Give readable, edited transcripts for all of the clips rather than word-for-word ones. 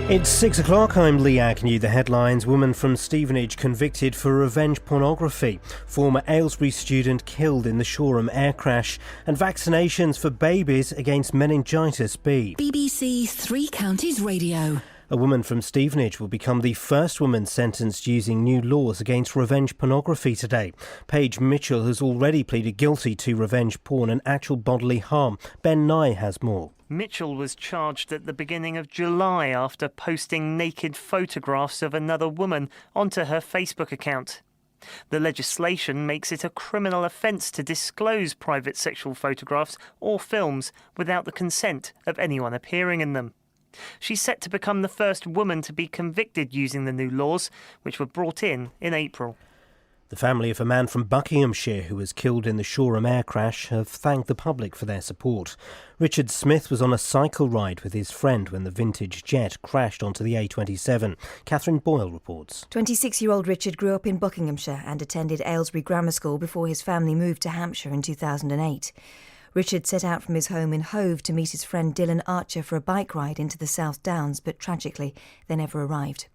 It's 6 o'clock. I'm Lee Agnew. The headlines: woman from Stevenage convicted for revenge pornography, former Aylesbury student killed in the Shoreham air crash, and vaccinations for babies against meningitis B. BBC Three Counties Radio. A woman from Stevenage will become the first woman sentenced using new laws against revenge pornography today. Paige Mitchell has already pleaded guilty to revenge porn and actual bodily harm. Ben Nye has more. Mitchell was charged at the beginning of July after posting naked photographs of another woman onto her Facebook account. The legislation makes it a criminal offence to disclose private sexual photographs or films without the consent of anyone appearing in them. She's set to become the first woman to be convicted using the new laws, which were brought in April. The family of a man from Buckinghamshire who was killed in the Shoreham air crash have thanked the public for their support. Richard Smith was on a cycle ride with his friend when the vintage jet crashed onto the A27. Catherine Boyle reports. 26-year-old Richard grew up in Buckinghamshire and attended Aylesbury Grammar School before his family moved to Hampshire in 2008. Richard set out from his home in Hove to meet his friend Dylan Archer for a bike ride into the South Downs, but tragically, they never arrived.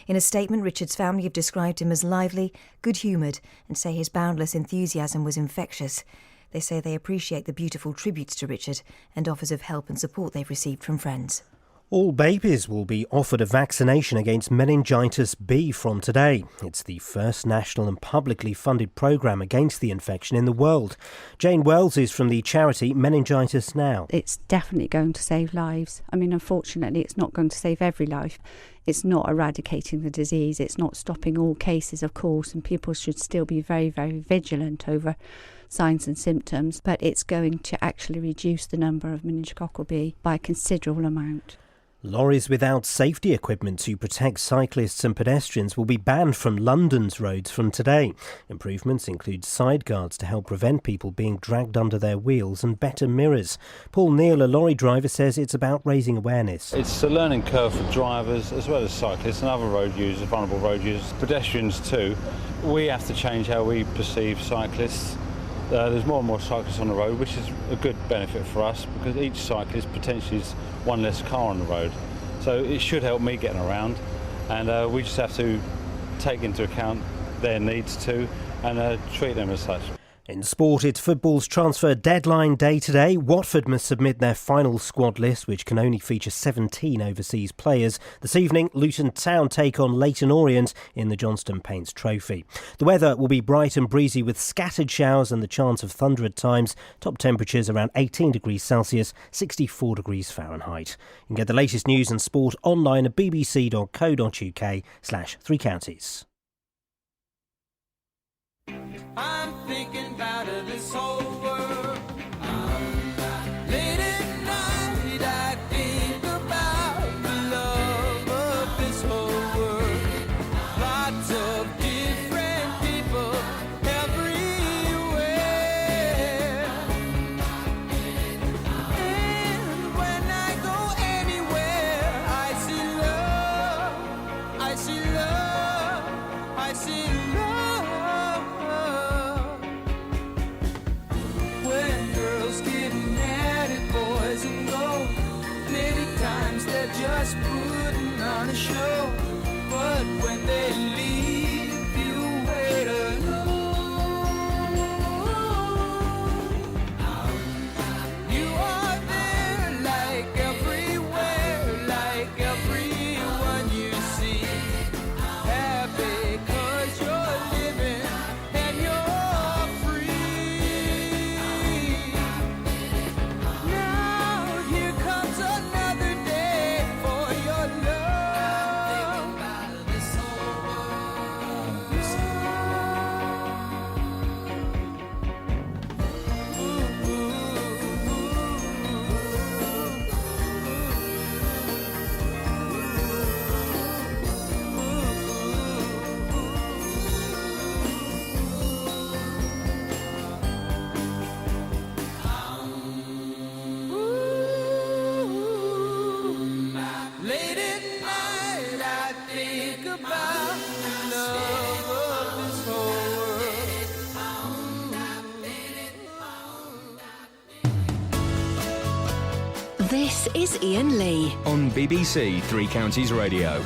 In a statement, Richard's family have described him as lively, good-humoured, and say his boundless enthusiasm was infectious. They say they appreciate the beautiful tributes to Richard and offers of help and support they've received from friends. All babies will be offered a vaccination against meningitis B from today. It's the first national and publicly funded programme against the infection in the world. Jane Wells is from the charity Meningitis Now. It's definitely going to save lives. I mean, unfortunately, it's not going to save every life. It's not eradicating the disease. It's not stopping all cases, of course, and people should still be very, very vigilant over signs and symptoms. But it's going to actually reduce the number of meningococcal B by a considerable amount. Lorries without safety equipment to protect cyclists and pedestrians will be banned from London's roads from today. Improvements include side guards to help prevent people being dragged under their wheels and better mirrors. Paul Neal, a lorry driver, says it's about raising awareness. It's a learning curve for drivers as well as cyclists and other road users, vulnerable road users, pedestrians too. We have to change how we perceive cyclists. There's more and more cyclists on the road, which is a good benefit for us because each cyclist potentially is one less car on the road. So it should help me getting around, and we just have to take into account their needs too and treat them as such. In sport, it's football's transfer deadline day today. Watford must submit their final squad list, which can only feature 17 overseas players. This evening, Luton Town take on Leyton Orient in the Johnston Paints Trophy. The weather will be bright and breezy with scattered showers and the chance of thunder at times. Top temperatures around 18 degrees Celsius, 64 degrees Fahrenheit. You can get the latest news and sport online at bbc.co.uk/Three Counties. I'm thinking about this whole world. Late at night I think about the love of this whole world. Lots of different people everywhere. And when I go anywhere, I see love, I see love, I see love. Just putting on a show, but when they leave, you wait alone. You are there like everywhere, like everyone you see. Happy 'cause you're living and you're free. Now here comes another day. This is Iain Lee on BBC Three Counties Radio.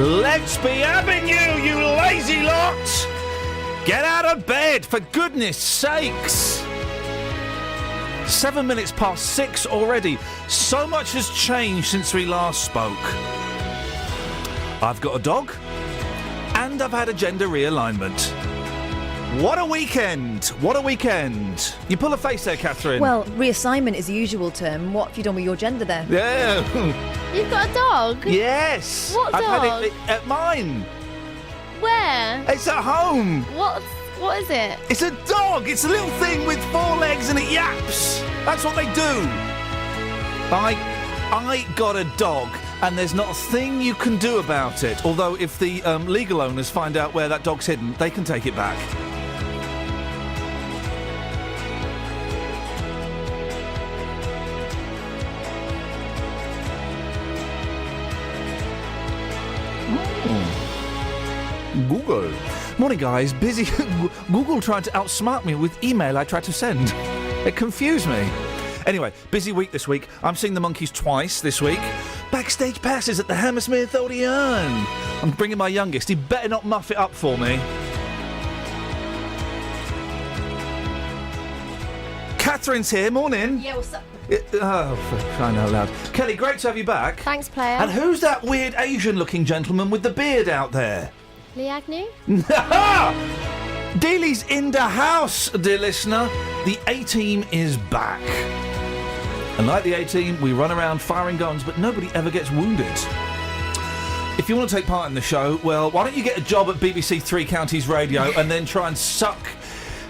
Let's be having you, you lazy lot! Get out of bed, for goodness sakes! 7 minutes past 6 already. So much has changed since we last spoke. I've got a dog, and I've had a gender realignment. What a weekend! What a weekend! You pull a face there, Catherine. Well, reassignment is the usual term. What have you done with your gender there? Yeah. You've got a dog? Yes. What dog? I've had it at mine. Where? It's at home. What is it? It's a dog. It's a little thing with 4 legs and it yaps. That's what they do. I got a dog, and there's not a thing you can do about it. Although if the legal owners find out where that dog's hidden, they can take it back. Google. Morning, guys. Busy. Google tried to outsmart me with email I tried to send. It confused me. Anyway, busy week this week. I'm seeing the Monkees twice this week. Backstage passes at the Hammersmith Odeon. I'm bringing my youngest. He better not muff it up for me. Catherine's here. Morning. Yeah, what's up? Oh, for crying out loud. Kelly, great to have you back. Thanks, player. And who's that weird Asian-looking gentleman with the beard out there? Lee Agnew? Dealey's in the house, dear listener. The A-Team is back. And like the A-Team, we run around firing guns, but nobody ever gets wounded. If you want to take part in the show, well, why don't you get a job at BBC Three Counties Radio and then try and suck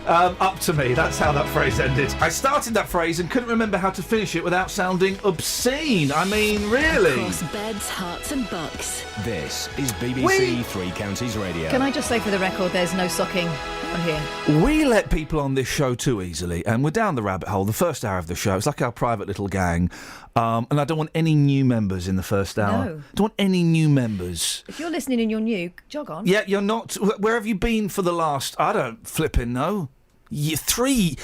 up to me. That's how that phrase ended. I started that phrase and couldn't remember how to finish it without sounding obscene. I mean, really. Across beds, hearts and bucks. This is BBC Three Counties Radio. Can I just say for the record, there's no socking on here. We let people on this show too easily, and we're down the rabbit hole. The first hour of the show, it's like our private little gang. And I don't want any new members in the first hour. No. Don't want any new members. If you're listening and you're new, jog on. Yeah, you're not. Where have you been for the last? I don't flipping know. 3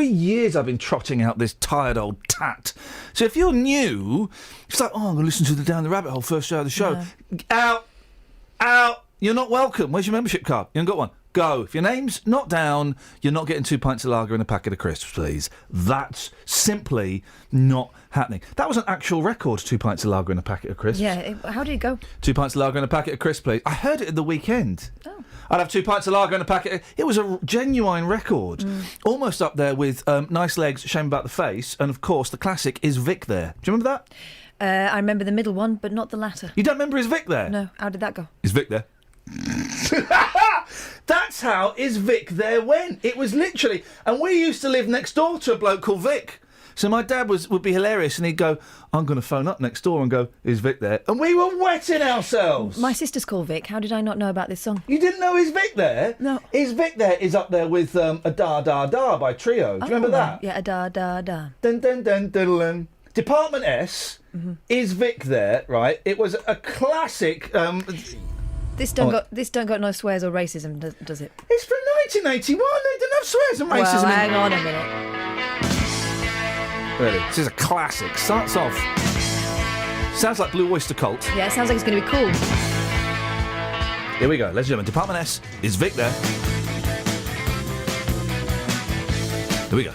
years I've been trotting out this tired old tat. So if you're new, it's like, I'm going to listen to the Down the Rabbit Hole first show of the show. No. Out. You're not welcome. Where's your membership card? You haven't got one. Go. If your name's not down, you're not getting 2 pints of lager and a packet of crisps, please. That's simply not happening. That was an actual record, 2 pints of lager and a packet of crisps. Yeah, how did it go? 2 pints of lager and a packet of crisps, please. I heard it at the weekend. Oh. I'd have 2 pints of lager and a packet. It was a genuine record. Almost up there with Nice Legs, Shame About the Face, and of course the classic Is Vic There. Do you remember that? I remember the middle one, but not the latter. You don't remember Is Vic There? No. How did that go? Is Vic There? That's how Is Vic There went. It was literally... And we used to live next door to a bloke called Vic. So my dad would be hilarious and he'd go, I'm going to phone up next door and go, Is Vic there? And we were wetting ourselves. My sister's called Vic. How did I not know about this song? You didn't know Is Vic There? No. Is Vic There is up there with A Da Da Da by Trio. Do you remember that? Yeah, A Da Da Da. Dun dun dun dun dun. Department S, Is Vic There, right? It was a classic... This don't got no swears or racism, does it? It's from 1981. They didn't have swears and racism. Well, hang on a minute. Really, this is a classic. Starts off. Sounds like Blue Oyster Cult. Yeah, it sounds like it's going to be cool. Here we go, ladies and gentlemen. Department S, Is Vic There? Here we go.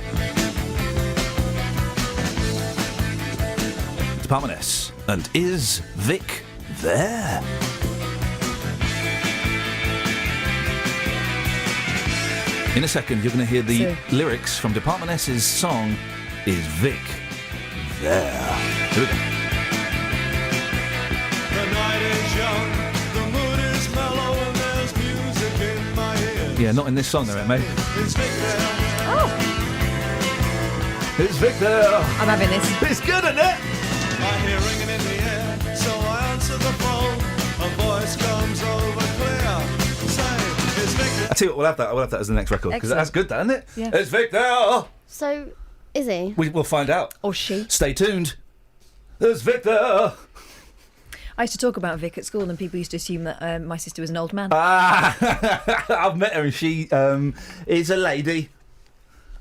Department S, and Is Vic There? In a second, you're going to hear the lyrics from Department S's song, Is Vic There? Here we go. The night is young, the mood is mellow, and there's music in my ears. Yeah, not in this song, though, mate. It's Vic there. Oh, It's Vic There. I'm having this. It's good, isn't it? I hear ringing in the air, so I answer the phone. A voice comes over clear, saying, It's Vic there. I tell you what, we'll have that as the next record because that's good, isn't it? Yeah. It's Vic There. So, is he? We'll find out. Or she. Stay tuned. There's Vic There. I used to talk about Vic at school and people used to assume that my sister was an old man. I've met her and she is a lady.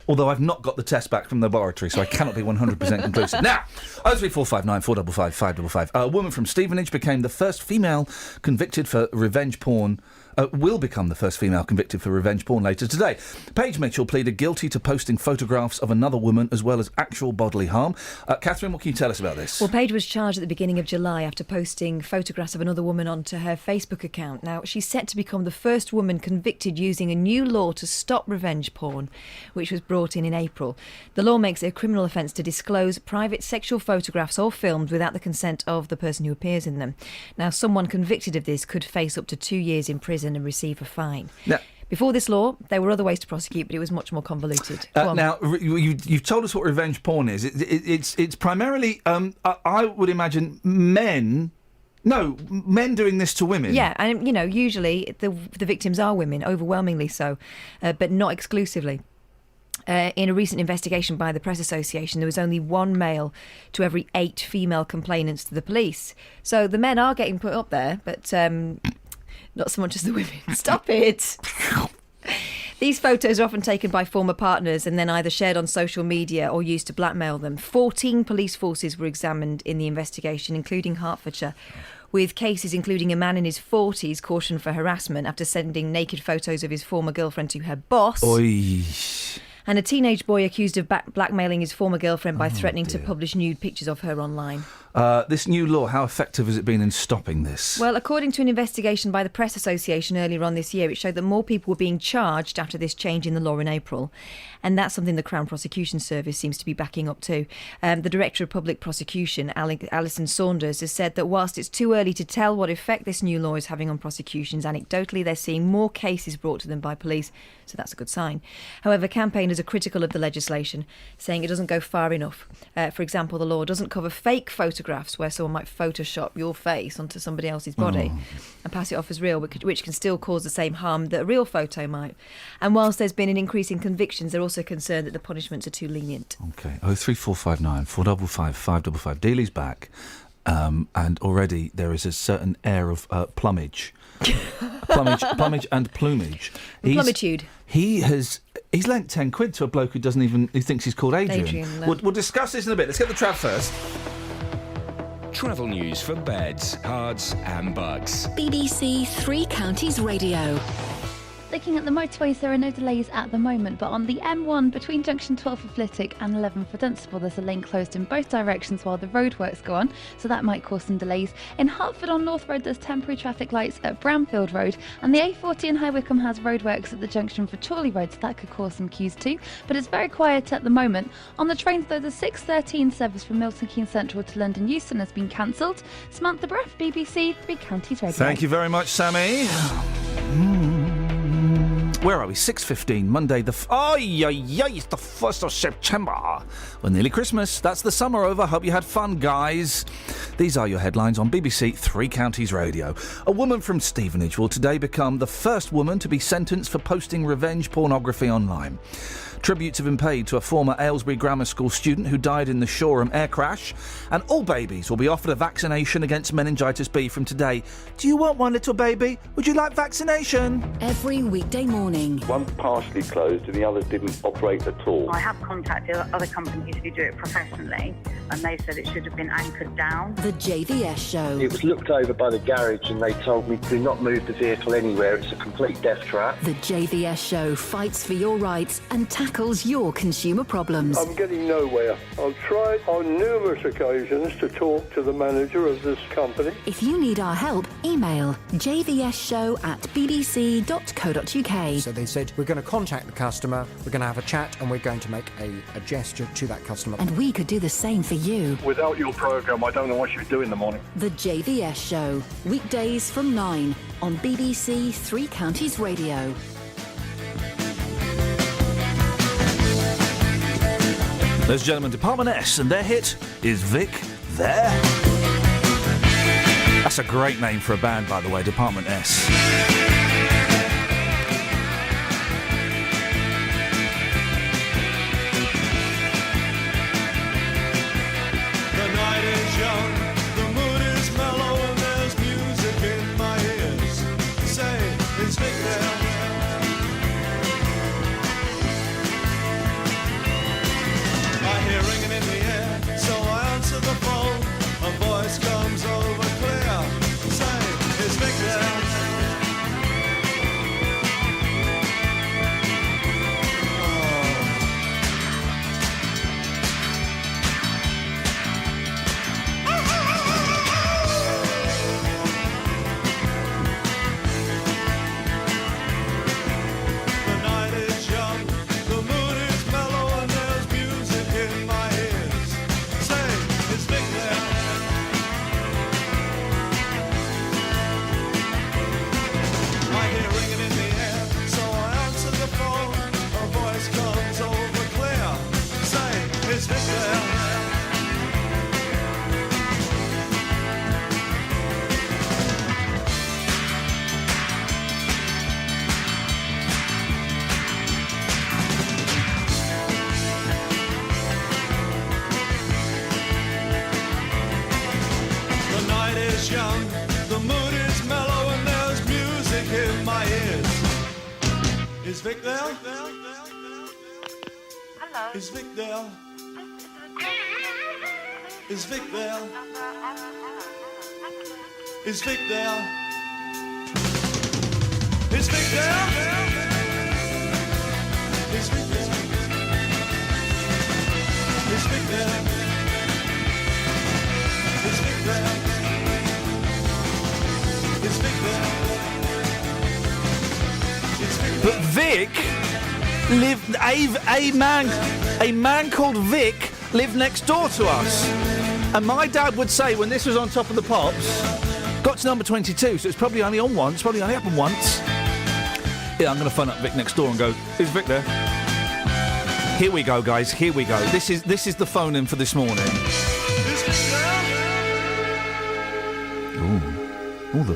Although I've not got the test back from the laboratory, so I cannot be 100% conclusive. Now, 03459 455 555. A woman from Stevenage became the first female convicted for revenge porn. Will become the first female convicted for revenge porn later today. Paige Mitchell pleaded guilty to posting photographs of another woman as well as actual bodily harm. Catherine, what can you tell us about this? Well, Paige was charged at the beginning of July after posting photographs of another woman onto her Facebook account. Now, she's set to become the first woman convicted using a new law to stop revenge porn, which was brought in April. The law makes it a criminal offence to disclose private sexual photographs or films without the consent of the person who appears in them. Now, someone convicted of this could face up to 2 years in prison and receive a fine. Now, before this law, there were other ways to prosecute, but it was much more convoluted. Now, you've told us what revenge porn is. It's primarily, I would imagine, men doing this to women. Yeah, and, usually the victims are women, overwhelmingly so, but not exclusively. In a recent investigation by the Press Association, there was only one male to every 8 female complainants to the police. So the men are getting put up there, but not so much as the women. Stop it! These photos are often taken by former partners and then either shared on social media or used to blackmail them. 14 police forces were examined in the investigation, including Hertfordshire, with cases including a man in his 40s cautioned for harassment after sending naked photos of his former girlfriend to her boss. Oy. And a teenage boy accused of blackmailing his former girlfriend by threatening to publish nude pictures of her online. This new law, how effective has it been in stopping this? Well, according to an investigation by the Press Association earlier on this year, it showed that more people were being charged after this change in the law in April. And that's something the Crown Prosecution Service seems to be backing up too. The Director of Public Prosecution, Alison Saunders, has said that whilst it's too early to tell what effect this new law is having on prosecutions, anecdotally they're seeing more cases brought to them by police, so that's a good sign. However, campaigners are critical of the legislation, saying it doesn't go far enough. For example, the law doesn't cover fake photographs where someone might Photoshop your face onto somebody else's body and pass it off as real, which can still cause the same harm that a real photo might. And whilst there's been an increase in convictions, they're also concerned that the punishments are too lenient. OK, 03459 455 555. Dealey's back, and already there is a certain air of plumage. plumage and plumage. Plumitude. He has He's lent 10 quid to a bloke who thinks he's called Adrian. We'll discuss this in a bit. Let's get the trav first. Travel news for beds, cards and bugs. BBC Three Counties Radio. Looking at the motorways, there are no delays at the moment, but on the M1 between junction 12 for Flitwick and 11 for Dunstable, there's a lane closed in both directions while the roadworks go on, so that might cause some delays. In Hertford on North Road, there's temporary traffic lights at Bramfield Road, and the A40 in High Wycombe has roadworks at the junction for Chorley Road, so that could cause some queues too, but it's very quiet at the moment. On the trains, though, the 6:13 service from Milton Keynes Central to London Euston has been cancelled. Samantha Breath, BBC Three Counties Radio. Thank you very much, Sammy. Where are we? 6:15, Monday it's the 1st of September. Well, nearly Christmas. That's the summer over. Hope you had fun, guys. These are your headlines on BBC Three Counties Radio. A woman from Stevenage will today become the first woman to be sentenced for posting revenge pornography online. Tributes have been paid to a former Aylesbury Grammar School student who died in the Shoreham air crash. And all babies will be offered a vaccination against meningitis B from today. Do you want one, little baby? Would you like vaccination? Every weekday morning. One partially closed and the others didn't operate at all. I have contacted other companies who do it professionally, and they said it should have been anchored down. The JVS Show. It was looked over by the garage and they told me do not move the vehicle anywhere. It's a complete death trap. The JVS Show fights for your rights and tackles your consumer problems. I'm getting nowhere. I've tried on numerous occasions to talk to the manager of this company. If you need our help, email jvsshow@bbc.co.uk. So they said, we're going to contact the customer, we're going to have a chat, and we're going to make a gesture to that customer. And we could do the same for you. Without your programme, I don't know what you'd do in the morning. The JVS Show, weekdays from 9 on BBC Three Counties Radio. Ladies and gentlemen, Department S, and their hit is Vic There. That's a great name for a band, by the way, Department S. The night is young, the mood is mellow, and there's music in my ears. Say, it's Vic there. I hear ringing in the air, so I answer the phone. A voice comes over clear. Say, it's Vic there. The night is young, the mood is mellow, and there's music in my ears. Say, it's Vic there. I hear ringing in the air, so I answer the phone. A voice comes over clear. Say, it's Vic there. The night is young, the mood is mellow, and there's music in my ears. Is Vic there? Hello. Is Vic there? Is Vic there? Is Vic there? Is Vic there? Is Vic there? Is Vic there? Is Vic there? Is Vic there? Is Vic there? But Vic lived a man called Vic lived next door to us, and my dad would say when this was on Top of the Pops, got to number 22, so it's probably only on once, probably only happened once. Yeah, I'm going to phone up Vic next door and go, is Vic there? Here we go, guys. Here we go. This is the phone in for this morning. Ooh, all the.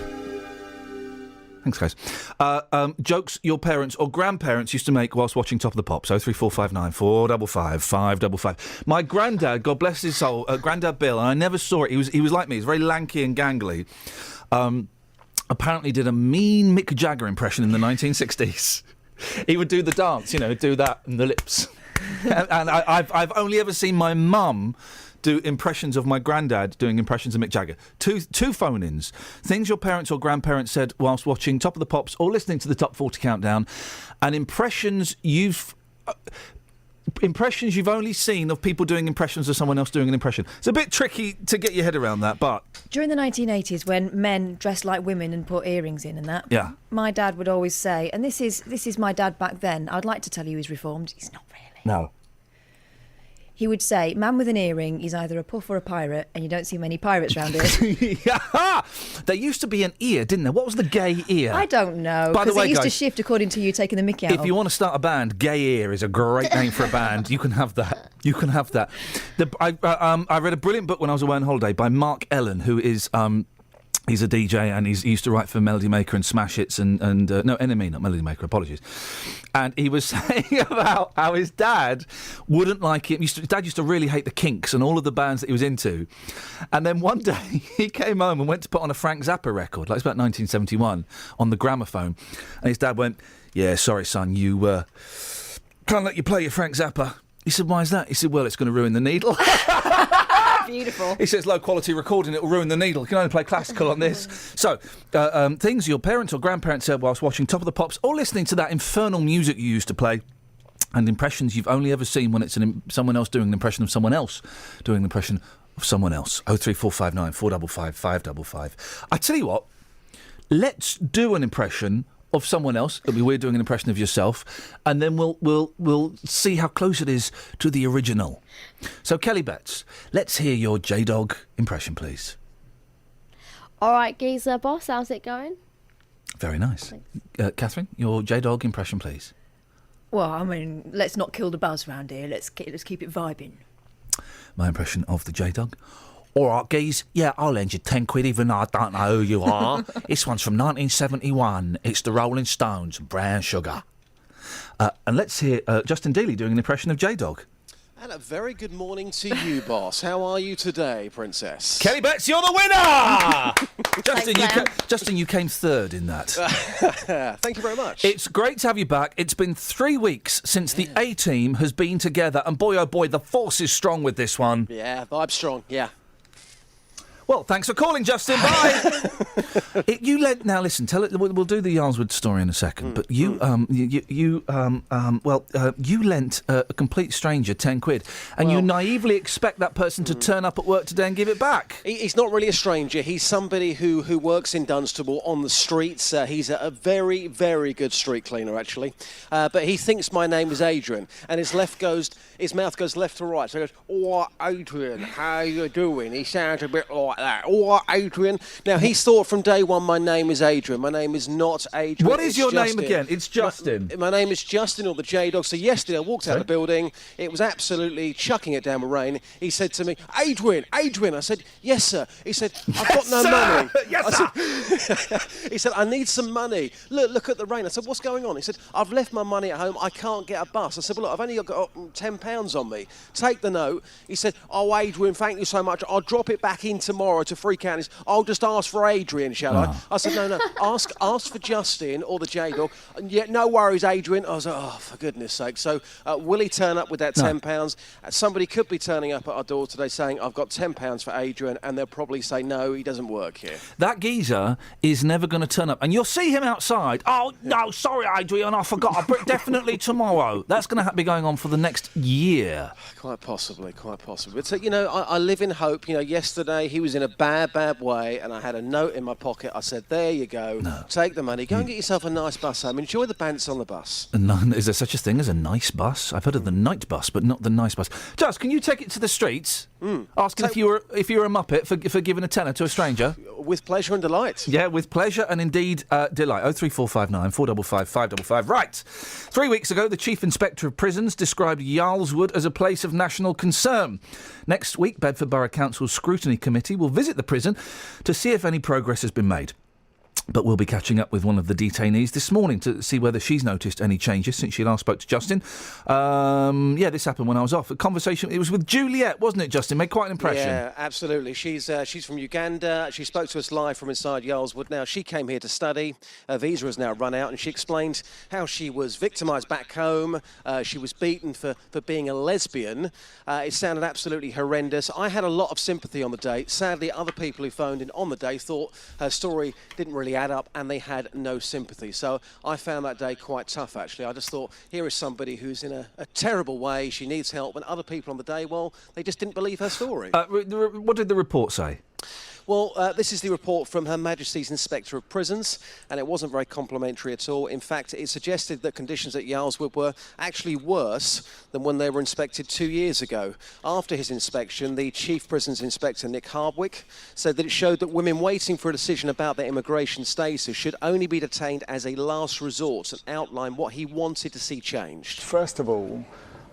Thanks, guys. Jokes your parents or grandparents used to make whilst watching Top of the Pops. 03459 455 555. My granddad, God bless his soul, Grandad Bill, and I never saw it. He was like me. He was very lanky and gangly. Apparently did a mean Mick Jagger impression in the 1960s. He would do the dance, do that and the lips. and I've only ever seen my mum do impressions of my granddad doing impressions of Mick Jagger. Two phone-ins. Things your parents or grandparents said whilst watching Top of the Pops or listening to the Top 40 Countdown, and impressions you've only seen of people doing impressions of someone else doing an impression. It's a bit tricky to get your head around that, but... During the 1980s, when men dressed like women and put earrings in and that, yeah, my dad would always say, and this is my dad back then, I'd like to tell you he's reformed, he's not really. No. He would say, man with an earring is either a puff or a pirate, and you don't see many pirates round here. Yeah. There used to be an ear, didn't there? What was the gay ear? I don't know, By the because way, it used to guys, shift according to you taking the mickey out. If you want to start a band, Gay Ear is a great name for a band. You can have that. You can have that. I read a brilliant book when I was away on holiday by Mark Ellen, who is... He's a DJ and he used to write for Melody Maker and Smash Hits and no, NME, not Melody Maker, apologies. And he was saying about how his dad wouldn't like him. Dad used to really hate the Kinks and all of the bands that he was into. And then one day he came home and went to put on a Frank Zappa record, like it's about 1971, on the gramophone. And his dad went, yeah, sorry, son, you can't let you play your Frank Zappa. He said, why is that? He said, well, it's going to ruin the needle. Beautiful. He says low quality recording, it will ruin the needle. You can only play classical on this. So, things your parents or grandparents said whilst watching Top of the Pops or listening to that infernal music you used to play, and impressions you've only ever seen when it's someone else doing an impression of someone else doing an impression of someone else. 03459 455 555. I tell you what, let's do an impression of someone else. It'll be weird doing an impression of yourself, and then we'll see how close it is to the original. So, Kelly Betts, let's hear your J-Dog impression, please. All right, geezer boss, how's it going? Very nice. Catherine, your J-Dog impression, please. Well, I mean, let's not kill the buzz round here. Let's keep it vibing. My impression of the J-Dog. All right, geez, yeah, I'll lend you 10 quid even though I don't know who you are. This one's from 1971. It's the Rolling Stones, Brown Sugar. And let's hear Justin Dealey doing an impression of J-Dog. And a very good morning to you, boss. How are you today, Princess? Kelly Betts, you're the winner! Justin, you came third in that. Thank you very much. It's great to have you back. It's been 3 weeks since the A-Team has been together, and boy, oh boy, the force is strong with this one. Yeah, vibe's strong, yeah. Well, thanks for calling, Justin. Bye. Now listen. Tell it. We'll do the Yarlswood story in a second. But you lent a complete stranger 10 quid, and you naively expect that person to turn up at work today and give it back. He's not really a stranger. He's somebody who works in Dunstable on the streets. He's a very, very good street cleaner, actually. But he thinks my name is Adrian, and his mouth goes left to right. So he goes, "Oh, Adrian, how you doing?" He sounds a bit like that. "Oh, Adrian." Now, he's thought from day one my name is Adrian. My name is not Adrian. What is your name again? It's Justin. My name is Justin, or the J-Dog. So yesterday I walked out of the building. It was absolutely chucking it down with rain. He said to me, "Adrian, Adrian." I said, "Yes, sir." He said, "I've got no money." Yes, sir. He said, "I need some money. Look at the rain." I said, "What's going on?" He said, "I've left my money at home. I can't get a bus." I said, "Well, look, I've only got £10 on me. Take the note." He said, "Oh, Adrian, thank you so much. I'll drop it back in tomorrow to 3 counties. I'll just ask for Adrian, shall I?" I said, no. Ask for Justin or the J-Dog. Yeah, no worries, Adrian. I was like, oh, for goodness sake. So will he turn up with that £10? Somebody could be turning up at our door today saying, "I've got £10 for Adrian," and they'll probably say, "No, he doesn't work here." That geezer is never going to turn up. And you'll see him outside. "Oh, no, sorry, Adrian, I forgot. Definitely tomorrow." That's going to be going on for the next year. Quite possibly. But, I live in hope. Yesterday he was in a bad way, and I had a note in my pocket. I said, "There you go. Take the money. Go and get yourself a nice bus home. Enjoy the bants on the bus." Is there such a thing as a nice bus? I've heard of the night bus, but not the nice bus. Just, can you take it to the streets? Asking if you were a muppet for giving a tenner to a stranger? With pleasure and delight. Yeah, with pleasure and indeed delight. 03459 455 555. Right. 3 weeks ago, the Chief Inspector of Prisons described Yarlswood as a place of national concern. Next week, Bedford Borough Council's Scrutiny Committee will visit the prison to see if any progress has been made. But we'll be catching up with one of the detainees this morning to see whether she's noticed any changes since she last spoke to Justin. This happened when I was off. A conversation, it was with Juliet, wasn't it, Justin? Made quite an impression. Yeah, absolutely. She's from Uganda. She spoke to us live from inside Yarlswood. Now, she came here to study. Her visa has now run out, and she explained how she was victimised back home. She was beaten for being a lesbian. It sounded absolutely horrendous. I had a lot of sympathy on the day. Sadly, other people who phoned in on the day thought her story didn't really add up, and they had no sympathy. So I found that day quite tough, actually. I just thought, here is somebody who's in a terrible way. She needs help. And other people on the day, well, they just didn't believe her story. What did the report say? Well, this is the report from Her Majesty's Inspector of Prisons, and it wasn't very complimentary at all. In fact, it suggested that conditions at Yarlswood were actually worse than when they were inspected 2 years ago. After his inspection, the Chief Prisons Inspector, Nick Hardwick, said that it showed that women waiting for a decision about their immigration status should only be detained as a last resort, and outlined what he wanted to see changed. First of all,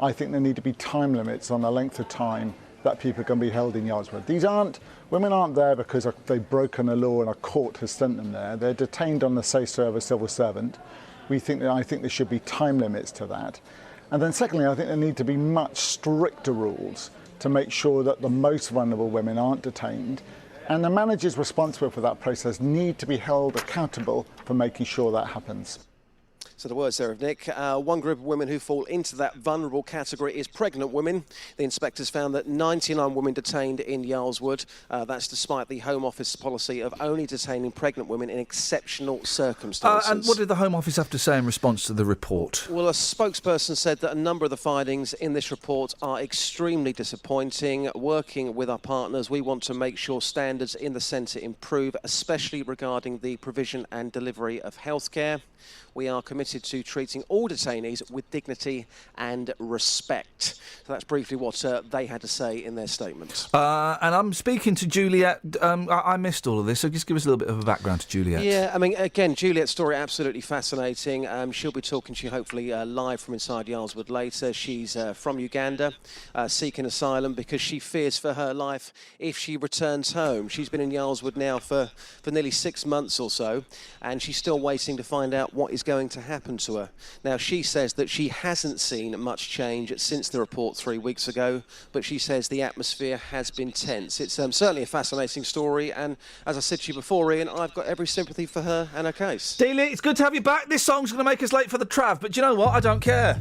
I think there need to be time limits on the length of time that people can be held in Yarlswood. Women aren't there because they've broken a law and a court has sent them there. They're detained on the say-so of a civil servant. I think there should be time limits to that. And then secondly, I think there need to be much stricter rules to make sure that the most vulnerable women aren't detained. And the managers responsible for that process need to be held accountable for making sure that happens. So the words there of Nick. One group of women who fall into that vulnerable category is pregnant women. The inspectors found that 99 women detained in Yarlswood. That's despite the Home Office policy of only detaining pregnant women in exceptional circumstances. And what did the Home Office have to say in response to the report? Well, a spokesperson said that a number of the findings in this report are extremely disappointing. Working with our partners, we want to make sure standards in the centre improve, especially regarding the provision and delivery of healthcare. We are committed to treating all detainees with dignity and respect. So that's briefly what they had to say in their statement. And I'm speaking to Juliet. I missed all of this, so just give us a little bit of a background to Juliet. Yeah, I mean, again, Juliet's story absolutely fascinating. She'll be talking to you hopefully live from inside Yarlswood later. She's from Uganda, seeking asylum because she fears for her life if she returns home. She's been in Yarlswood now for nearly 6 months or so, and she's still waiting to find out what is going to happen to her. Now, she says that she hasn't seen much change since the report 3 weeks ago, but she says the atmosphere has been tense. It's certainly a fascinating story, and as I said to you before, Ian, I've got every sympathy for her and her case. Dealey, it's good to have you back. This song's going to make us late for the trav, but do you know what? I don't care.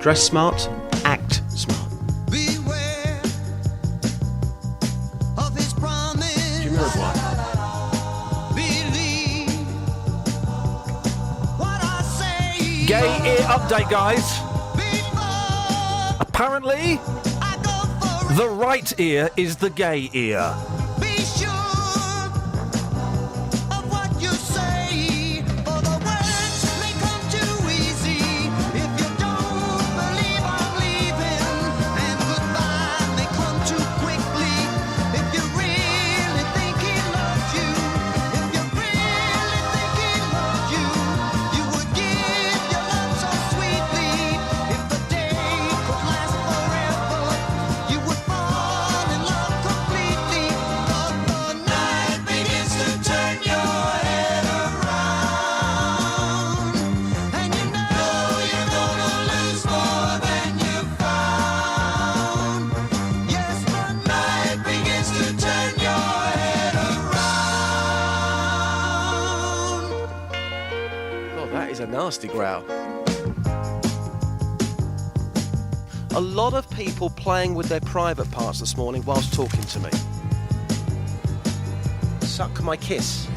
Dress smart, act smart. Beware of his promise. Jamiroquai. Believe what I say. Gay ear update, guys. Apparently, the right ear is the gay ear. Be sure of what you say, for the words may come too easy. If you don't believe I'm leaving, and goodbye may come too quickly. If you really think he loves you, if you really think he loves you, you would give your love so sweetly. If the day could last forever. nasty growl. A lot of people playing with their private parts this morning whilst talking to me. Suck my kiss.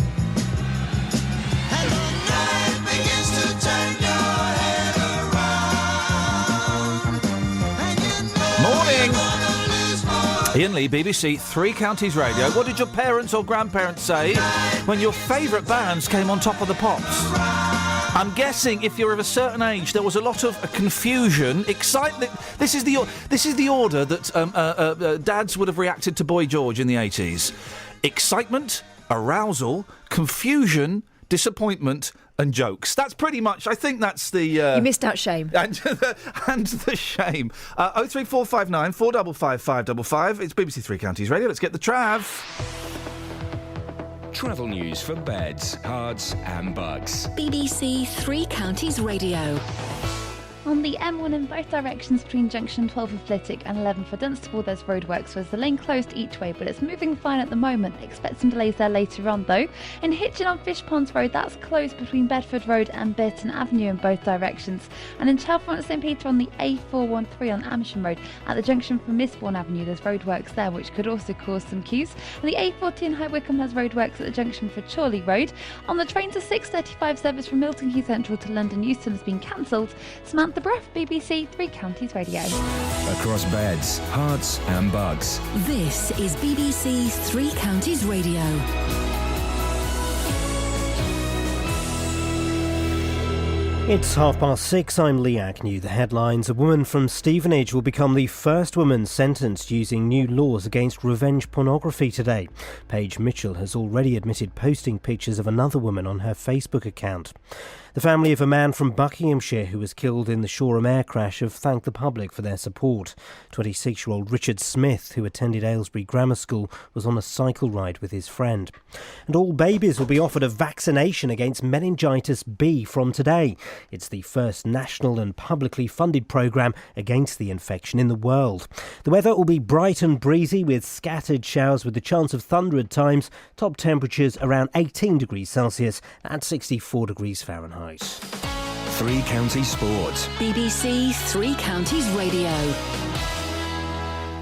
Morning! Iain Lee, BBC Three Counties Radio. What did your parents or grandparents say when your favourite bands came on top of the pops? I'm guessing if you're of a certain age, there was a lot of confusion, excitement. This is the order that dads would have reacted to Boy George in the 80s. Excitement, arousal, confusion, disappointment, and jokes. That's pretty much, I think that's the... You missed out shame. And the shame. 03459 455 555. It's BBC Three Counties Radio. Let's get the trav. Travel news for beds, cards and bugs. BBC Three Counties Radio. On the M1 in both directions between junction 12 for Flitwick and 11 for Dunstable, there's roadworks, so there's the lane closed each way, but it's moving fine at the moment. Expect some delays there later on though. In Hitchin on Fishponds Road, that's closed between Bedford Road and Burton Avenue in both directions. And in Chalfont St Peter on the A413 on Amersham Road, at the junction from Misbourne Avenue, there's roadworks there, which could also cause some queues. And the A14 High Wycombe has roadworks at the junction for Chorley Road. On the train to 6:35 service from Milton Keynes Central to London Euston has been cancelled. Samantha Breath, BBC Three Counties Radio. Across beds, hearts and bugs. This is BBC Three Counties Radio. It's 6:30. I'm Lee Agnew. The headlines: a woman from Stevenage will become the first woman sentenced using new laws against revenge pornography today. Paige Mitchell has already admitted posting pictures of another woman on her Facebook account. The family of a man from Buckinghamshire who was killed in the Shoreham air crash have thanked the public for their support. 26-year-old Richard Smith, who attended Aylesbury Grammar School, was on a cycle ride with his friend. And all babies will be offered a vaccination against meningitis B from today. It's the first national and publicly funded programme against the infection in the world. The weather will be bright and breezy with scattered showers with the chance of thunder at times. Top temperatures around 18 degrees Celsius and 64 degrees Fahrenheit. Three Counties Sports. BBC Three Counties Radio.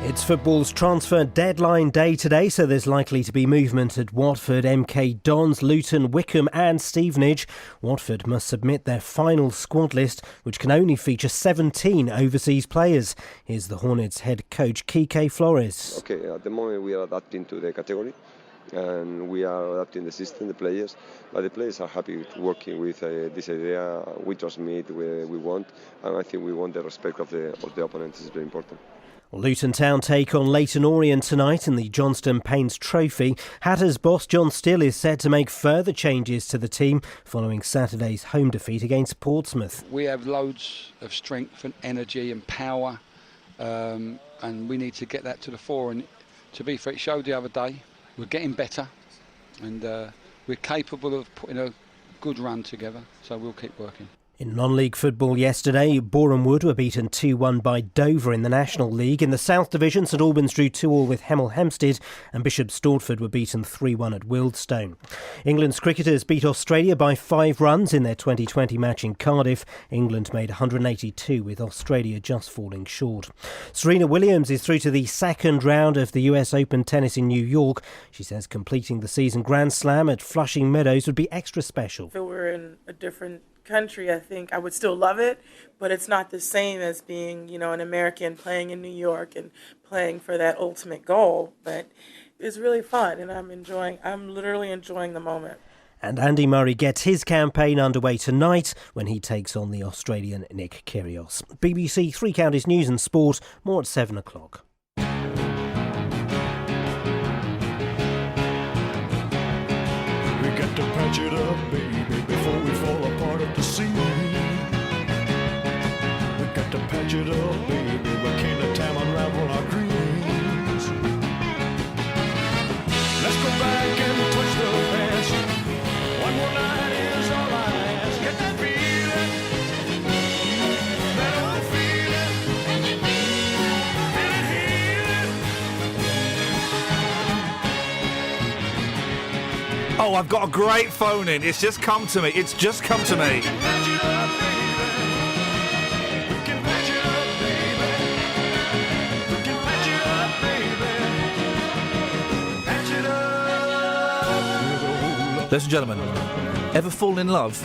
It's football's transfer deadline day today, so there's likely to be movement at Watford, MK Dons, Luton, Wycombe and Stevenage. Watford must submit their final squad list, which can only feature 17 overseas players. Here's the Hornets head coach Kike Flores. Okay, at the moment we are adapting to the category and we are adapting the system, the players, but the players are happy working with this idea. We just meet where we want, and I think we want the respect of the opponents. Is very important. Luton Town take on Leyton Orient tonight in the Johnston Paints Trophy. Hatters boss John Still is set to make further changes to the team following Saturday's home defeat against Portsmouth. We have loads of strength and energy and power, and we need to get that to the fore. And to be fair, it showed the other day. We're getting better, and we're capable of putting a good run together, so we'll keep working. In non-league football yesterday, Boreham Wood were beaten 2-1 by Dover in the National League. In the South Division, St Albans drew 2-2 with Hemel Hempstead and Bishop Stortford were beaten 3-1 at Wealdstone. England's cricketers beat Australia by 5 runs in their 2020 match in Cardiff. England made 182 with Australia just falling short. Serena Williams is through to the second round of the US Open tennis in New York. She says completing the season Grand Slam at Flushing Meadows would be extra special. If it were in a different country, I think I would still love it, but it's not the same as being, an American playing in New York and playing for that ultimate goal. But it's really fun, and I'm literally enjoying the moment. And Andy Murray gets his campaign underway tonight when he takes on the Australian Nick Kyrgios. BBC Three Counties News and Sport, more at 7 o'clock. We got to patch it up, baby, before we fall apart at the seams. We got to patch it up, baby, we can't time unravel our dreams. Let's go back and touch the past. One more night is all I ask. Get that feeling, that old feeling, feel it healing. Oh, I've got a great phone in. It's just come to me. It's just come to me. Ladies and gentlemen, ever fall in love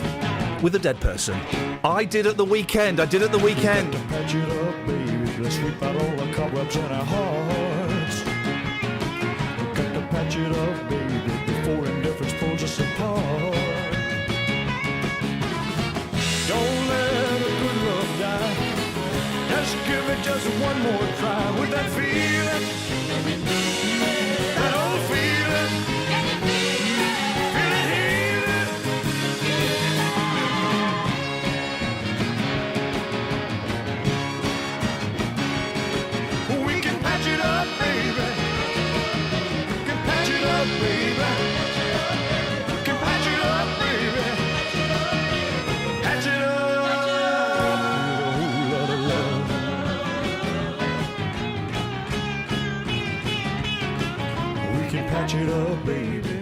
with a dead person? I did at the weekend. Patch it up, baby. Let's sweep out all the cobwebs in our hearts. We've got to patch it up, baby, before indifference pulls us apart. Don't let a good love die. Just give it just one more try with that feeling. That old feeling. Feel it healing. We can patch it up, baby. We can patch it up, baby. We can patch it up, baby. Patch it up. With a whole lot of love. We can patch it up, baby.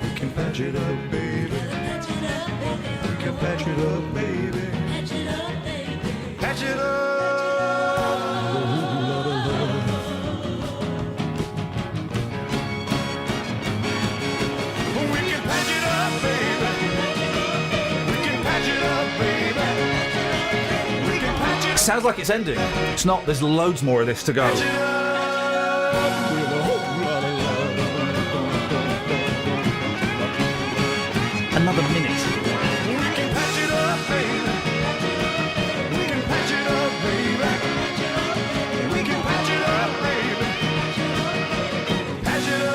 We can patch it up, baby. We can patch it up, baby. Patch it up. With a whole lot of love. We can patch it up, baby. We can patch it up, baby. We can patch it up. Sounds like it's ending. It's not. There's loads more of this to go. With a whole lot of Another minute. We can patch it up, baby. We can patch it up, baby. We can patch it up, baby. Patch it up.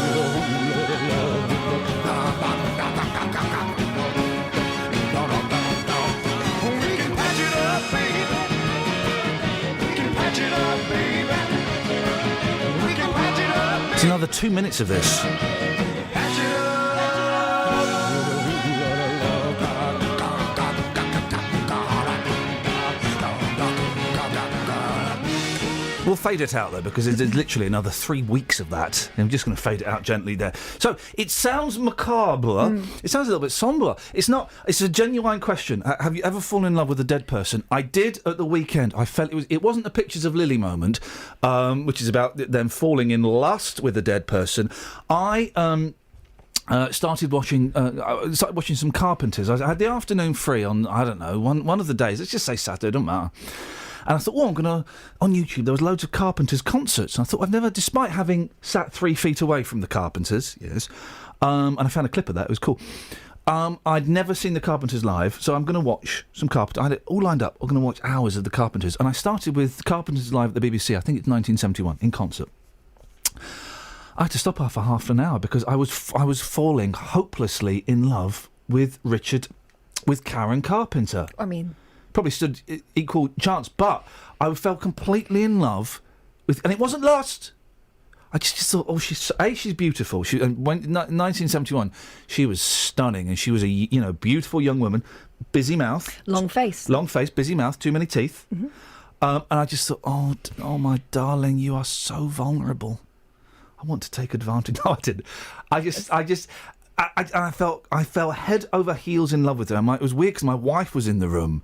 With a whole lot of love. We can patch it up, baby. We can patch it up, baby. We can patch it up, It's another 2 minutes of this. patch it up. We'll fade it out, though, because there's literally another 3 weeks of that. I'm just going to fade it out gently there. So, it sounds macabre. It sounds a little bit sombre. It's not. It's a genuine question. Have you ever fallen in love with a dead person? I did at the weekend. I felt it wasn't the Pictures of Lily moment, which is about them falling in lust with a dead person. I started watching some Carpenters. I had the afternoon free on, I don't know, one of the days. Let's just say Saturday, don't matter. And I thought, I'm going to... On YouTube, there was loads of Carpenters concerts. And I thought, I've never... Despite having sat 3 feet away from the Carpenters, yes, and I found a clip of that. It was cool. I'd never seen the Carpenters live, so I'm going to watch some Carpenters. I had it all lined up. I'm going to watch hours of the Carpenters. And I started with Carpenters live at the BBC. I think it's 1971, in concert. I had to stop after half an hour because I was falling hopelessly in love with Karen Carpenter. I mean... Probably stood equal chance, but I fell completely in love with, and it wasn't lust. I just thought, she's beautiful. And when 1971, she was stunning, and she was a beautiful young woman, busy mouth, long face, busy mouth, too many teeth, and I just thought, oh my darling, you are so vulnerable. I want to take advantage. No, I didn't. I fell head over heels in love with her. It was weird because my wife was in the room,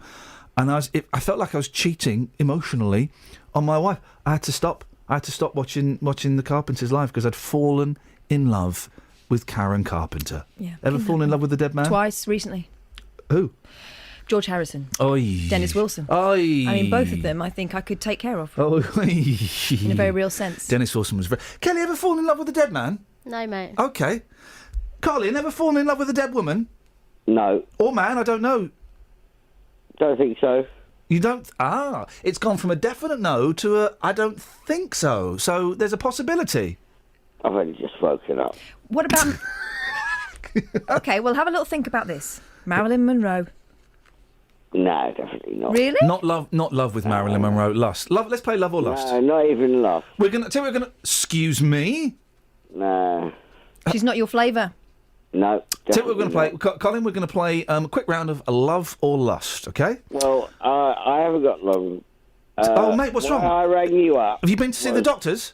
and I felt like I was cheating emotionally on my wife. I had to stop watching the Carpenters live because I'd fallen in love with Karen Carpenter. Yeah. Ever fallen in love with a dead man? Twice recently. Who? George Harrison. Oy. Dennis Wilson. Oy. I mean, both of them I think I could take care of. Oh. In a very real sense. Dennis Wilson was very... Kelly, ever fallen in love with a dead man? No, mate. Okay. Carly, never fallen in love with a dead woman? No. Or man, I don't know. Don't think so. You don't... it's gone from a definite no to a I don't think so. So there's a possibility. I've only just woken up. What about... OK, well, have a little think about this. Marilyn Monroe. No, definitely not. Really? Not love with Marilyn Monroe. Lust. Love. Let's play love or lust. No, not even lust. We're gonna... Excuse me? No. She's not your flavour. No. Tell you what we're going to play. Colin, we're going to play a quick round of love or lust, OK? Well, I haven't got long. Mate, what's wrong? I rang you up. Have you been to see the doctors?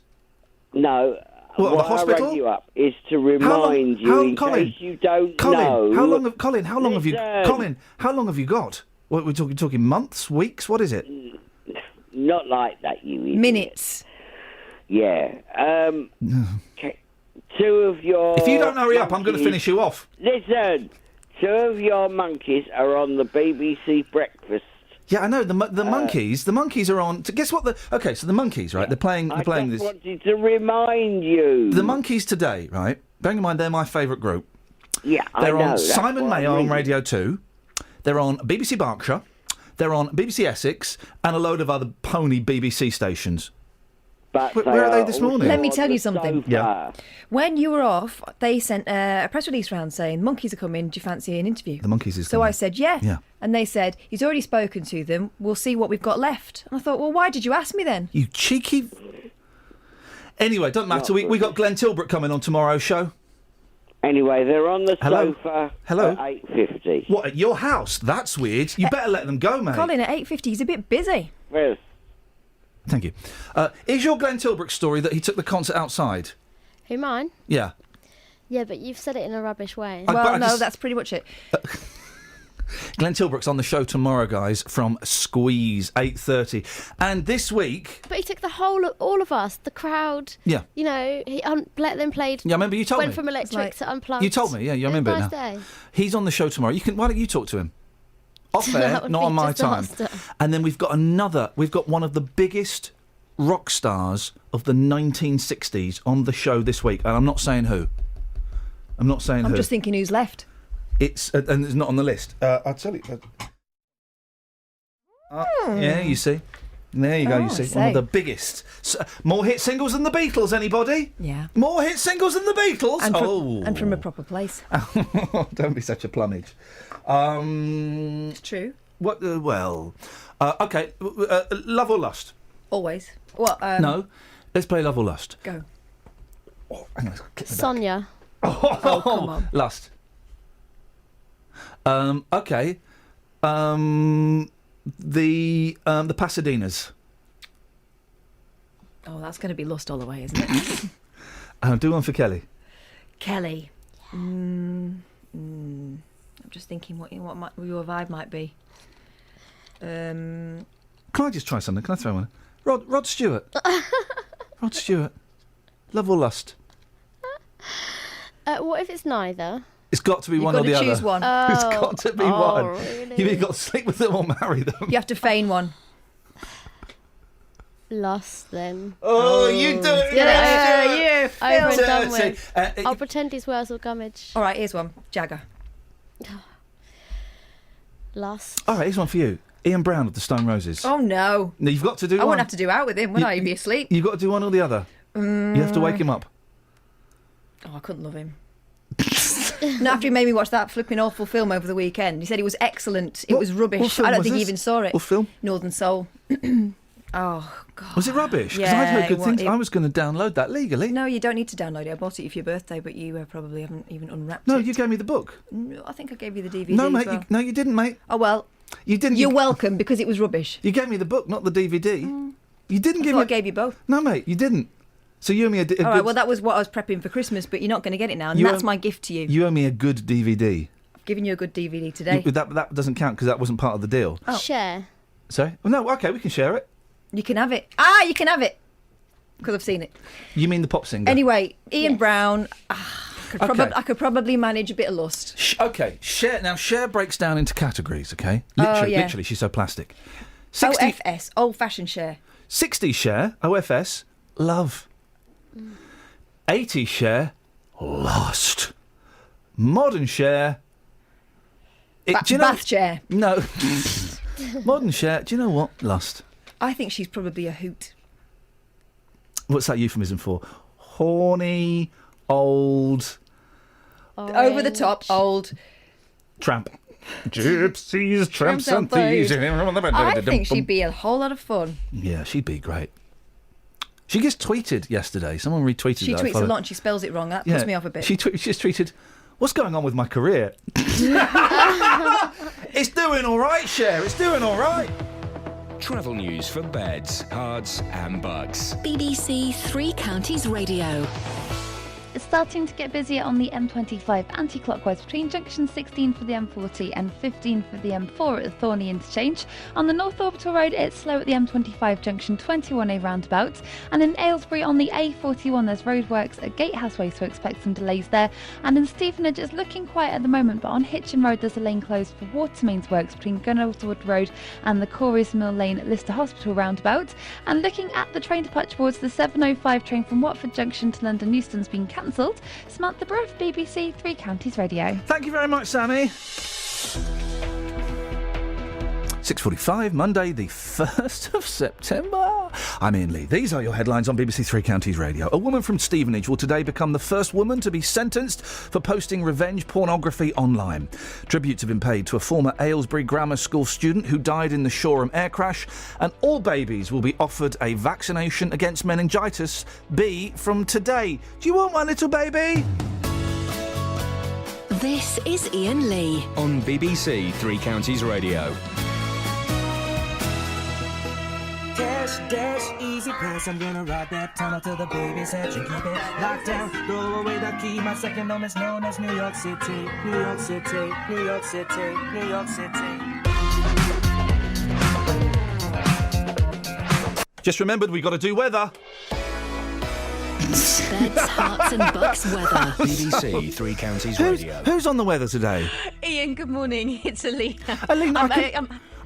No. What, the why hospital? I rang you up is to remind you, in case you don't know. How long have you? Listen. Colin, how long have you got? What we're talking months, weeks? What is it? Not like that, you idiot. Minutes. Yeah. Two of your... If you don't hurry up, I'm going to finish you off. Listen, two of your monkeys are on the BBC breakfast. Yeah, I know, the monkeys. The monkeys are on... Guess what? Okay, so the monkeys, right, they're playing I this... just wanted to remind you. The monkeys today, right, bearing in mind they're my favourite group. Yeah, They're I know. on that's Simon what Mayo I'm on reading. Radio 2. They're on BBC Berkshire. They're on BBC Essex and a load of other pony BBC stations. But Where are they this morning? Let me tell you something. Yeah. When you were off, they sent a press release round saying, monkeys are coming, do you fancy an interview? The monkeys is So coming. I said, yeah. Yeah. And they said, he's already spoken to them, we'll see what we've got left. And I thought, well, why did you ask me then? You cheeky... Anyway, doesn't matter. We got Glenn Tilbrook coming on tomorrow's show. Anyway, they're on the Hello? sofa Hello? at 8:50. What, at your house? That's weird. You better let them go, mate. Colin, at 8:50, he's a bit busy. Well, Thank you. Is your Glenn Tilbrook story that he took the concert outside? Who, mine? Yeah. Yeah, but you've said it in a rubbish way. but I Well, no, just- that's pretty much it. Glenn Tilbrook's on the show tomorrow, guys, from Squeeze, 8:30. And this week... But he took all of us, the crowd. Yeah. You know, he let them played. Yeah, I remember you told went me. from electric to unplugged. You told me, yeah, you It was remember a it nice now. day. He's on the show tomorrow. Why don't you talk to him? Off That air, would not be on my time. disaster. And then we've got one of the biggest rock stars of the 1960s on the show this week. And I'm not saying who. I'm not saying I'm who. just thinking who's left. It's and it's not on the list. I'll tell you. Yeah, you see. There you go. Oh, You I see, one see. of the biggest. More hit singles than the Beatles. Anybody? Yeah. More hit singles than the Beatles. And from a proper place. Don't be such a plumage. It's true. What? Okay. Love or lust? Always. What? No. Let's play Love or Lust. Go. Oh, hang on. Click me back. Sonia. Oh, come on. Lust. Okay. The Pasadenas. Oh, that's going to be lust all the way, isn't it? Do one for Kelly. Kelly. I'm just thinking what your vibe might be. Can I just try something? Can I throw one? Rod Stewart. Rod Stewart. Love or Lust? What if it's neither? It's got to be You've one got or the to other. choose one. It's got to be one. Really? You've either got to sleep with them or marry them. You have to feign one. Lust, then. Oh, you do it. Yeah, you Over and done dirty. with. Uh, I'll pretend he's Wurzel Gummidge. All right, here's one. Jagger. Lust. All right, here's one for you. Ian Brown of the Stone Roses. Oh, no. No, you've got to do I one. wouldn't have to do out with him, would I? He'd be asleep. You've got to do one or the other. You have to wake him up. Oh, I couldn't love him. No, after he made me watch that flipping awful film over the weekend. He said it was excellent. It was rubbish. what film I don't was think he this? even saw it. What film? Northern Soul. Oh, God. Was it rubbish? Because Yeah, I'd heard good it things. wa- I was going to download that legally. No, you don't need to download it. I bought it for your birthday, but you probably haven't even unwrapped No, it. you gave me the book. No, I think I gave you the DVD. No, as mate. well. No, you didn't, mate. Oh, well. You didn't. You're welcome, because it was rubbish. You gave me the book, not the DVD. You didn't give I me. thought I gave you both. No, mate, you didn't. So you owe me a All right, good. well, that was what I was prepping for Christmas, but you're not going to get it now, and You that's owe- my gift to you. You owe me a good DVD. I've given you a good DVD today. That doesn't count because that wasn't part of the deal. Oh. Share. Sorry. Well, no. Okay, we can share it. You can have it. You can have it. Because I've seen it. You mean the pop singer? Anyway, Ian Brown. Okay. I could probably manage a bit of lust. Okay, Cher. Now, Cher breaks down into categories, okay? Oh, Literally, yeah. literally, she's so plastic. 60, OFS, old-fashioned share. 60s Cher, OFS, love. 80s Cher, lust. Modern Cher... Bath chair. No. Modern Cher, do you know what? Lust. I think she's probably a hoot. What's that euphemism for? Horny, old... Over the top, old... Tramp. Gypsies, tramps and thieves. I think she'd be a whole lot of fun. Yeah, she'd be great. She just tweeted yesterday. Someone retweeted She that I tweets a followed. lot and she spells it wrong. That puts me off a bit. She just tweeted, "What's going on with my career?" It's doing all right, Cher. It's doing all right. Travel news for beds, cards and bugs. BBC Three Counties Radio. It's starting to get busier on the M25 anti-clockwise between junction 16 for the M40 and 15 for the M4 at the Thorney interchange. On the North Orbital Road, it's slow at the M25 junction 21A roundabout. And in Aylesbury on the A41, there's roadworks at Gatehouse Way, so expect some delays there. And in Stevenage, it's looking quiet at the moment, but on Hitchin Road, there's a lane closed for water mains works between Gunnelswood Road and the Corys Mill Lane at Lister Hospital roundabout. And looking at the train departure boards, the 7:05 train from Watford Junction to London Euston's been cancelled. Samantha Bruff, BBC Three Counties Radio. Thank you very much, Sammy. 6:45, Monday, the 1st of September. I'm Iain Lee. These are your headlines on BBC Three Counties Radio. A woman from Stevenage will today become the first woman to be sentenced for posting revenge pornography online. Tributes have been paid to a former Aylesbury Grammar School student who died in the Shoreham air crash, and all babies will be offered a vaccination against meningitis B from today. Do you want one, little baby? This is Iain Lee on BBC Three Counties Radio. Dash, easy press. I'm gonna ride that tunnel till the baby said you keep it locked down. Throw away the key. My second home is known as New York City. New York City, New York City, New York City. Just remembered we got to do weather. Beds, Herts and Bucks weather. BBC Three Counties Radio. Who's on the weather today? Iain, good morning. It's Alina. Alina,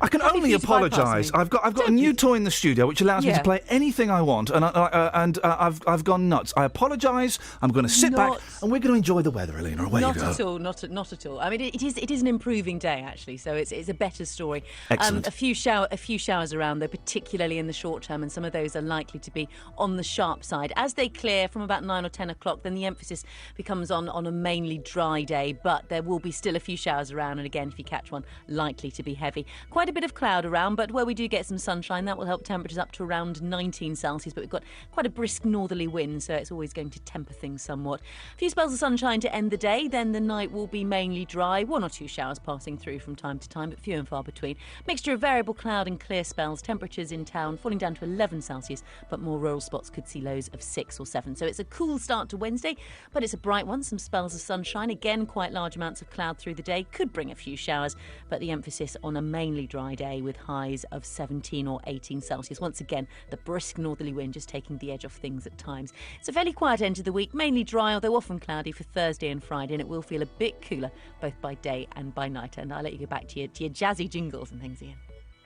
I can only apologise. I've got a new toy in the studio which allows me to play anything I want, and I've gone nuts. I apologise. I'm going to sit back and we're going to enjoy the weather, Alina. Away you go. Not at all. I mean, it is an improving day actually, so it's a better story. Excellent. A few showers around though, particularly in the short term, and some of those are likely to be on the sharp side. As they clear from about 9 or 10 o'clock, then the emphasis becomes on a mainly dry day, but there will be still a few showers around, and again, if you catch one, likely to be heavy. Quite a bit of cloud around, but where we do get some sunshine, that will help temperatures up to around 19 Celsius, but we've got quite a brisk northerly wind, so it's always going to temper things somewhat. A few spells of sunshine to end the day, then the night will be mainly dry, 1 or 2 showers passing through from time to time, but few and far between. Mixture of variable cloud and clear spells, temperatures in town falling down to 11 Celsius, but more rural spots could see lows of 6 or 7. So it's a cool start to Wednesday, but it's a bright one, some spells of sunshine, again quite large amounts of cloud through the day, could bring a few showers, but the emphasis on a mainly dry day with highs of 17 or 18 Celsius. Once again, the brisk northerly wind just taking the edge off things at times. It's a fairly quiet end of the week, mainly dry, although often cloudy for Thursday and Friday, and it will feel a bit cooler both by day and by night. And I'll let you go back to your jazzy jingles and things, Iain.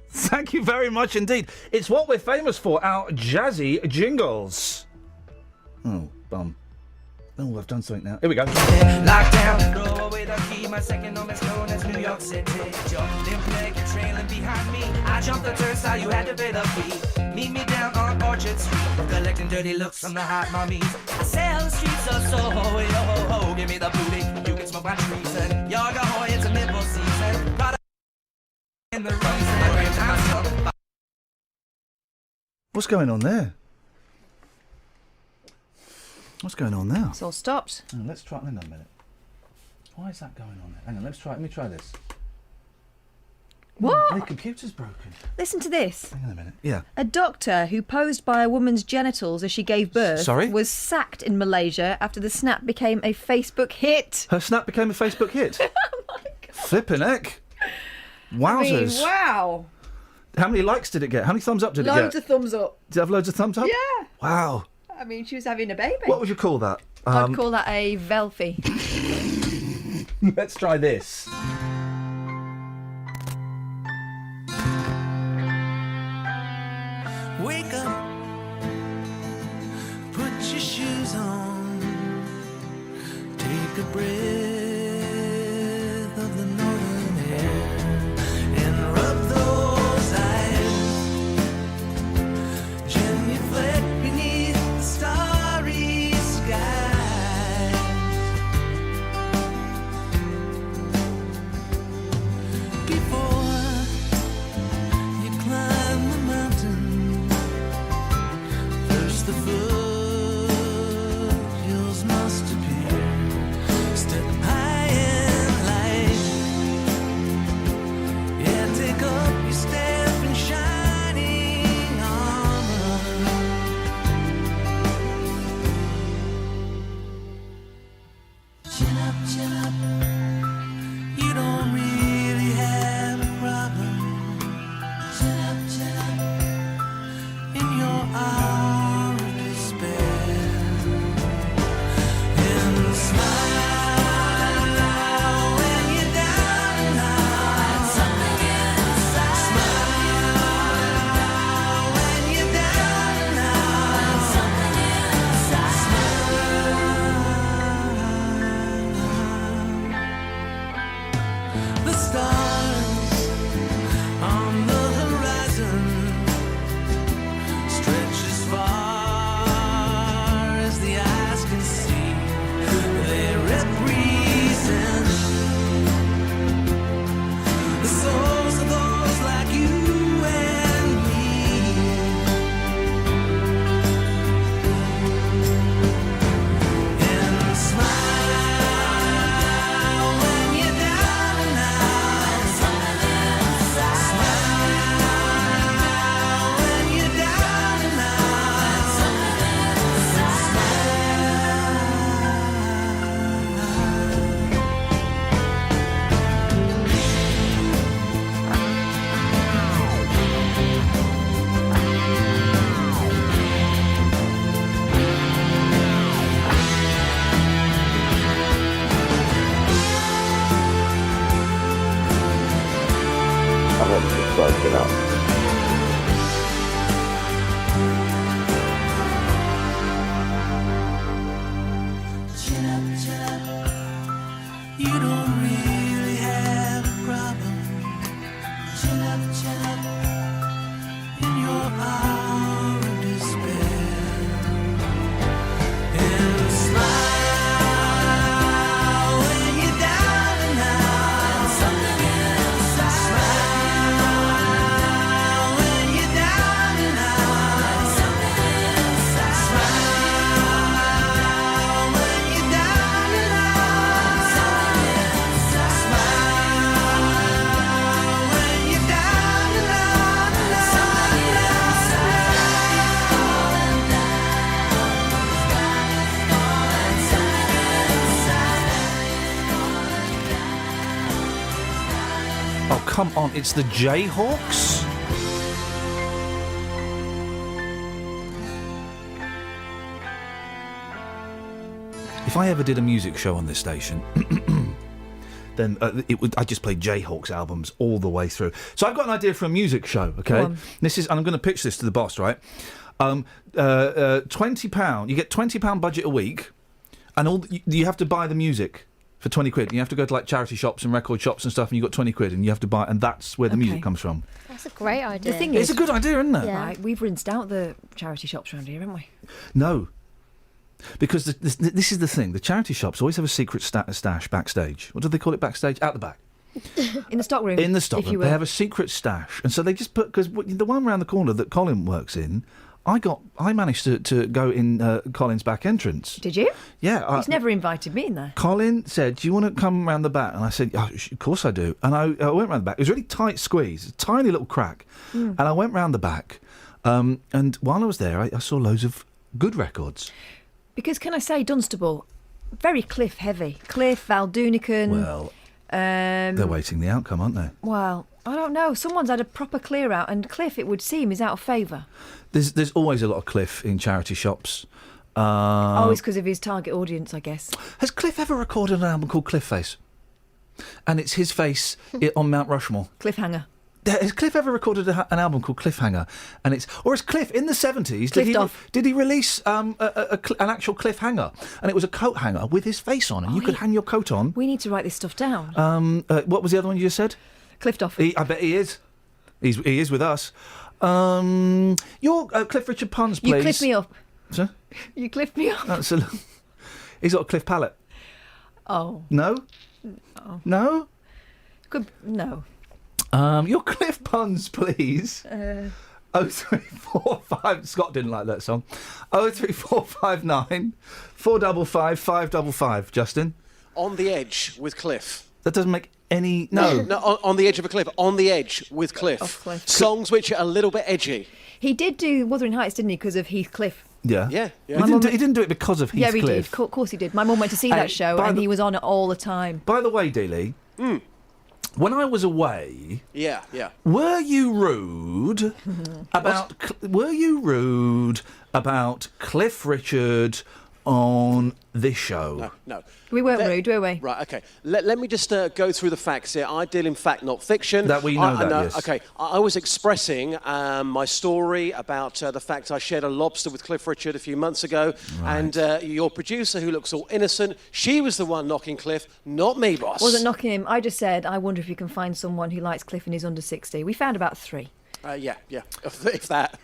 Thank you very much indeed. It's what we're famous for, our jazzy jingles. Oh, bum. Oh, I've done something now. Here we go. Lockdown, throw away the key. My second home is known as New York City. Your limp leg, you're trailing behind me. I jumped the turnstile, you had to pay the fee. Meet me down on Orchard Street, collecting dirty looks from the hot mommies. I sail the streets of Soho, yo ho ho, give me the booty. You can smoke my trees and Yaga Hoy, it's a nipple season. In the run, What's going on there? What's going on now? It's all stopped. Oh, let's try. Hang on a minute. Why is that going on there? Hang on. Let me try this. What? The computer's broken. Listen to this. Hang on a minute. Yeah. A doctor who posed by a woman's genitals as she gave birth was sacked in Malaysia after the snap became a Facebook hit. Her snap became a Facebook hit. Oh my God. Flippin' heck. Wowzers. I mean, wow. How many likes did it get? How many thumbs up did it get? Loads of thumbs up. Did it have loads of thumbs up? Yeah. Wow. I mean, she was having a baby. What would you call that? I'd call that a Velfie. Let's try this. Wake up, put your shoes on, take a breath of the northern air, and rub those eyes, genuflect beneath the starry sky. Before you climb the mountain, come on, it's the Jayhawks. If I ever did a music show on this station, then I just play Jayhawks albums all the way through. So I've got an idea for a music show. Okay, and I'm going to pitch this to the boss. Right, £20. You get £20 budget a week, and you have to buy the music for £20. You have to go to like charity shops and record shops and stuff, and you've got £20, and you have to buy, and that's where the music comes from. That's a great idea. The thing It's a good idea, isn't it? Yeah. Right, we've rinsed out the charity shops around here, haven't we? No. Because this is the thing. The charity shops always have a secret stash backstage. What do they call it backstage? Out the back. In the stock room. In the stock room. They have a secret stash. And so they just put... Because the one around the corner that Colin works in, I managed to go in Colin's back entrance. Did you? Yeah. He's never invited me in there. Colin said, do you want to come round the back? And I said, oh, of course I do. And I went round the back. It was a really tight squeeze, a tiny little crack. And I went round the back. And while I was there, I saw loads of good records. Because, can I say, Dunstable, very Cliff heavy. Cliff, Valdunican. Well, they're waiting the outcome, aren't they? Well, I don't know. Someone's had a proper clear out, and Cliff, it would seem, is out of favour. There's always a lot of Cliff in charity shops. It's because of his target audience, I guess. Has Cliff ever recorded an album called Cliff Face? And it's his face on Mount Rushmore. Cliffhanger. Has Cliff ever recorded an album called Cliffhanger? And is Cliff in the 70s? Did he release an actual cliffhanger? And it was a coat hanger with his face on, and you could hang your coat on. We need to write this stuff down. What was the other one you just said? Cliftoff. I bet he is. He is with us. Your Cliff Richard puns, please. You cliff me up. Sir? You cliff me up. He's got a Cliff palate. Oh. No? Oh. No? No. Your Cliff puns, please. 0345. Scott didn't like that song. 03459 455 555. Justin? On the edge with Cliff. That doesn't make any... No. On the edge of a cliff. On the edge with Cliff. Songs which are a little bit edgy. He did do Wuthering Heights, didn't he, because of Heathcliff? Yeah. Yeah. He didn't do it because of Heathcliff. Yeah, he did. Of course he did. My mum went to see that show, and he was on it all the time. By the way, Dealey... When I was away, yeah, were you rude about Cliff Richard on this show? No. We weren't rude, were we? Right, okay. Let me just go through the facts here. I deal in fact, not fiction. That we know that, yes. Okay, I was expressing my story about the fact I shared a lobster with Cliff Richard a few months ago, and your producer, who looks all innocent, she was the one knocking Cliff, not me, boss. Wasn't knocking him. I just said, I wonder if you can find someone who likes Cliff and is under 60. We found about 3. Yeah, if that.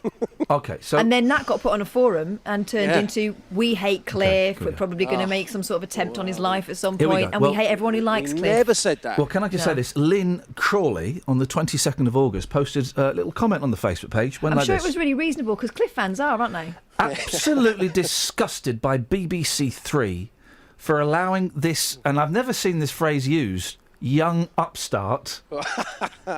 Okay, so... And then that got put on a forum and turned Yeah. into, we hate Cliff, we're probably going to make some sort of attempt on his life at some point, and we hate everyone who likes Cliff. Never said that. Well, can I just say this? Lynn Crawley, on the 22nd of August, posted a little comment on the Facebook page. I'm sure it was really reasonable, because Cliff fans are, aren't they? Absolutely disgusted by BBC Three for allowing this, and I've never seen this phrase used, young upstart.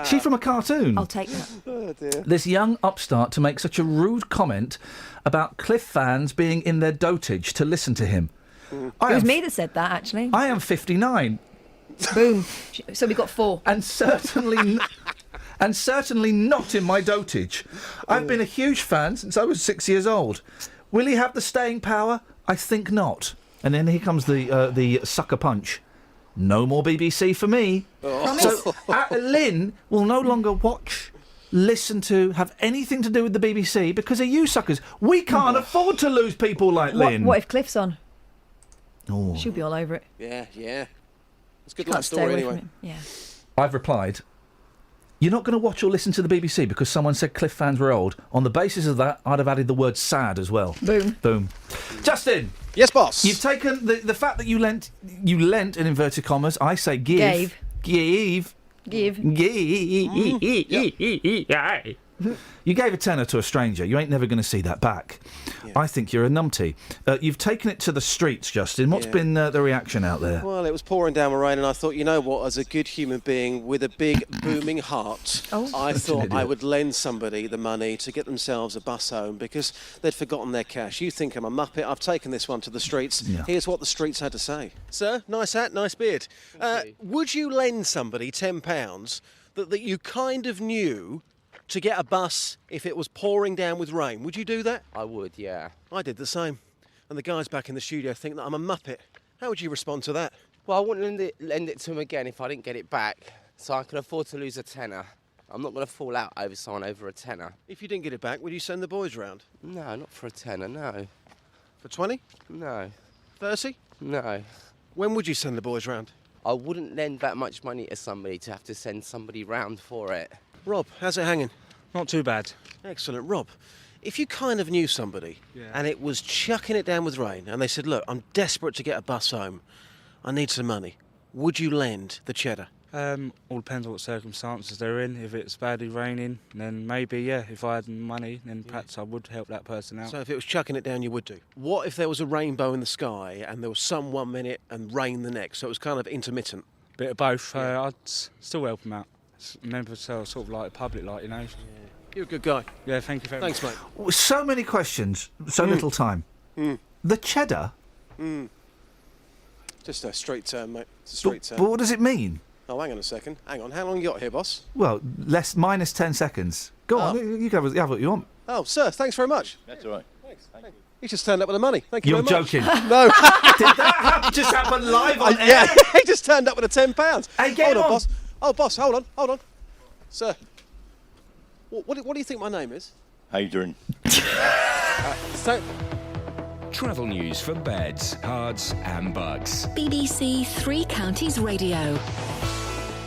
She's from a cartoon. I'll take that. Oh, dear. This young upstart to make such a rude comment about Cliff fans being in their dotage to listen to him. It was me that said that, actually. I am 59. Boom. So we got 4. And certainly... And certainly not in my dotage. I've been a huge fan since I was 6 years old. Will he have the staying power? I think not. And then here comes the sucker punch. No more BBC for me. So Lynn will no longer watch, listen to, have anything to do with the BBC because of you suckers. We can't afford to lose people like Lynn. What if Cliff's on? Oh. She'll be all over it. Yeah. It's a good Can't life stay story away anyway. from him. Yeah. I've replied, you're not going to watch or listen to the BBC because someone said Cliff fans were old. On the basis of that, I'd have added the word sad as well. Boom. Justin. Yes, boss. You've taken the fact that you lent in inverted commas. I say give. Give. You gave a tenner to a stranger. You ain't never going to see that back. Yeah. I think you're a numpty. You've taken it to the streets, Justin. What's been the reaction out there? Well, it was pouring down with rain, and I thought, you know what, as a good human being with a big booming heart, I thought I would lend somebody the money to get themselves a bus home because they'd forgotten their cash. You think I'm a muppet. I've taken this one to the streets. Yeah. Here's what the streets had to say. Sir, nice hat, nice beard. Would you lend somebody £10 that you kind of knew to get a bus if it was pouring down with rain, would you do that? I would, yeah. I did the same. And the guys back in the studio think that I'm a muppet. How would you respond to that? Well, I wouldn't lend it to him again if I didn't get it back, so I can afford to lose a tenner. I'm not going to fall out over someone over a tenner. If you didn't get it back, would you send the boys round? No, not for a tenner, no. For 20? No. 30? No. When would you send the boys round? I wouldn't lend that much money to somebody to have to send somebody round for it. Rob, how's it hanging? Not too bad. Excellent. Rob, if you kind of knew somebody and it was chucking it down with rain and they said, look, I'm desperate to get a bus home, I need some money, would you lend the cheddar? All depends on what circumstances they're in. If it's badly raining, then maybe, yeah. If I had money, then perhaps I would help that person out. So if it was chucking it down, you would do. What if there was a rainbow in the sky and there was sun 1 minute and rain the next? So it was kind of intermittent. Bit of both. I'd still help them out. Never sort of like public, like, you know. Yeah. You're a good guy. Yeah, thank you very much. Thanks, mate. So many questions, so little time. The cheddar? Just a straight term, mate. It's a straight term. But what does it mean? Oh, hang on a second. Hang on. How long you got here, boss? Well, minus 10 seconds. Go on, you can have what you want. Oh, sir, thanks very much. That's all right. Thanks. Thank you. He just turned up with the money. Thank you You're very much. joking. No. Did that just happen live on air? Yeah, he just turned up with the £10. Hey, get hold on, on. boss. Oh, boss, hold on. Sir, what do you think my name is? Adrian. Travel news for beds, cards and bugs. BBC Three Counties Radio.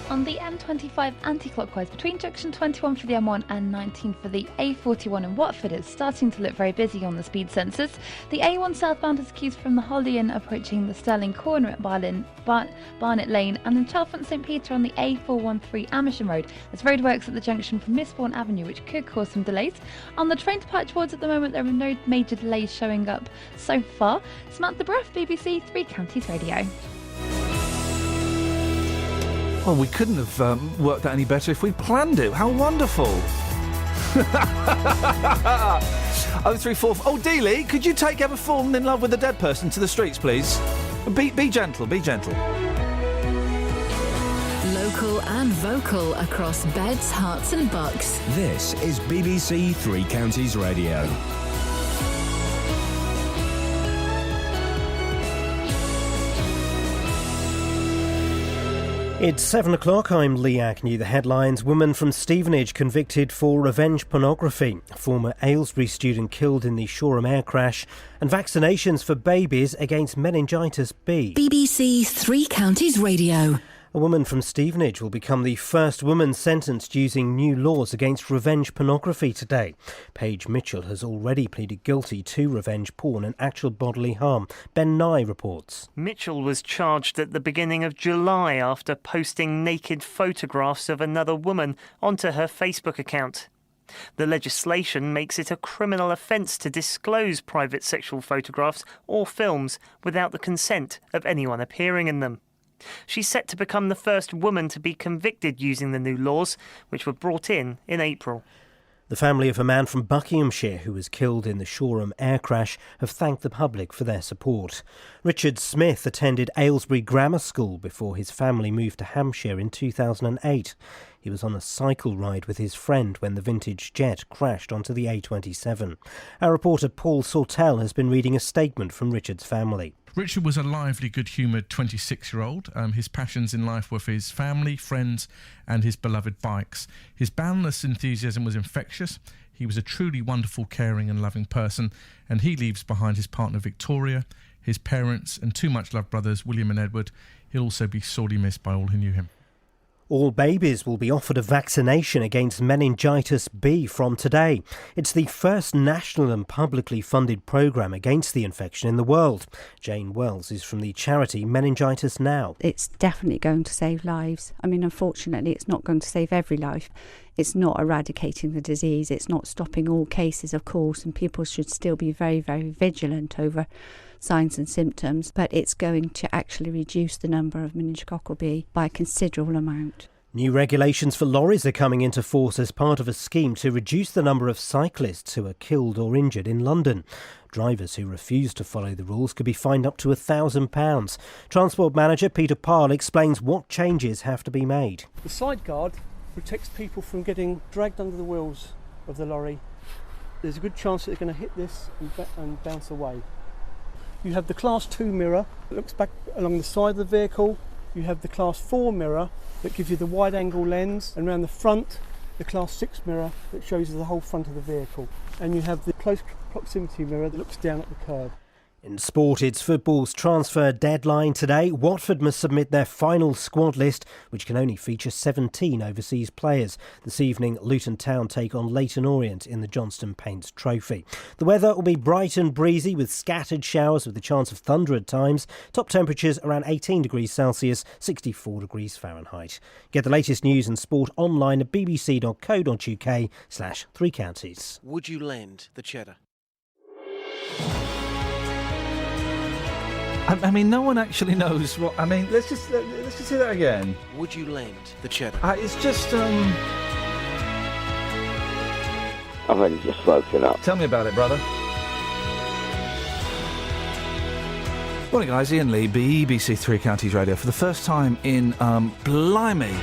On the M25 anti-clockwise between junction 21 for the M1 and 19 for the A41 in Watford, it's starting to look very busy on the speed sensors. The A1 southbound is queued from the Hollyon approaching the Stirling corner at Barnet Lane, and in Chalfont St Peter on the A413 Amersham Road. There's roadworks at the junction from Misbourne Avenue, which could cause some delays. On the train departure boards at the moment, there are no major delays showing up so far. Samantha Bruff, BBC Three Counties Radio. Well, we couldn't have worked out any better if we planned it. How wonderful. 034... Oh, Dealey, could you take Ever Fallen in Love with a Dead Person to the streets, please? Be gentle, be gentle. Local and vocal across beds, hearts and bucks. This is BBC Three Counties Radio. It's 7 o'clock. I'm Lee Agnew. The headlines: woman from Stevenage convicted for revenge pornography, former Aylesbury student killed in the Shoreham air crash, and vaccinations for babies against meningitis B. BBC Three Counties Radio. A woman from Stevenage will become the first woman sentenced using new laws against revenge pornography today. Paige Mitchell has already pleaded guilty to revenge porn and actual bodily harm. Ben Nye reports. Mitchell was charged at the beginning of July after posting naked photographs of another woman onto her Facebook account. The legislation makes it a criminal offence to disclose private sexual photographs or films without the consent of anyone appearing in them. She's set to become the first woman to be convicted using the new laws, which were brought in April. The family of a man from Buckinghamshire who was killed in the Shoreham air crash have thanked the public for their support. Richard Smith attended Aylesbury Grammar School before his family moved to Hampshire in 2008. He was on a cycle ride with his friend when the vintage jet crashed onto the A27. Our reporter Paul Sortell has been reading a statement from Richard's family. Richard was a lively, good-humoured 26-year-old. His passions in life were for his family, friends and his beloved bikes. His boundless enthusiasm was infectious. He was a truly wonderful, caring and loving person, and he leaves behind his partner Victoria, his parents and two much-loved brothers, William and Edward. He'll also be sorely missed by all who knew him. All babies will be offered a vaccination against meningitis B from today. It's the first national and publicly funded programme against the infection in the world. Jane Wells is from the charity Meningitis Now. It's definitely going to save lives. I mean, unfortunately, it's not going to save every life. It's not eradicating the disease. It's not stopping all cases, of course, and people should still be very, very vigilant over signs and symptoms, but it's going to actually reduce the number of meningococcal B by a considerable amount. New regulations for lorries are coming into force as part of a scheme to reduce the number of cyclists who are killed or injured in London. Drivers who refuse to follow the rules could be fined up to £1,000. Transport manager Peter Parle explains what changes have to be made. The side guard protects people from getting dragged under the wheels of the lorry. There's a good chance that they're going to hit this and bounce away. You have the Class 2 mirror that looks back along the side of the vehicle. You have the Class 4 mirror that gives you the wide angle lens, and around the front the Class 6 mirror that shows you the whole front of the vehicle. And you have the close proximity mirror that looks down at the curb. In sport, it's football's transfer deadline today. Watford must submit their final squad list, which can only feature 17 overseas players. This evening, Luton Town take on Leyton Orient in the Johnston Paints Trophy. The weather will be bright and breezy with scattered showers with a chance of thunder at times. Top temperatures around 18 degrees Celsius, 64 degrees Fahrenheit. Get the latest news and sport online at bbc.co.uk/3 counties. Would you lend the cheddar? I mean, no one actually knows what. I mean, let's just say that again. Would you lend the cheddar? It's just. I've only just woken up. Tell me about it, brother. Morning, guys. Iain Lee, BBC Three Counties Radio. For the first time in, blimey,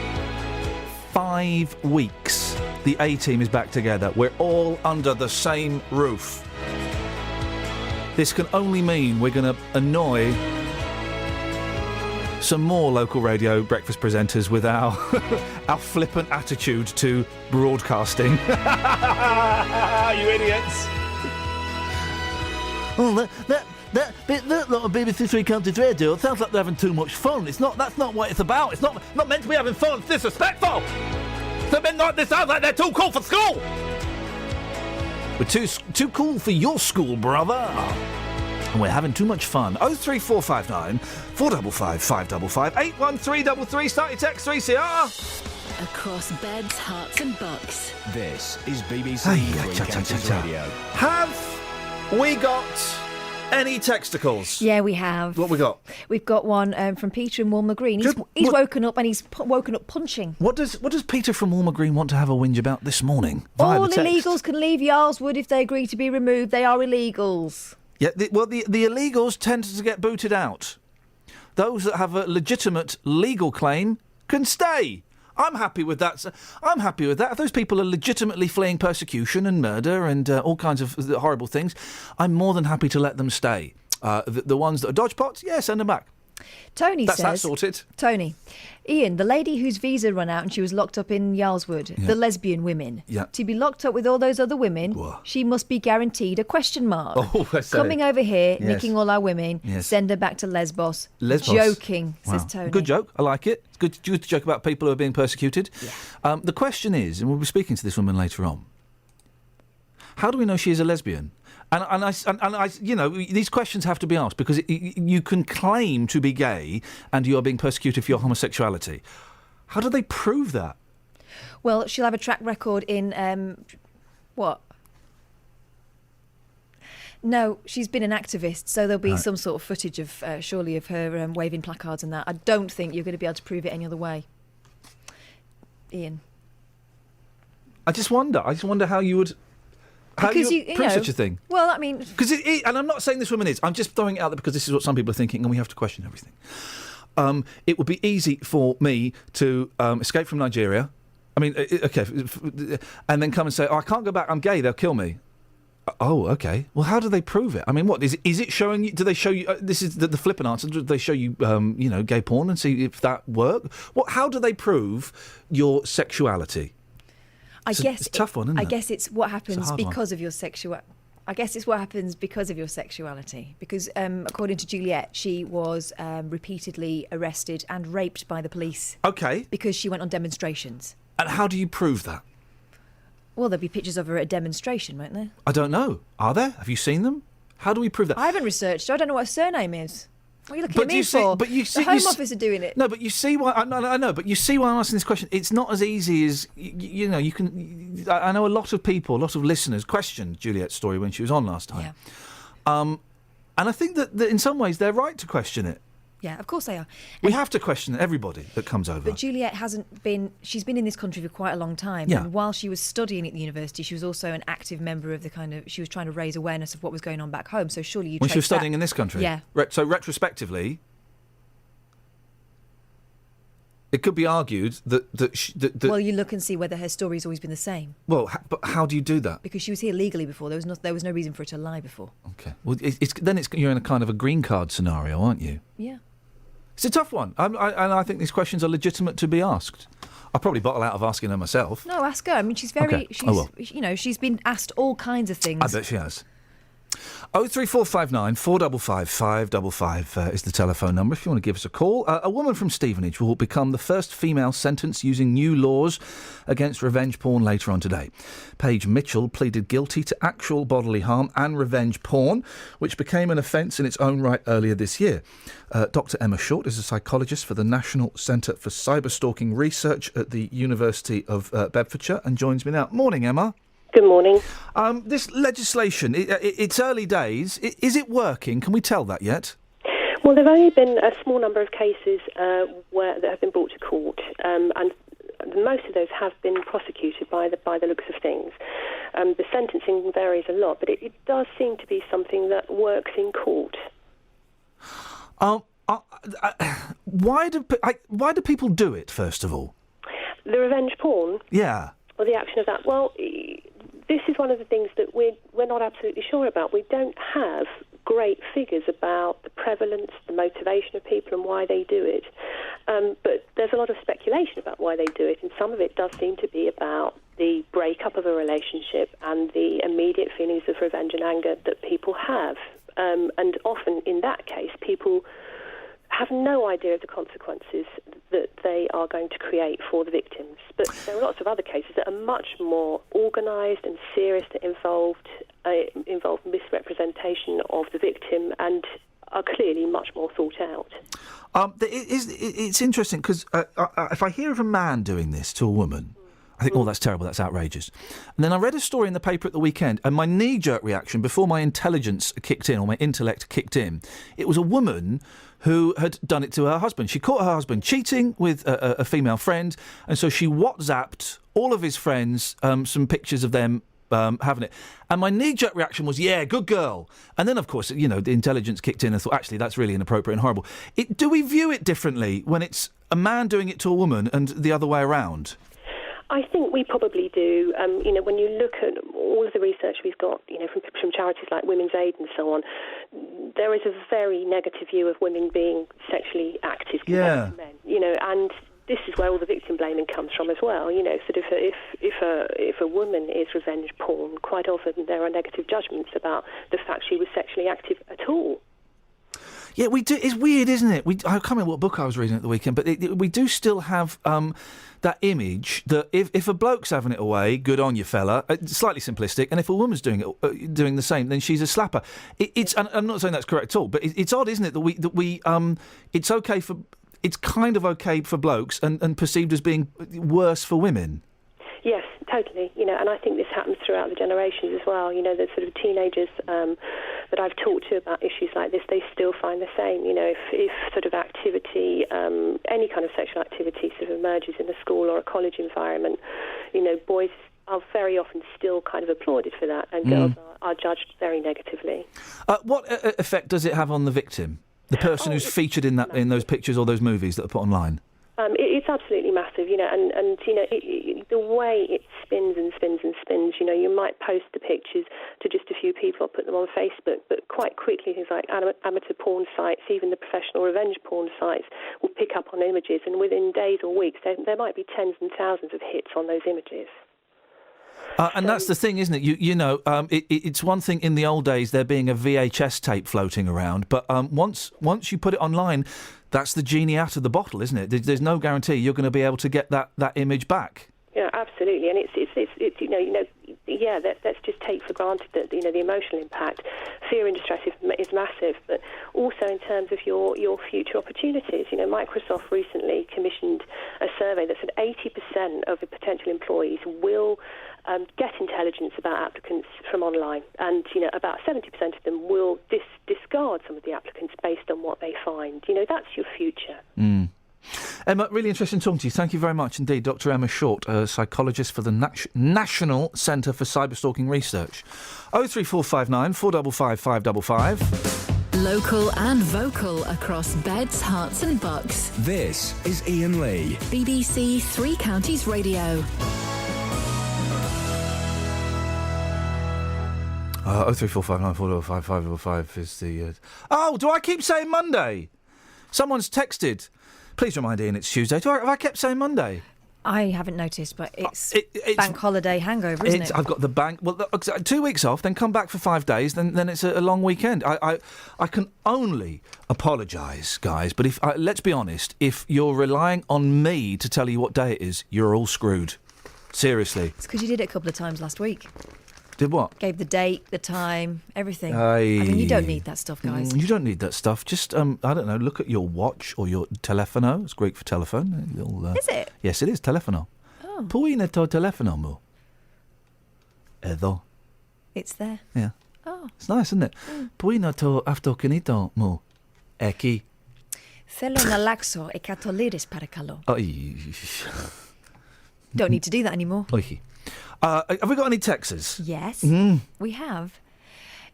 5 weeks, the A-team is back together. We're all under the same roof. This can only mean we're going to annoy some more local radio breakfast presenters with our our flippant attitude to broadcasting. You idiots! Oh, that lot of BBC Three Counties Radio, it sounds like they're having too much fun. It's not. That's not what it's about. It's not meant to be having fun. It's disrespectful. This sounds like they're too cool for school. We're too cool for your school, brother. And we're having too much fun. 03459 455 555 81333. Start your text 3CR. Across beds, hearts and bucks. This is BBC Three Counties Radio. Have we got any texticles? Yeah, we have. What we got? We've got one from Peter in Walmer Green. He's woken up and he's woken up punching. What does Peter from Walmer Green want to have a whinge about this morning? Via All the text? illegals can leave Yarlswood if they agree to be removed. They are illegals. Yeah, the illegals tend to get booted out. Those that have a legitimate legal claim can stay. I'm happy with that. I'm happy with that. If those people are legitimately fleeing persecution and murder and all kinds of horrible things, I'm more than happy to let them stay. The ones that are dodgepots, yeah, send them back. Tony That's says... that sorted. Tony. Iain, the lady whose visa ran out and she was locked up in Yarlswood, Yeah. the lesbian women. Yeah. To be locked up with all those other women, she must be guaranteed a question mark. Oh, I say. Coming over here, Yes. nicking all our women, Yes. send her back to Lesbos. Lesbos. Joking, says Wow. Tony. Good joke. I like it. It's good to joke about people who are being persecuted. Yeah. The question is, and we'll be speaking to this woman later on, how do we know she is a lesbian? And I, you know, these questions have to be asked because you can claim to be gay and you are being persecuted for your homosexuality. How do they prove that? Well, she'll have a track record in, what? No, she's been an activist, so there'll be some sort of footage of, surely, of her waving placards and that. I don't think you're going to be able to prove it any other way. Iain. I just wonder how you would... How Because you you prove know, such a thing? Well, I mean... Because and I'm not saying this woman is. I'm just throwing it out there because this is what some people are thinking and we have to question everything. It would be easy for me to escape from Nigeria. I mean, okay, and then come and say, "Oh, I can't go back. I'm gay. They'll kill me." Oh, okay. Well, how do they prove it? I mean, what is it showing you? Do they show you? This is the flippant answer. Do they show you, gay porn and see if that works? What? How do they prove your sexuality? It's a tough one, isn't it? I guess it's what happens hard one. because of your I guess it's what happens because of your sexuality. Because according to Juliet, she was repeatedly arrested and raped by the police. Okay. Because she went on demonstrations. And how do you prove that? Well, there'll be pictures of her at a demonstration, won't there? I don't know. Are there? Have you seen them? How do we prove that? I haven't researched her. I don't know what her surname is. What are you looking But at me you see- for? but you see- the Home you s- Office are doing it. No, but you see why I know. But you see why I'm asking this question. It's not as easy as you know. You can. I know a lot of people, a lot of listeners questioned Juliet's story when she was on last time. Yeah. And I think that in some ways they're right to question it. Yeah, of course they are. We have to question everybody that comes over. But Juliet hasn't been... She's been in this country for quite a long time. Yeah. And while she was studying at the university, she was also an active member of the kind of... She was trying to raise awareness of what was going on back home. So surely you When she was trace that- studying in this country. Yeah. So retrospectively. It could be argued that Well, you look and see whether her story's always been the same. Well, but how do you do that? Because she was here legally before. There was no reason for her to lie before. Okay. Well, you're in a kind of a green card scenario, aren't you? Yeah. It's a tough one, and I think these questions are legitimate to be asked. I'll probably bottle out of asking her myself. No, ask her. I mean, she's very. Okay, She's, I will. She's been asked all kinds of things. I bet she has. 03459 455 555 is the telephone number if you want to give us a call. A woman from Stevenage will become the first female sentenced using new laws against revenge porn later on today. Paige Mitchell pleaded guilty to actual bodily harm and revenge porn, which became an offence in its own right earlier this year. Dr. Emma Short is a psychologist for the National Centre for Cyberstalking Research at the University of Bedfordshire and joins me now. Morning, Emma. Good morning. This legislation, it's early days. Is it working? Can we tell that yet? Well, there have only been a small number of cases that have been brought to court, and most of those have been prosecuted by the looks of things. The sentencing varies a lot, but it does seem to be something that works in court. Why do people do it, first of all? The revenge porn? Yeah. Or the action of that? Well, this is one of the things that we're not absolutely sure about. We don't have great figures about the prevalence, the motivation of people and why they do it. But there's a lot of speculation about why they do it, and some of it does seem to be about the breakup of a relationship and the immediate feelings of revenge and anger that people have. And often in that case, people have no idea of the consequences that they are going to create for the victims. But there are lots of other cases that are much more organised and serious, that involve misrepresentation of the victim and are clearly much more thought out. It's interesting because if I hear of a man doing this to a woman, I think, oh, that's terrible, that's outrageous. And then I read a story in the paper at the weekend, and my knee-jerk reaction, before my intelligence kicked in, or my intellect kicked in, it was a woman who had done it to her husband. She caught her husband cheating with a female friend, and so she WhatsApped all of his friends some pictures of them having it. And my knee-jerk reaction was, yeah, good girl. And then, of course, the intelligence kicked in and thought, actually, that's really inappropriate and horrible. Do we view it differently when it's a man doing it to a woman and the other way around? I think we probably do. When you look at all of the research we've got, from charities like Women's Aid and so on, there is a very negative view of women being sexually active compared to men. And this is where all the victim blaming comes from as well. If a woman is revenge porn, quite often there are negative judgments about the fact she was sexually active at all. Yeah, we do. It's weird, isn't it? I can't remember what book I was reading at the weekend, but we do still have that image that if a bloke's having it away, good on you, fella. It's slightly simplistic, and if a woman's doing the same, then she's a slapper. And I'm not saying that's correct at all, but it's odd, isn't it, that we it's okay for. It's kind of okay for blokes and perceived as being worse for women. Yes, totally. And I think this happens throughout the generations as well. The sort of teenagers that I've talked to about issues like this, they still find the same. If sort of activity, any kind of sexual activity sort of emerges in a school or a college environment, boys are very often still kind of applauded for that, and girls are judged very negatively. What effect does it have on the victim? The person who's featured in those pictures or those movies that are put online? It's absolutely massive, and the way it spins and spins and spins, you might post the pictures to just a few people or put them on Facebook, but quite quickly things like amateur porn sites, even the professional revenge porn sites, will pick up on images, and within days or weeks there might be tens and thousands of hits on those images. And that's the thing, isn't it? It's one thing in the old days there being a VHS tape floating around, but once you put it online, that's the genie out of the bottle, isn't it? There's no guarantee you're going to be able to get that image back. Yeah, absolutely, and it's let's just take for granted that the emotional impact, fear and distress is massive, but also in terms of your future opportunities. Microsoft recently commissioned a survey that said 80% of the potential employees will get intelligence about applicants from online, and about 70% of them will discard some of the applicants based on what they find. That's your future. Emma, really interesting talking to you. Thank you very much indeed. Dr. Emma Short, a psychologist for the National Centre for Cyberstalking Research. 03459 455 555. Local and vocal across beds, hearts and bucks. This is Iain Lee. BBC Three Counties Radio. 03459405555 is the... Oh, do I keep saying Monday? Someone's texted. Please remind Iain it's Tuesday. Have I kept saying Monday? I haven't noticed, but it's bank holiday hangover, isn't it? I've got the bank... Well, 2 weeks off, then come back for 5 days, then it's a long weekend. I can only apologise, guys, but if let's be honest, if you're relying on me to tell you what day it is, you're all screwed. Seriously. It's because you did it a couple of times last week. Did what? Gave the date, the time, everything. I mean, you don't need that stuff, guys. You don't need that stuff. Just, I don't know, look at your watch or your telefono. It's Greek for telephone. Is it? Yes, it is, telefono. Oh. Πού είναι το telefono μου? Εδώ. It's there. Yeah. Oh. It's nice, isn't it? Πού είναι το αυτοκίνητο μου? Εκεί. Θέλω να αλλάξω 100 λίρες, παρακαλώ. Don't need to do that anymore. Όχι. Have we got any texts? Yes, we have.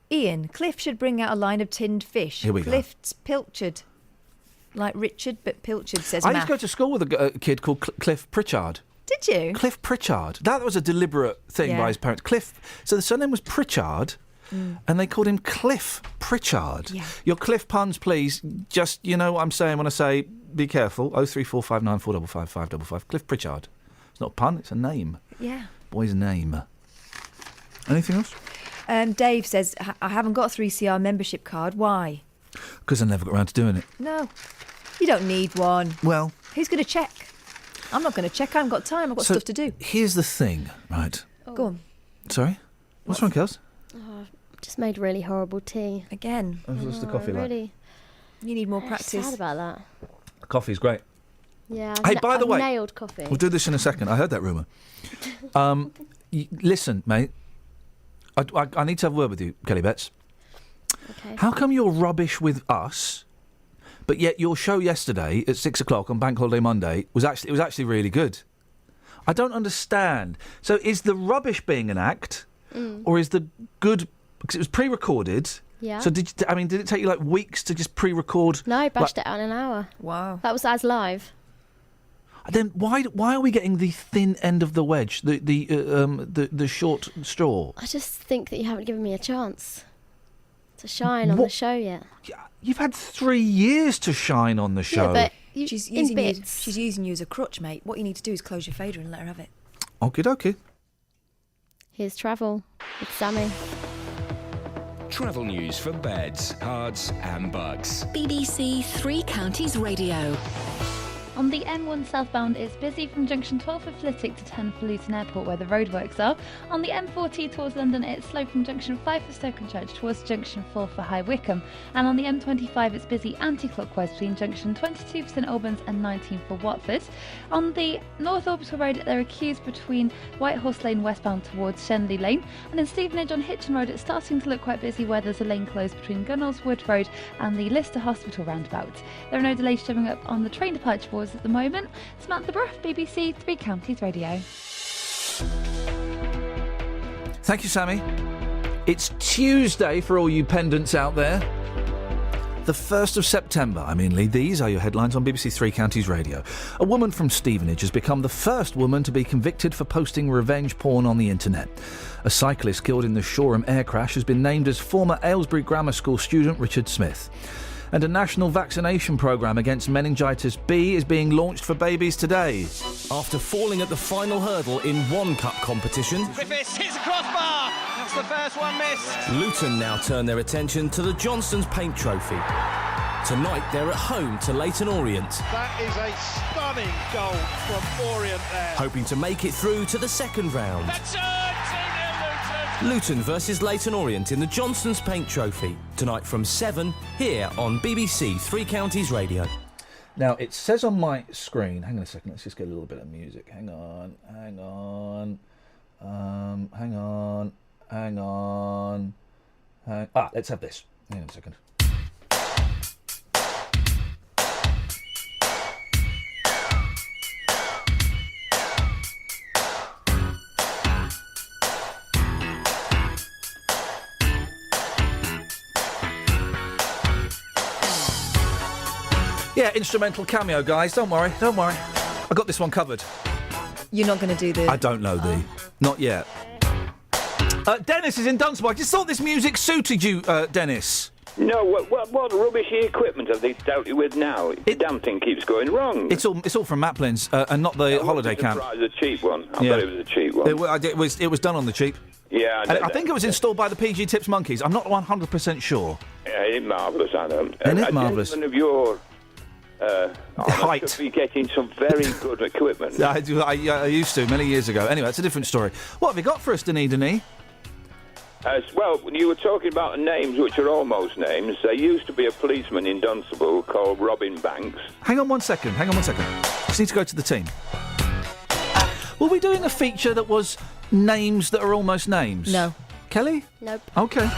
Ian, Cliff should bring out a line of tinned fish. Here we go. Cliff's pilchard. Like Richard, but pilchard, says I Matt. used to go to school with a kid called Cliff Pritchard. Did you? Cliff Pritchard. That was a deliberate thing by his parents. Cliff. So the surname was Pritchard, and they called him Cliff Pritchard. Yeah. Your Cliff puns, please. Just, you know what I'm saying when I say be careful. 03459455555. Cliff Pritchard. It's not a pun, it's a name. Yeah. Boy's name. Anything else? Dave says, I haven't got a 3CR membership card. Why? Because I never got around to doing it. No, you don't need one. Well... Who's going to check? I'm not going to check. I haven't got time. I've got stuff to do. Here's the thing, right? Go on. Sorry? What's wrong, Kels? Oh, just made really horrible tea. Again. What's the coffee like? Really, you need more practice. Sad about that. Coffee's great. Yeah. Hey, by the way, nailed coffee. We'll do this in a second. I heard that rumour. Listen, mate. I need to have a word with you, Kelly Betts. Okay. How come you're rubbish with us, but yet your show yesterday at 6 o'clock on Bank Holiday Monday was actually really good? I don't understand. So is the rubbish being an act, or is the good because it was pre-recorded? Yeah. So did it take you like weeks to just pre-record? No, I bashed it out in an hour. Wow. That was as live. Then why are we getting the thin end of the wedge, the short straw? I just think that you haven't given me a chance to shine on the show yet. You've had 3 years to shine on the show. Yeah, but She's in using you. bits. She's using you as a crutch, mate. What you need to do is close your fader and let her have it. Okie dokie. Here's travel with Sammy. Travel news for beds, cards and bugs. BBC Three Counties Radio. On the M1 southbound, it's busy from junction 12 for Flitwick to 10 for Luton Airport, where the roadworks are. On the M40 towards London, it's slow from junction 5 for Stokenchurch towards junction 4 for High Wycombe. And on the M25, it's busy anti-clockwise between junction 22 for St Albans and 19 for Watford. On the North Orbital Road, there are queues between White Horse Lane westbound towards Shenley Lane. And in Stevenage on Hitchin Road, it's starting to look quite busy where there's a lane closed between Gunnells Wood Road and the Lister Hospital roundabout. There are no delays showing up on the train departure boards at the moment. Samantha Bruff, BBC Three Counties Radio. Thank you, Sammy. It's Tuesday for all you pendants out there. The 1st of September, I'm Iain Lee. These are your headlines on BBC Three Counties Radio. A woman from Stevenage has become the first woman to be convicted for posting revenge porn on the internet. A cyclist killed in the Shoreham air crash has been named as former Aylesbury Grammar School student Richard Smith. And a national vaccination programme against meningitis B is being launched for babies today. After falling at the final hurdle in one cup competition, Griffiths hits a crossbar. That's the first one missed. Luton now turn their attention to the Johnston's Paint Trophy. Tonight they're at home to Leyton Orient. That is a stunning goal from Orient there. Hoping to make it through to the second round. That's Luton versus Leyton Orient in the Johnston's Paint Trophy. Tonight from 7, here on BBC Three Counties Radio. Now, it says on my screen... Hang on a second, let's just get a little bit of music. Hang on. Hang on. Let's have this. Hang on a second. Yeah, instrumental cameo, guys. Don't worry. I got this one covered. You're not going to do the... I don't know the... Not yet. Dennis is in Dunstable. I just thought this music suited you, Dennis. No, what rubbishy equipment have they dealt with now? The damn thing keeps going wrong. It's all from Maplin's and not the holiday camp. It was a cheap one. I thought it was a cheap one. It was done on the cheap. Yeah, I think it was installed by the PG Tips Monkeys. I'm not 100% sure. Yeah, it's marvellous, I know. Isn't it marvellous? A gentleman of your height should be getting some very good equipment. I used to many years ago. Anyway, it's a different story. What have you got for us, Denis? Well, you were talking about names which are almost names. There used to be a policeman in Dunstable called Robin Banks. Hang on one second. Just need to go to the team. Were we doing a feature that was names that are almost names? No. Kelly? Nope. Okay.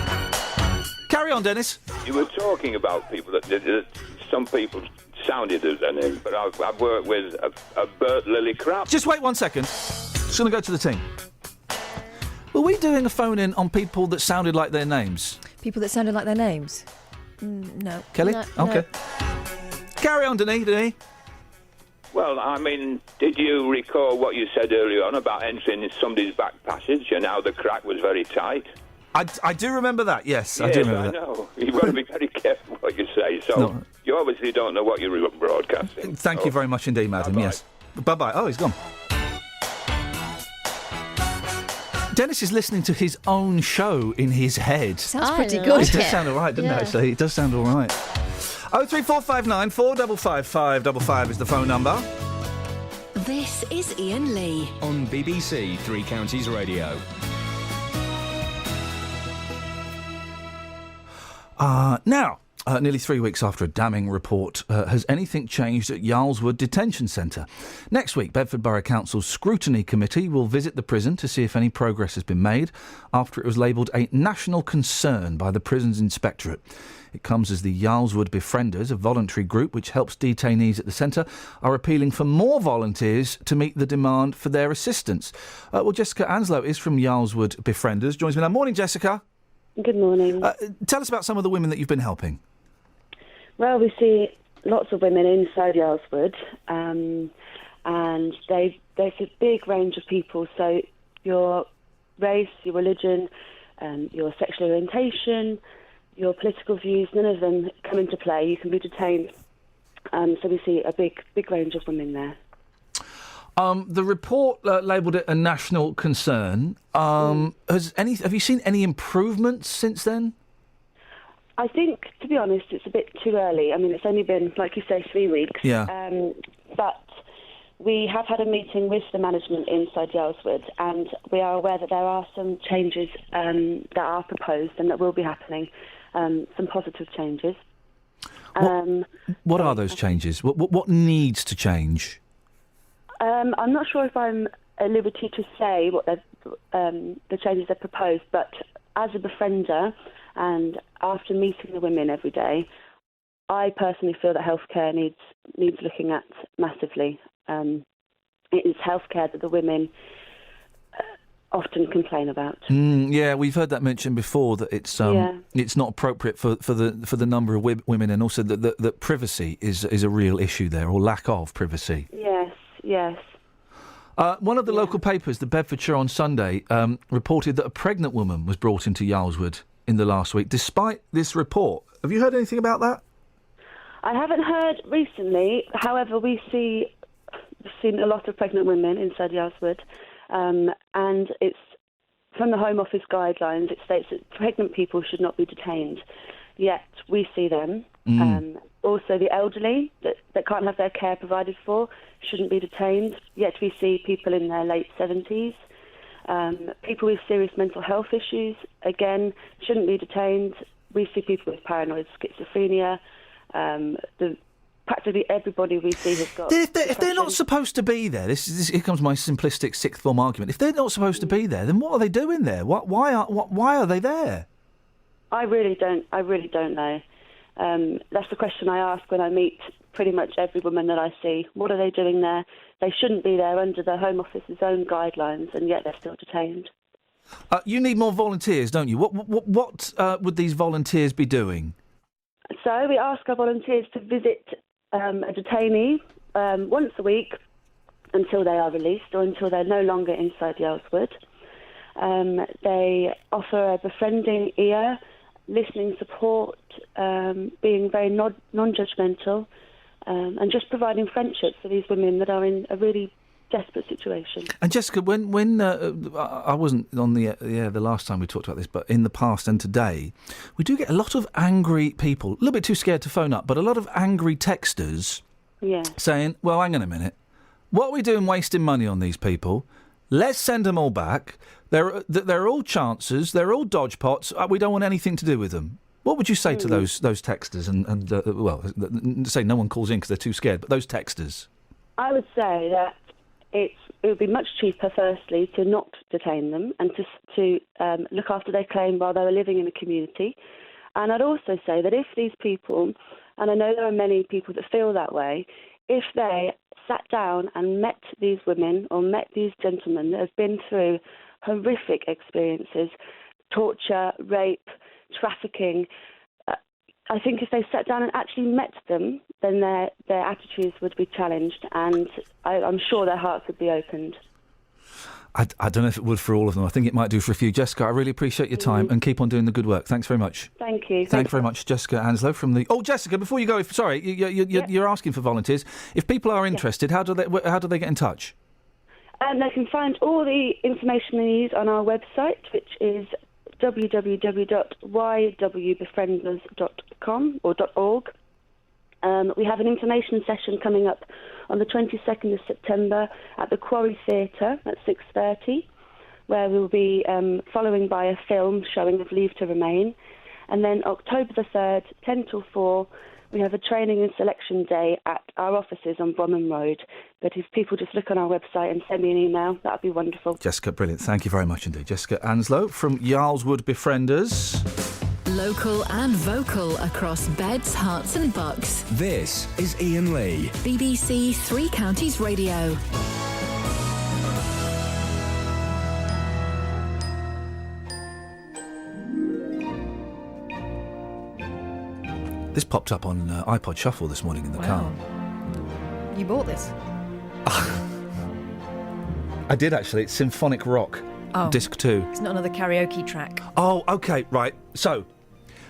Carry on, Dennis. You were talking about people that some people sounded as their name, but I've worked with a Bert Lillycrap. Just wait 1 second. Just going to go to the team. Were we doing a phone-in on people that sounded like their names? People that sounded like their names? No. Kelly? No, okay. Carry on, Denis. Well, I mean, did you recall what you said earlier on about entering in somebody's back passage and how the crack was very tight? I do remember that, yes. I do remember that. I know. You've got to be very careful what you say. So you obviously don't know what you're broadcasting. Thank you very much indeed, madam. Bye-bye. Yes. Bye-bye. Oh, he's gone. Dennis is listening to his own show in his head. Sounds pretty good. It does sound all right, doesn't it, actually? It does sound all right. 03459 455 555 is the phone number. This is Iain Lee. On BBC Three Counties Radio. Now, nearly 3 weeks after a damning report, has anything changed at Yarlswood Detention Centre? Next week, Bedford Borough Council's Scrutiny Committee will visit the prison to see if any progress has been made after it was labelled a national concern by the prison's inspectorate. It comes as the Yarlswood Befrienders, a voluntary group which helps detainees at the centre, are appealing for more volunteers to meet the demand for their assistance. Well, Jessica Anslow is from Yarlswood Befrienders, joins me now. Morning, Jessica. Good morning. Tell us about some of the women that you've been helping. Well, we see lots of women inside Yarlswood, and there's a big range of people. So your race, your religion, your sexual orientation, your political views, none of them come into play. You can be detained. So we see a big range of women there. The report labelled it a national concern. Have you seen any improvements since then? I think, to be honest, it's a bit too early. I mean, it's only been, like you say, 3 weeks. Yeah. But we have had a meeting with the management inside Yarlswood, and we are aware that there are some changes that are proposed and that will be happening, some positive changes. What are those changes? What needs to change? I'm not sure if I'm at liberty to say what the changes they've proposed, but as a befriender and after meeting the women every day, I personally feel that healthcare needs looking at massively. It is healthcare that the women often complain about. Yeah, we've heard that mentioned before, that it's not appropriate for the number of women, and also that privacy is a real issue there, or lack of privacy. Yes. One of the local papers, the Bedfordshire on Sunday, reported that a pregnant woman was brought into Yarlswood in the last week, despite this report. Have you heard anything about that? I haven't heard recently. However, we've seen a lot of pregnant women inside Yarlswood, and it's from the Home Office guidelines. It states that pregnant people should not be detained. Yet we see them. Also, the elderly that can't have their care provided for shouldn't be detained. Yet we see people in their late 70s. People with serious mental health issues, again, shouldn't be detained. We see people with paranoid schizophrenia. Practically everybody we see has got... If they're not supposed to be there, here comes my simplistic sixth form argument. If they're not supposed to be there, then what are they doing there? Why are they there? I really don't know. That's the question I ask when I meet pretty much every woman that I see. What are they doing there? They shouldn't be there under the Home Office's own guidelines, and yet they're still detained. You need more volunteers, don't you? What would these volunteers be doing? So we ask our volunteers to visit a detainee once a week until they are released or until they're no longer inside Yaleswood. They offer a befriending ear, listening support, being very non-judgmental, and just providing friendships for these women that are in a really desperate situation. And Jessica, when I wasn't on the last time we talked about this, but in the past and today, we do get a lot of angry people, a little bit too scared to phone up, but a lot of angry texters saying, well, hang on a minute, what are we doing wasting money on these people? Let's send them all back. They're all chances. They're all dodge pots. We don't want anything to do with them. What would you say to those texters? And say no one calls in because they're too scared, but those texters? I would say that it would be much cheaper, firstly, to not detain them and to look after their claim while they were living in the community. And I'd also say that if these people, and I know there are many people that feel that way, if they sat down and met these women or met these gentlemen that have been through horrific experiences, torture, rape, trafficking, I think if they sat down and actually met them, then their attitudes would be challenged, and I'm sure their hearts would be opened. I don't know if it would for all of them. I think it might do for a few. Jessica, I really appreciate your time and keep on doing the good work. Thanks very much. Thank you. Thanks very much, Jessica Anslow from the... Oh, Jessica, before you go, you're asking for volunteers. If people are interested, how do they get in touch? They can find all the information they need on our website, which is www.ywbefrienders.com or .org. We have an information session coming up on the 22nd of September at the Quarry Theatre at 6:30, where we'll be following by a film showing of Leave to Remain. And then October the 3rd, 10 till 4, we have a training and selection day at our offices on Bromham Road. But if people just look on our website and send me an email, that would be wonderful. Jessica, brilliant. Thank you very much indeed. Jessica Anslow from Yaleswood Befrienders. Local and vocal across Beds, Herts and Bucks. This is Iain Lee. BBC Three Counties Radio. This popped up on iPod Shuffle this morning in the car. You bought this? I did actually. It's symphonic rock, disc 2. It's not another karaoke track. Oh, okay, right. So,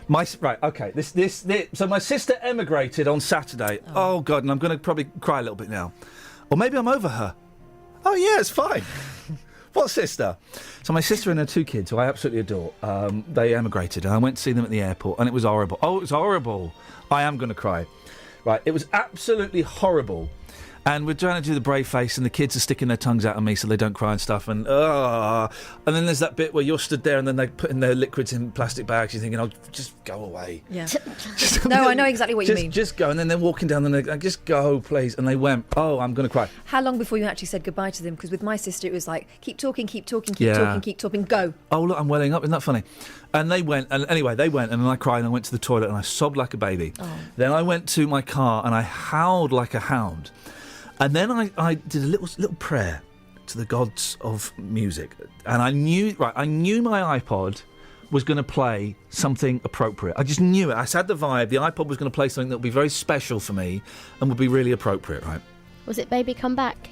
So my sister emigrated on Saturday. Oh God, and I'm going to probably cry a little bit now, or maybe I'm over her. Oh yeah, it's fine. What sister? So my sister and her 2 kids, who I absolutely adore, they emigrated, and I went to see them at the airport, and it was horrible. Oh, it was horrible. I am going to cry. Right, it was absolutely horrible. And we're trying to do the brave face, and the kids are sticking their tongues out at me so they don't cry and stuff. And then there's that bit where you're stood there, and then they put in their liquids in plastic bags. You're thinking, "Oh, just go away." Yeah. No, I know exactly what you mean. Just go, and then they're walking down, and they're just go, please. And they went, "Oh, I'm going to cry." How long before you actually said goodbye to them? Because with my sister, it was like, keep talking, go. Oh, look, I'm welling up. Isn't that funny? And they went, and anyway, they went, and then I cried, and I went to the toilet, and I sobbed like a baby. Oh. Then I went to my car, and I howled like a hound. And then I did a little prayer to the gods of music, and I knew my iPod was going to play something appropriate. I just knew it. I had the vibe. The iPod was going to play something that would be very special for me and would be really appropriate, right? Was it Baby Come Back?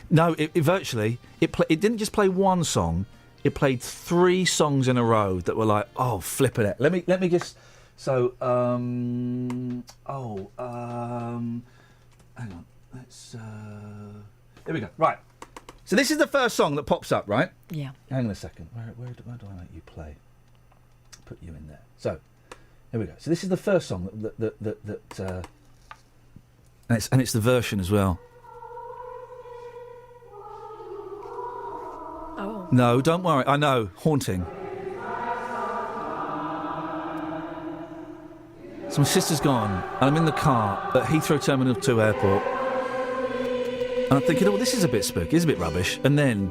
No, it didn't just play one song. It played 3 songs in a row that were like, oh, flipping it. Let me just. So, hang on. Here we go. Right. So this is the first song that pops up, right? Yeah. Hang on a second. Where do I make you play? Put you in there. So, here we go. So this is the first song and it's the version as well. Oh. No, don't worry. I know. Haunting. So my sister's gone, and I'm in the car at Heathrow Terminal 2 Airport. And I'm thinking, oh, this is a bit spooky, it's a bit rubbish. And then,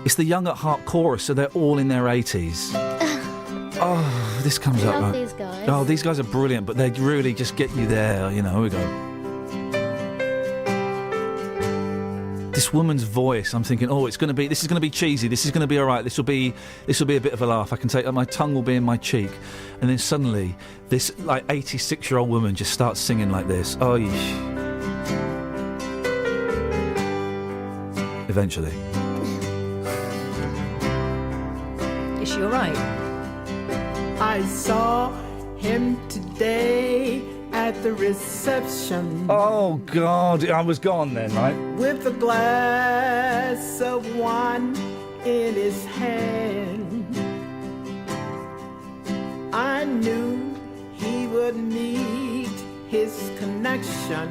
it's the Young at Heart chorus, so they're all in their 80s. This comes up, right? These guys. Oh, these guys are brilliant, but they really just get you there, you know. Here we go. this woman's voice. I'm thinking, oh, this is going to be cheesy. This is going to be all right. This will be a bit of a laugh. I can take my tongue will be in my cheek, and then suddenly this like 86-year-old woman just starts singing like this. Oh, eventually. Is she all right? I saw him today at the reception. Oh, God, I was gone then, right? With a glass of wine in his hand. I knew he would meet his connection.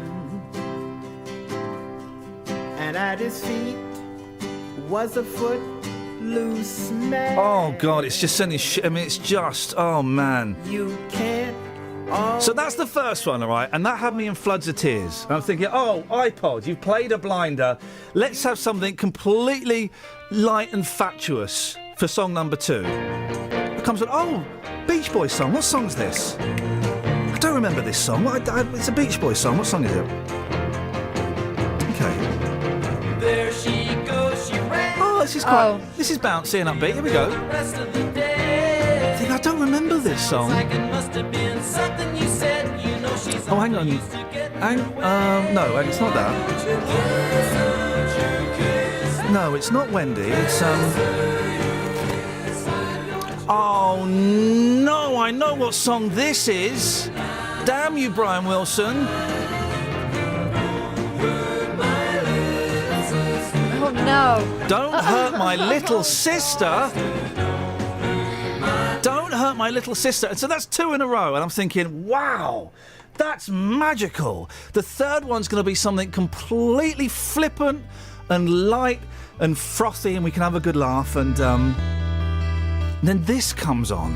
And at his feet was a footloose man. Oh, God, it's just sending shit. I mean, it's just, oh, man. You can't. So that's the first one, all right? And that had me in floods of tears. And I'm thinking, oh, iPod, you've played a blinder. Let's have something completely light and fatuous for song number 2. It comes on, oh, Beach Boys song. What song's this? I don't remember this song. It's a Beach Boys song. What song is it? Okay. There she goes, she ran. Oh, this is bouncy and upbeat. Here we go. I don't remember this song. Oh, hang on. No, it's not that. No, it's not Wendy. It's Oh no! I know what song this is. Damn you, Brian Wilson. Oh no! Don't hurt my little sister. Don't hurt my little sister. And so that's 2 in a row, and I'm thinking, wow, that's magical. The third one's going to be something completely flippant and light and frothy, and we can have a good laugh. And then this comes on.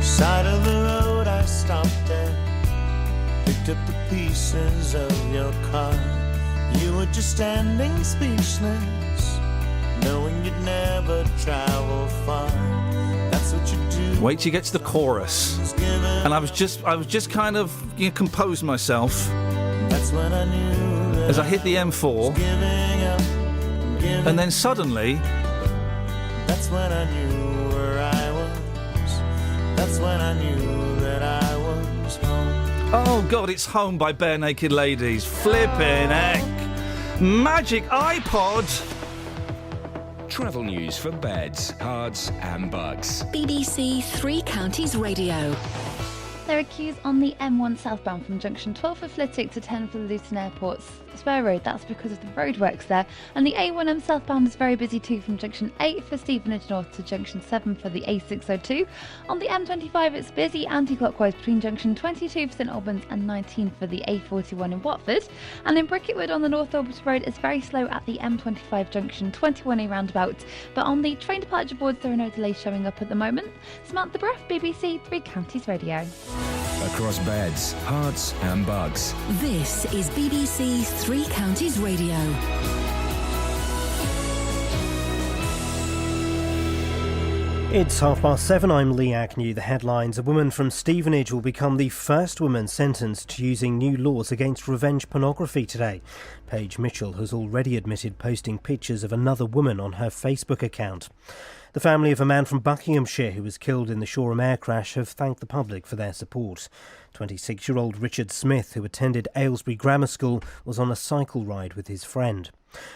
Side of the road I stopped at, picked up the pieces of your car. You were just standing speechless, knowing you'd never travel far. That's what you do. Wait till you get to the chorus. And I was just kind of composed myself. That's when I knew that as I hit the M4. And then suddenly, that's when I knew where I was. That's when I knew that I was home. Oh God, it's Home by Bare Naked Ladies. Flippin' heck. Magic iPod. Travel news for beds, cards and bugs. BBC Three Counties Radio. There are queues on the M1 southbound from junction 12 for Flitwick to 10 for the Luton Airport Spur Road. That's because of the roadworks there. And the A1M southbound is very busy too from junction 8 for Stevenage North to junction 7 for the A602. On the M25 it's busy anti-clockwise between junction 22 for St Albans and 19 for the A41 in Watford. And in Bricketwood on the North Orbital Road it's very slow at the M25 junction 21A roundabout. But on the train departure boards there are no delays showing up at the moment. Samantha Bruff, BBC Three Counties Radio. Across beds, hearts and bugs. This is BBC Three Counties Radio. It's 7:30. I'm Lee Agnew. The headlines. A woman from Stevenage will become the first woman sentenced to using new laws against revenge pornography today. Paige Mitchell has already admitted posting pictures of another woman on her Facebook account. The family of a man from Buckinghamshire who was killed in the Shoreham air crash have thanked the public for their support. 26-year-old Richard Smith, who attended Aylesbury Grammar School, was on a cycle ride with his friend.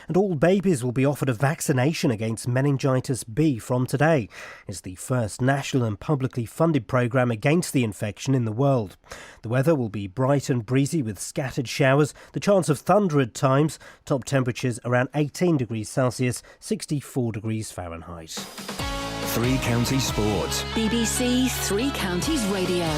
And all babies will be offered a vaccination against meningitis B from today. It's the first national and publicly funded programme against the infection in the world. The weather will be bright and breezy with scattered showers, the chance of thunder at times, top temperatures around 18 degrees Celsius, 64 degrees Fahrenheit. Three Counties Sport. BBC Three Counties Radio.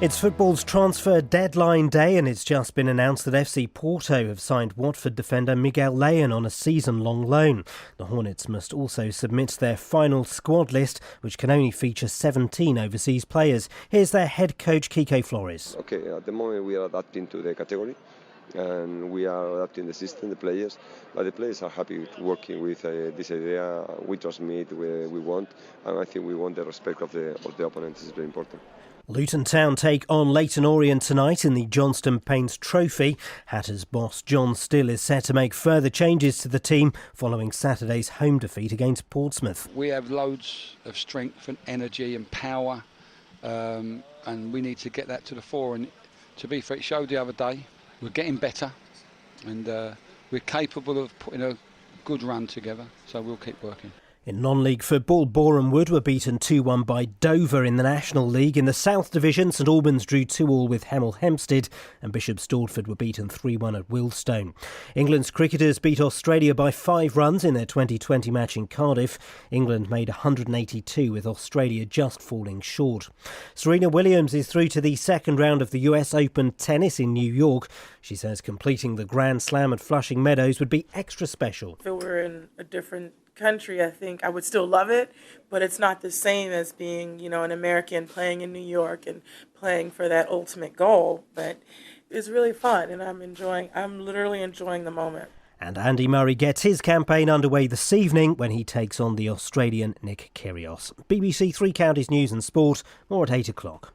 It's football's transfer deadline day, and it's just been announced that FC Porto have signed Watford defender Miguel Leon on a season-long loan. The Hornets must also submit their final squad list, which can only feature 17 overseas players. Here's their head coach, Kike Flores. Okay, at the moment we are adapting to the category, and we are adapting the system, the players, but the players are happy working with this idea. We transmit, we want, and I think we want the respect of the opponents is very important. Luton Town take on Leyton Orient tonight in the Johnston Paints Trophy. Hatters boss John Still is set to make further changes to the team following Saturday's home defeat against Portsmouth. We have loads of strength and energy and power, and we need to get that to the fore. And to be fair, it showed the other day. We're getting better, and we're capable of putting a good run together, so we'll keep working. In non-league football, Boreham Wood were beaten 2-1 by Dover in the National League. In the South Division, St Albans drew 2-2 with Hemel Hempstead and Bishop Stortford were beaten 3-1 at Willstone. England's cricketers beat Australia by 5 runs in their 2020 match in Cardiff. England made 182 with Australia just falling short. Serena Williams is through to the second round of the US Open tennis in New York. She says completing the Grand Slam at Flushing Meadows would be extra special. If it were in a different country, I think I would still love it, but it's not the same as being, an American playing in New York and playing for that ultimate goal. But it's really fun, and I'm literally enjoying the moment. And Andy Murray gets his campaign underway this evening when he takes on the Australian Nick Kyrgios. BBC Three Counties News and Sport, more at 8 o'clock.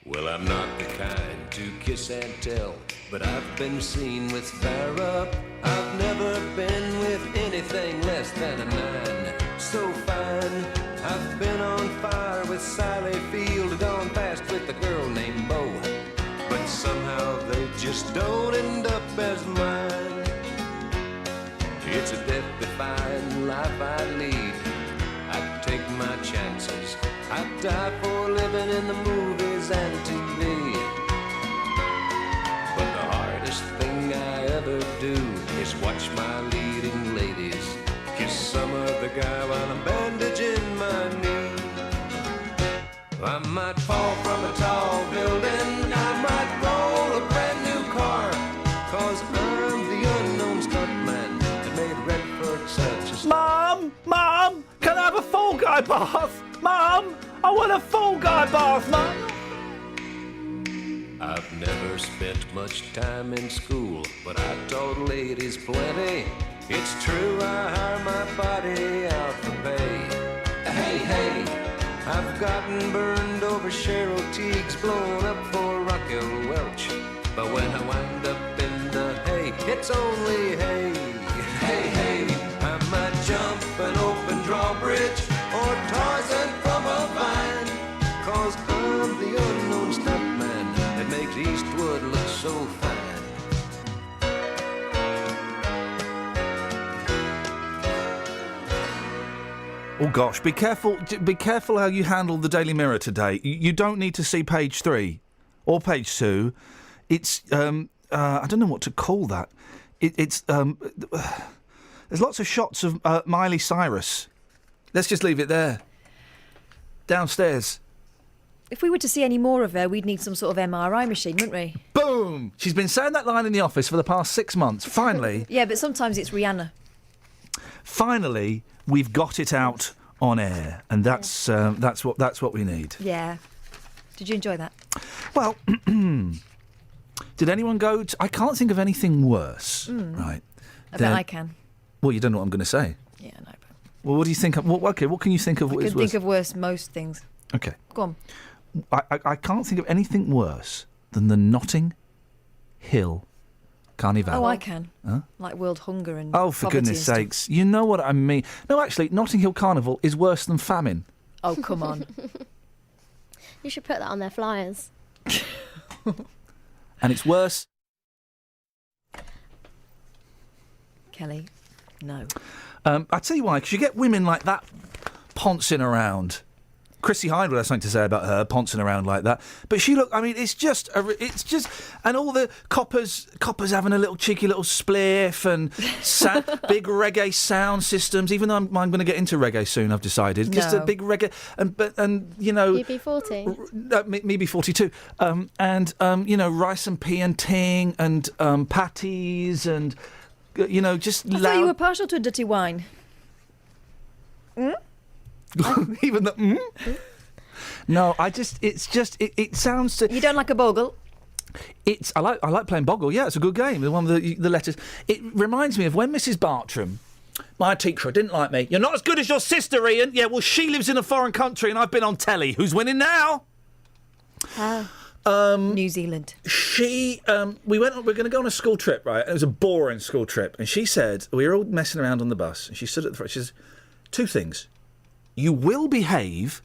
Well, I'm not the kind to kiss and tell, but I've been seen with Farrah. I've never been with anything less than a 9. So fine, I've been on fire with Sally Field, gone past with a girl named Bo, but somehow they just don't end up as mine. It's a death-defying life I lead. I take my chances. I die for living in the movies and TV. But the hardest thing I ever do is watch my leading ladies kiss some other guy while I'm bandaging my knee. I might fall from a tall building, I might roll a brand new car, 'cause I'm the unknown stuntman that made Redford such a... Mum, can I have a Fall Guy bath? Mum, I want a Fall Guy bath, Mum. I've never spent much time in school, but I taught ladies plenty. It's true, I hire my body out for pay. Hey, I've gotten burned over Cheryl Teague's, blown up for Raquel Welch. But when I wind up in the hay, it's only hay. Hey, I might jump an open drawbridge or Tarzan from a vine, 'cause I'm the unknown stuntman that makes Eastwood look so fine. Oh gosh, be careful how you handle the Daily Mirror today. You don't need to see page 3 or page 2. It's I don't know what to call that. It's there's lots of shots of Miley Cyrus. Let's just leave it there. Downstairs. If we were to see any more of her, we'd need some sort of MRI machine, wouldn't we? Boom! She's been saying that line in the office for the past 6 months. Finally. Yeah, but sometimes it's Rihanna. Finally, we've got it out on air, and that's what we need. Yeah. Did you enjoy that? Well, did anyone go? I can't think of anything worse. Right. I bet I can. Well, you don't know what I'm going to say. Yeah, no. Well, what do you think? What can you think of? I can think of worse most things. Okay. Go on. I can't think of anything worse than the Notting Hill Carnival. Oh, I can. Huh? Like world hunger and oh, for goodness sakes. You know what I mean. No, actually, Notting Hill Carnival is worse than famine. Oh, come on. You should put that on their flyers. And it's worse. Kelly, no. I tell you why, because you get women like that poncing around. Chrissy Hyde would have something to say about her poncing around like that. But it's just, and all the coppers having a little cheeky little spliff and big reggae sound systems. Even though I'm going to get into reggae soon, I've decided. Just a big reggae, and you know, UB40, me be 42, and rice and pea and ting and patties and just. I thought you were partial to dirty wine. Even the No, it sounds to... You don't like a bogle? I like playing Boggle. Yeah, it's a good game. The one with the letters. It reminds me of when Mrs. Bartram, my teacher, didn't like me. You're not as good as your sister, Iain. Yeah, well, she lives in a foreign country and I've been on telly. Who's winning now? New Zealand. We're going to go on a school trip, right? It was a boring school trip. And she said, we were all messing around on the bus. And she stood at the front. She says, 2 things. You will behave.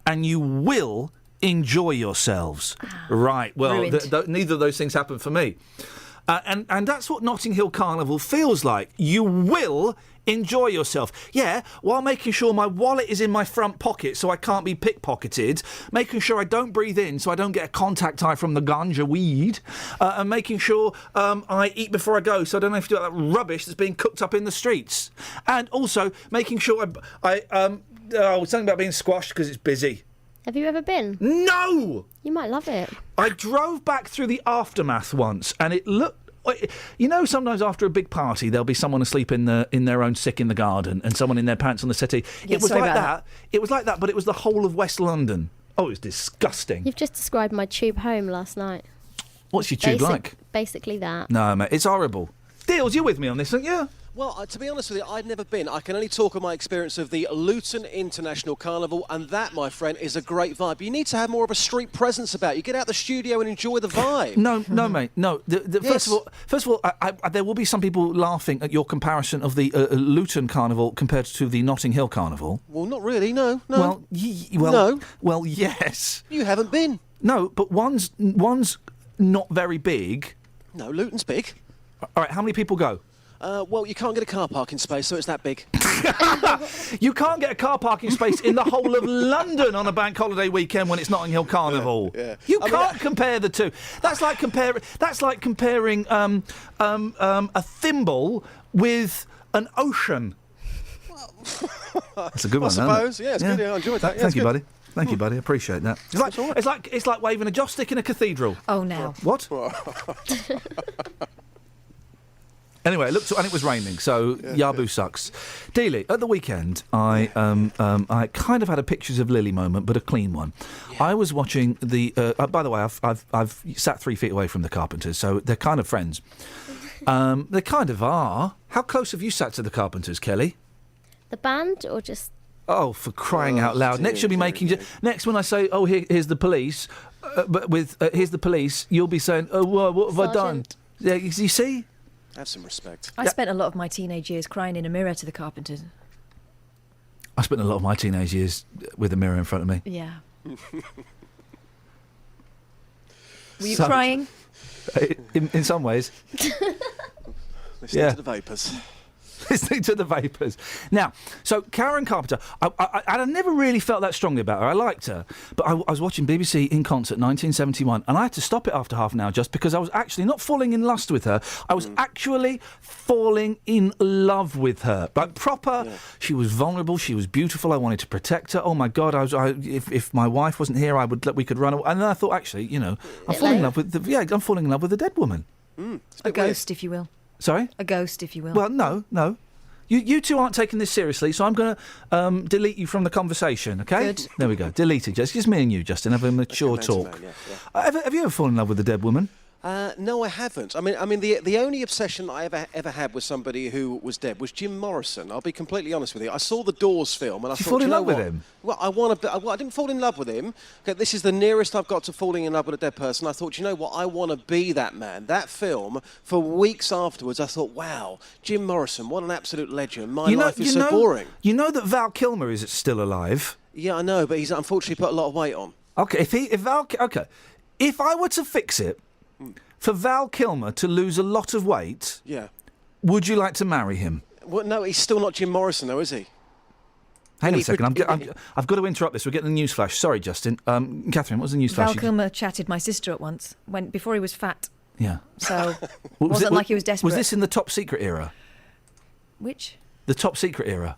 And you will enjoy yourselves. Right. Well, neither of those things happen for me. And that's what Notting Hill Carnival feels like. You will enjoy yourself. Yeah, while making sure my wallet is in my front pocket so I can't be pickpocketed, making sure I don't breathe in so I don't get a contact eye from the ganja weed, and making sure I eat before I go so I don't have to do that rubbish that's being cooked up in the streets. And also making sure something about being squashed because it's busy. Have you ever been? No! You might love it. I drove back through the aftermath once, and it looked... You know, sometimes after a big party, there'll be someone asleep in their own sick in the garden and someone in their pants on the settee. It was like that. It was like that, but it was the whole of West London. Oh, it was disgusting. You've just described my tube home last night. What's your tube like? Basically that. No, mate, it's horrible. Deals, you're with me on this, aren't you? Well, to be honest with you, I'd never been. I can only talk of my experience of the Luton International Carnival, and that, my friend, is a great vibe. You need to have more of a street presence about you. Get out the studio and enjoy the vibe. No, mate, no. Yes. First of all, there will be some people laughing at your comparison of the Luton Carnival compared to the Notting Hill Carnival. Well, not really, no. Well, no. Well, yes. You haven't been. No, but one's not very big. No, Luton's big. All right, how many people go? Well, you can't get a car parking space, so it's that big. You can't get a car parking space in the whole of London on a bank holiday weekend when it's Notting Hill Carnival. Yeah. You can't compare the two. That's like comparing a thimble with an ocean. That's a good one, isn't it? I suppose. Yeah, it's good. Yeah, I enjoyed that. Yeah, Thank you, buddy. Thank you, buddy. I appreciate that. It's like waving a joss stick in a cathedral. Oh, now. What? Anyway, and it was raining, so Yabu sucks. Dealey, at the weekend, I kind of had a pictures of Lily moment, but a clean one. Yeah. I was watching the. By the way, I've sat 3 feet away from the Carpenters, so they're kind of friends. They kind of are. How close have you sat to the Carpenters, Kelly? The band, or just? Oh, for crying out loud! Next, you'll be making. Next, when I say, "Oh, here's the police," but with "here's the police," you'll be saying, "Oh, what have I done?" Yeah, you see. Have some respect. I spent a lot of my teenage years crying in a mirror to the Carpenters. I spent a lot of my teenage years with a mirror in front of me. Yeah. Were you crying? In some ways. Listening to the vapours. Listening to the vapours. Now, so Karen Carpenter, I never really felt that strongly about her. I liked her, but I was watching BBC in concert 1971, and I had to stop it after half an hour just because I was actually not falling in lust with her. I was actually falling in love with her. Like proper, she was vulnerable, she was beautiful, I wanted to protect her. Oh my God, if my wife wasn't here, we could run away. And then I thought, actually, I'm falling in love with the dead woman. A ghost, if you will. Sorry? A ghost, if you will. Well, no. You two aren't taking this seriously, so I'm going to delete you from the conversation, OK? Good. There we go. Deleted. Just me and you, Justin. Have a mature talk. Man, yeah. Have you ever fallen in love with a dead woman? No, I haven't. I mean, the only obsession I ever had with somebody who was dead was Jim Morrison. I'll be completely honest with you. I saw the Doors film and I Did thought, you fall in love with him? Well, I didn't fall in love with him. Okay, this is the nearest I've got to falling in love with a dead person. I thought, you know what? I want to be that man. That film, for weeks afterwards, I thought, wow, Jim Morrison, what an absolute legend. My life is so boring. You know that Val Kilmer is still alive? Yeah, I know, but he's unfortunately put a lot of weight on. Okay, if I were to fix it, for Val Kilmer to lose a lot of weight, would you like to marry him? Well, no, he's still not Jim Morrison, though, is he? Hang on a second. I've got to interrupt this. We're getting the news flash. Sorry, Justin. Catherine, what was the news flash? Val Kilmer chatted my sister at once before he was fat. Yeah. So wasn't like he was desperate. Was this in the Top Secret era? Which? The Top Secret era.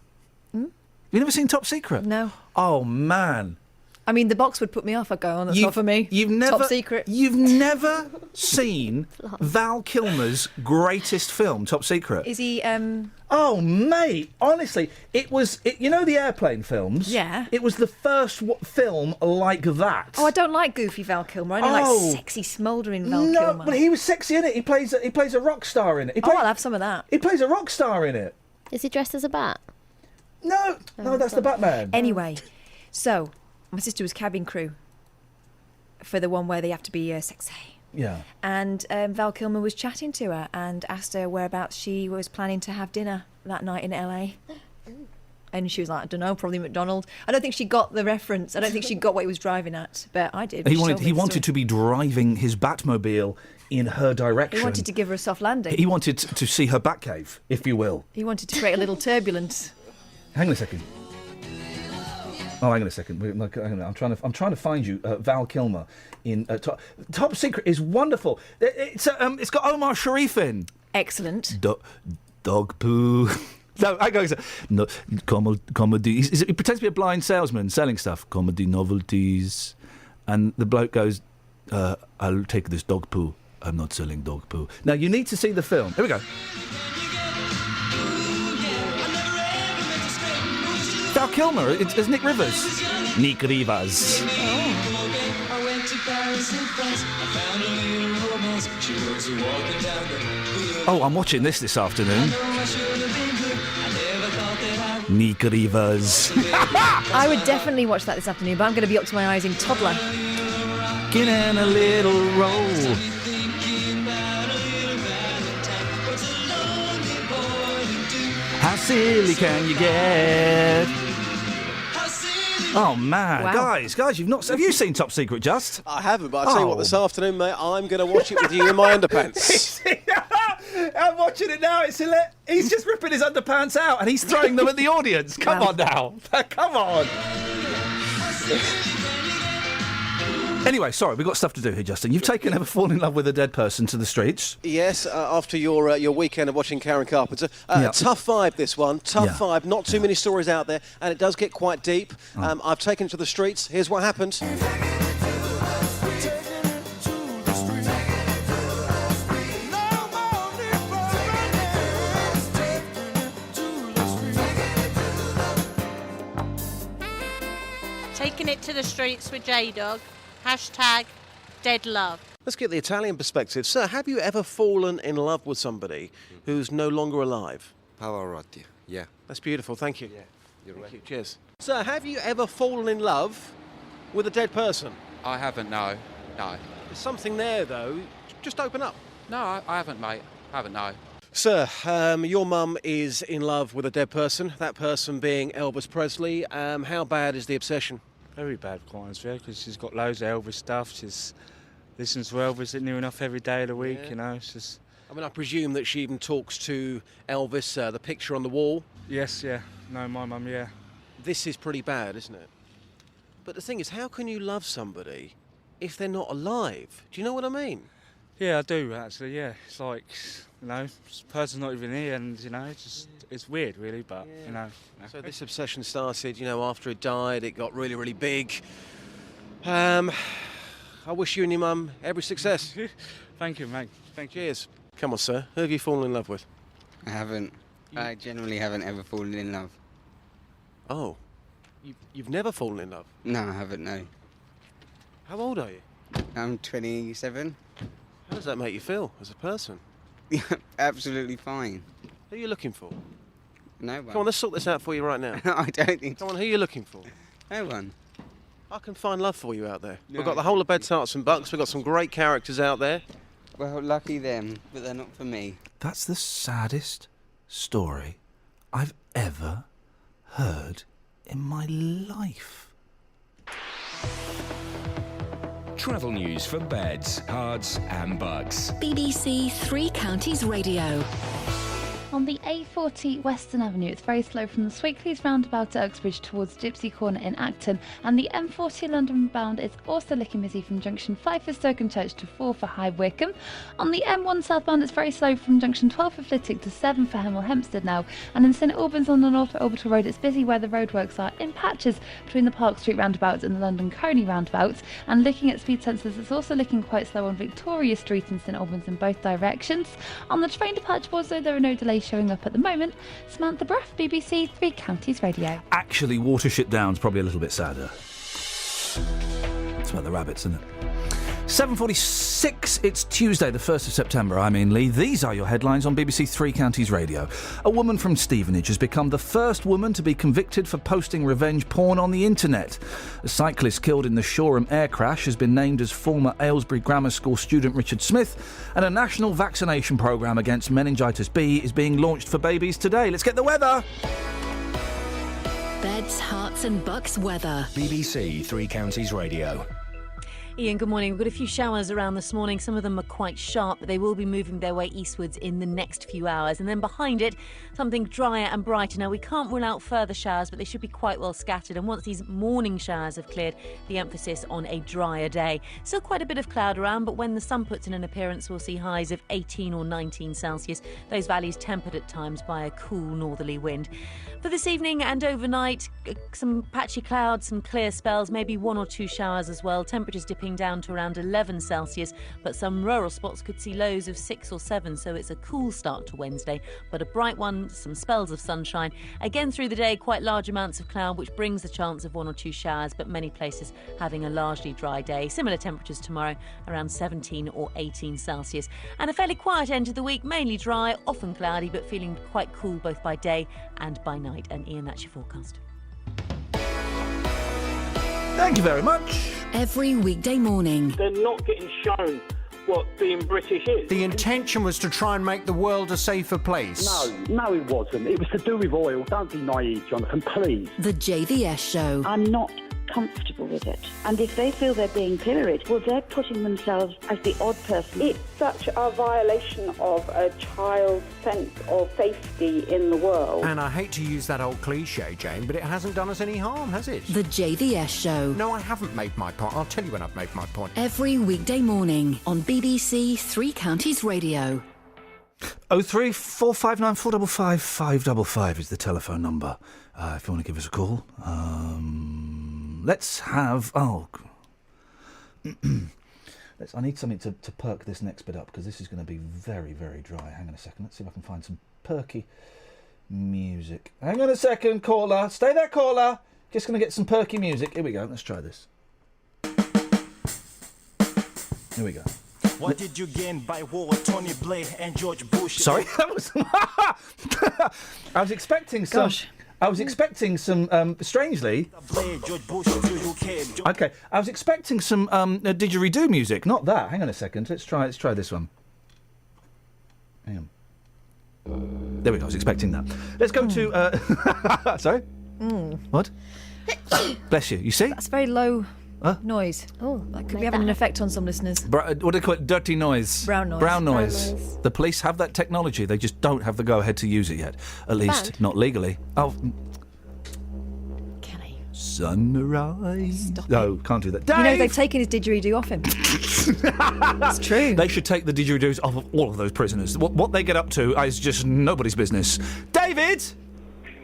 Have you never seen Top Secret? No. Oh man. I mean, the box would put me off. I'd go, that's not for me. Top Secret. You've never seen Val Kilmer's greatest film, Top Secret? Is he... Oh, mate, honestly, it was... you know the airplane films? Yeah. It was the first film like that. Oh, I don't like goofy Val Kilmer. I like sexy, smouldering Val Kilmer. No, but he was sexy in it. He plays a rock star in it. I'll have some of that. He plays a rock star in it. Is he dressed as a bat? No, that's the Batman. Anyway, so... My sister was cabin crew. for the one where they have to be sexy. Yeah. And Val Kilmer was chatting to her and asked her whereabouts she was planning to have dinner that night in LA. And she was like, I don't know, probably McDonald's. I don't think she got the reference. I don't think she got what he was driving at, but I did. He wanted to be driving his Batmobile in her direction. He wanted to give her a soft landing. He wanted to see her Batcave, if you will. He wanted to create a little turbulence. Hang on a second. Oh, hang on a second. Hang on. I'm trying to find you Val Kilmer in Top Secret is wonderful. It's got Omar Sharif in. Excellent. Dog poo. No, I go. No, comedy. He pretends to be a blind salesman selling stuff. Comedy novelties, and the bloke goes, "I'll take this dog poo. I'm not selling dog poo." Now you need to see the film. Here we go. Val Kilmer as Nick Rivers. Nick Rivers. Oh, I'm watching this afternoon. Nick Rivers. I would definitely watch that this afternoon, but I'm going to be up to my eyes in Toddler. Get in a little roll. How silly can you get? Oh man, Wow. guys, you've not. Have you seen Top Secret? Just I haven't, but I'll tell you what, this afternoon, mate, I'm going to watch it with you in my underpants. I'm watching it now. It's hilarious. He's just ripping his underpants out and he's throwing them at the audience. Come on now. Come on. Anyway, sorry, we've got stuff to do here, Justin. You've taken Ever Fallen in Love with a Dead Person to the streets. Yes, after your weekend of watching Karen Carpenter. Tough vibe, this one. Tough vibe. Not too many stories out there, and it does get quite deep. I've taken it to the streets. Here's what happened. Taking it to the streets with J-Dog. #Dead Love. Let's get the Italian perspective. Sir, have you ever fallen in love with somebody who's no longer alive? Pavarotti, yeah. That's beautiful, thank you. Yeah, you're Thank right. you. Cheers. Sir, have you ever fallen in love with a dead person? I haven't, no. There's something there, though. Just open up. No, I haven't, mate. I haven't, no. Sir, your mum is in love with a dead person, that person being Elvis Presley. How bad is the obsession? Very bad, quite honestly, because she's got loads of Elvis stuff. She's listens to Elvis near enough every day of the week, you know. It's just... I mean, I presume that she even talks to Elvis, the picture on the wall. Yes, yeah. No, my mum, yeah. This is pretty bad, isn't it? But the thing is, how can you love somebody if they're not alive? Do you know what I mean? Yeah, I do, actually, yeah. It's like, you know, this person's not even here and, you know, it's weird, really, but, you know. So this obsession started, you know, after it died, it got really, really big. I wish you and your mum every success. Thank you, mate. Thank you. Cheers. Come on, sir. Who have you fallen in love with? I haven't. I generally haven't ever fallen in love. Oh. You've never fallen in love? No, I haven't, no. How old are you? I'm 27. How does that make you feel as a person? Absolutely fine. Who are you looking for? No one. Come on, let's sort this out for you right now. I don't think Come on, who are you looking for? No one. I can find love for you out there. No. We've got the whole of Bed Tarts and Bucks. We've got some great characters out there. Well, lucky them, but they're not for me. That's the saddest story I've ever heard in my life. Travel news for beds, cards and bugs. BBC Three Counties Radio. On the A40 Western Avenue, it's very slow from the Swickley's roundabout at Uxbridge towards Gypsy Corner in Acton, and the M40 London bound is also looking busy from junction 5 for Stoke and Church to 4 for High Wycombe. On the M1 southbound, it's very slow from junction 12 for Flitwick to 7 for Hemel Hempstead now, and in St Albans on the North Orbital Road, it's busy where the roadworks are in patches between the Park Street roundabout and the London Coney roundabout. And looking at speed sensors, it's also looking quite slow on Victoria Street in St Albans in both directions. On the train departure boards, though, there are no delays showing up at the moment. Samantha Bruff, BBC Three Counties Radio. Actually, Watership Down's probably a little bit sadder. It's about the rabbits, isn't it? 7:46, it's Tuesday, the 1st of September. I'm Iain Lee. These are your headlines on BBC Three Counties Radio. A woman from Stevenage has become the first woman to be convicted for posting revenge porn on the internet. A cyclist killed in the Shoreham air crash has been named as former Aylesbury Grammar School student Richard Smith, and a national vaccination programme against meningitis B is being launched for babies today. Let's get the weather! Beds, Hearts and Bucks weather. BBC Three Counties Radio. Iain, good morning. We've got a few showers around this morning. Some of them are quite sharp, but they will be moving their way eastwards in the next few hours. And then behind it, something drier and brighter. Now, we can't rule out further showers, but they should be quite well scattered. And once these morning showers have cleared, the emphasis on a drier day. Still quite a bit of cloud around, but when the sun puts in an appearance, we'll see highs of 18 or 19 Celsius. Those valleys tempered at times by a cool northerly wind. For this evening and overnight, some patchy clouds, some clear spells, maybe 1 or 2 showers as well. Temperatures dipping down to around 11 Celsius, but some rural spots could see lows of 6 or 7, so it's a cool start to Wednesday, but a bright one, some spells of sunshine. Again through the day, quite large amounts of cloud, which brings the chance of 1 or 2 showers, but many places having a largely dry day. Similar temperatures tomorrow, around 17 or 18 Celsius. And a fairly quiet end to the week, mainly dry, often cloudy, but feeling quite cool both by day and by night. And Iain, that's your forecast. Thank you very much. Every weekday morning. They're not getting shown what being British is. The intention was to try and make the world a safer place. No, it wasn't. It was to do with oil. Don't be naive, Jonathan, please. The JVS Show. I'm not comfortable with it. And if they feel they're being pilloried, well, they're putting themselves as the odd person. It's such a violation of a child's sense of safety in the world. And I hate to use that old cliche, Jane, but it hasn't done us any harm, has it? The JVS Show. No, I haven't made my point. I'll tell you when I've made my point. Every weekday morning on BBC Three Counties Radio. 03459 455 555 is the telephone number. If you want to give us a call. Let's have... I need something to perk this next bit up, because this is going to be very, very dry. Hang on a second. Let's see if I can find some perky music. Hang on a second, caller. Stay there, caller. Just going to get some perky music. Here we go. Let's try this. Here we go. What did you gain by war with Tony Blair and George Bush? Sorry, that was... I was expecting some... Gosh. I was expecting some, strangely... Okay, I was expecting some didgeridoo music, not that. Hang on a second, let's try this one. Hang on. There we go, I was expecting that. Let's go to... Sorry? What? Bless you, you see? That's very low noise. Oh, that could be having an effect on some listeners. What do they call it? Dirty noise. Brown noise. Brown noise. The police have that technology. They just don't have the go-ahead to use it yet. At least, Banned? not legally. Oh. Kelly. Sunrise. Stop No, can't do that. You know, Dave! they've taken his didgeridoo off him. It's true. They should take the didgeridoos off of all of those prisoners. What they get up to is just nobody's business. David!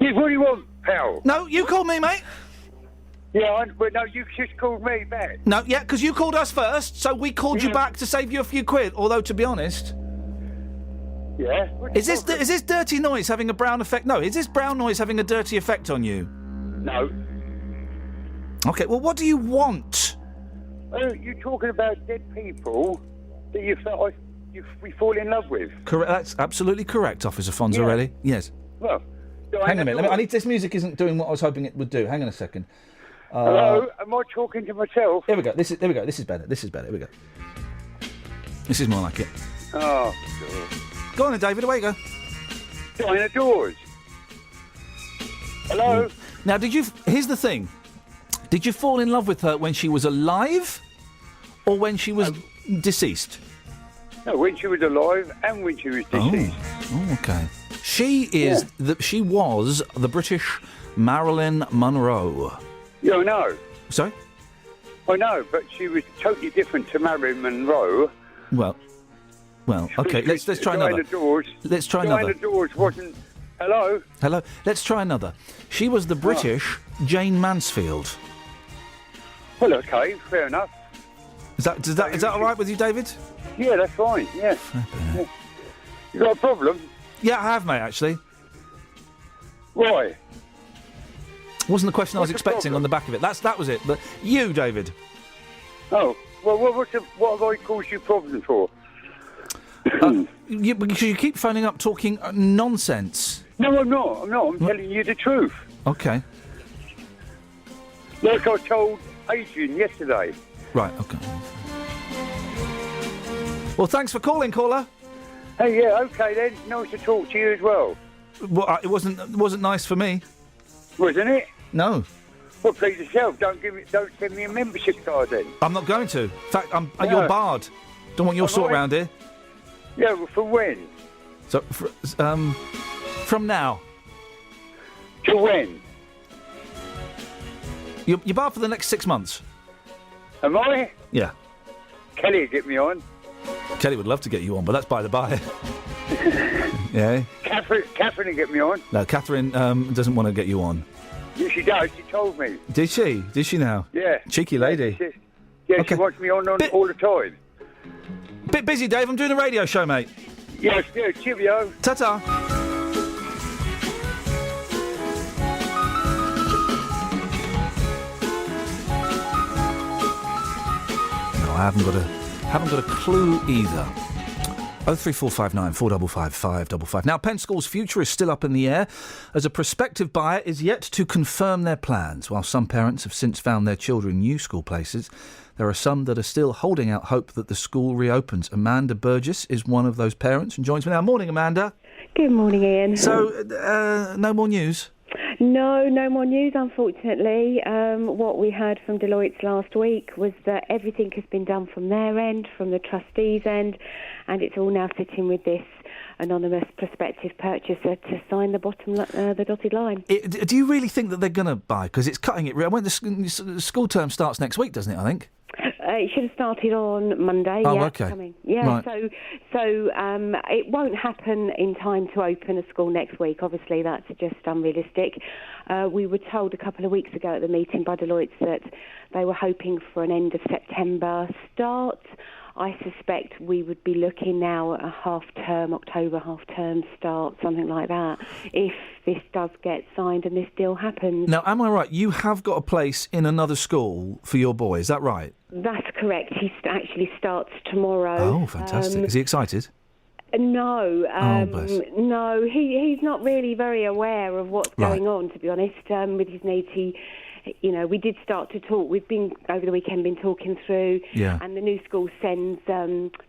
Yeah, what do you want, pal? No, you called me, mate. Yeah, but no, you just called me back. No, yeah, because you called us first, so we called you back to save you a few quid. Although, to be honest... Yeah? Is this dirty noise having a brown effect? No, is this brown noise having a dirty effect on you? No. Okay, well, what do you want? Oh, you're talking about dead people that we fall in love with. Correct. That's absolutely correct, Officer Fonzarelli. Yes. Well, hang on a minute. This music isn't doing what I was hoping it would do. Hang on a second. Hello? Am I talking to myself? Here we go. There we go. This is better. Here we go. This is more like it. Oh, God. Go on then, David. Away you go. Dinah Dawes. Hello? Now, here's the thing. Did you fall in love with her when she was alive or when she was deceased? No, when she was alive and when she was deceased. Oh, okay. She was the British Marilyn Monroe. Yeah, I know. Sorry? I know, but she was totally different to Marilyn Monroe. Well, okay. Let's try another. Let's try another. Dinah Dawes wasn't. Hello. Hello. Let's try another. She was the British Jane Mansfield. Well, okay, fair enough. Is that all right with you, David? Yeah, that's fine. Yeah. You got a problem? Yeah, I have, mate. Actually. Why? Wasn't the question I was expecting on the back of it. That was it. But you, David. Oh, Well, what have I caused you problems for? Because you keep phoning up talking nonsense. No, I'm not. I'm telling you the truth. Okay. Like I told Adrian yesterday. Right, okay. Well, thanks for calling, caller. Hey, yeah, okay then. Nice to talk to you as well. Well, it wasn't nice for me. Wasn't it? No. Well, please yourself. Don't send me a membership card then. I'm not going to. In fact, you're barred. Don't want your sort round here. Yeah, well, for when? So, from now. To when? You're barred for the next 6 months. Am I? Yeah. Kelly, get me on. Kelly would love to get you on, but that's by the by. Yeah. Catherine will get me on. No, Catherine doesn't want to get you on. Yeah, she does. She told me. Did she? Did she now? Yeah. Cheeky lady. Yeah, she wants me on all the time. Bit busy, Dave. I'm doing a radio show, mate. Yes, yeah, cheerio. Ta-ta. No, I haven't got a clue either. 03459 455 555. Now, Penn School's future is still up in the air as a prospective buyer is yet to confirm their plans. While some parents have since found their children new school places, there are some that are still holding out hope that the school reopens. Amanda Burgess is one of those parents and joins me now. Morning, Amanda. Good morning, Ian. So, no more news? No more news, unfortunately. What we heard from Deloitte last week was that everything has been done from their end, from the trustees' end, and it's all now sitting with this anonymous prospective purchaser to sign the dotted line. Do you really think that they're going to buy? Because it's cutting it. The school term starts next week, doesn't it, I think? It should have started on Monday. Oh, yeah, okay. Coming. Yeah, Right. so it won't happen in time to open a school next week. Obviously, that's just unrealistic. We were told a couple of weeks ago at the meeting by Deloitte that they were hoping for an end of September start. I suspect we would be looking now at a October half-term start, something like that, if this does get signed and this deal happens. Now, am I right? You have got a place in another school for your boy, is that right? That's correct. He actually starts tomorrow. Oh, fantastic. Is he excited? No, no. He's not really very aware of what's Right. going on, to be honest. With his needs, we did start to talk. We've been over the weekend talking through, and the new school sends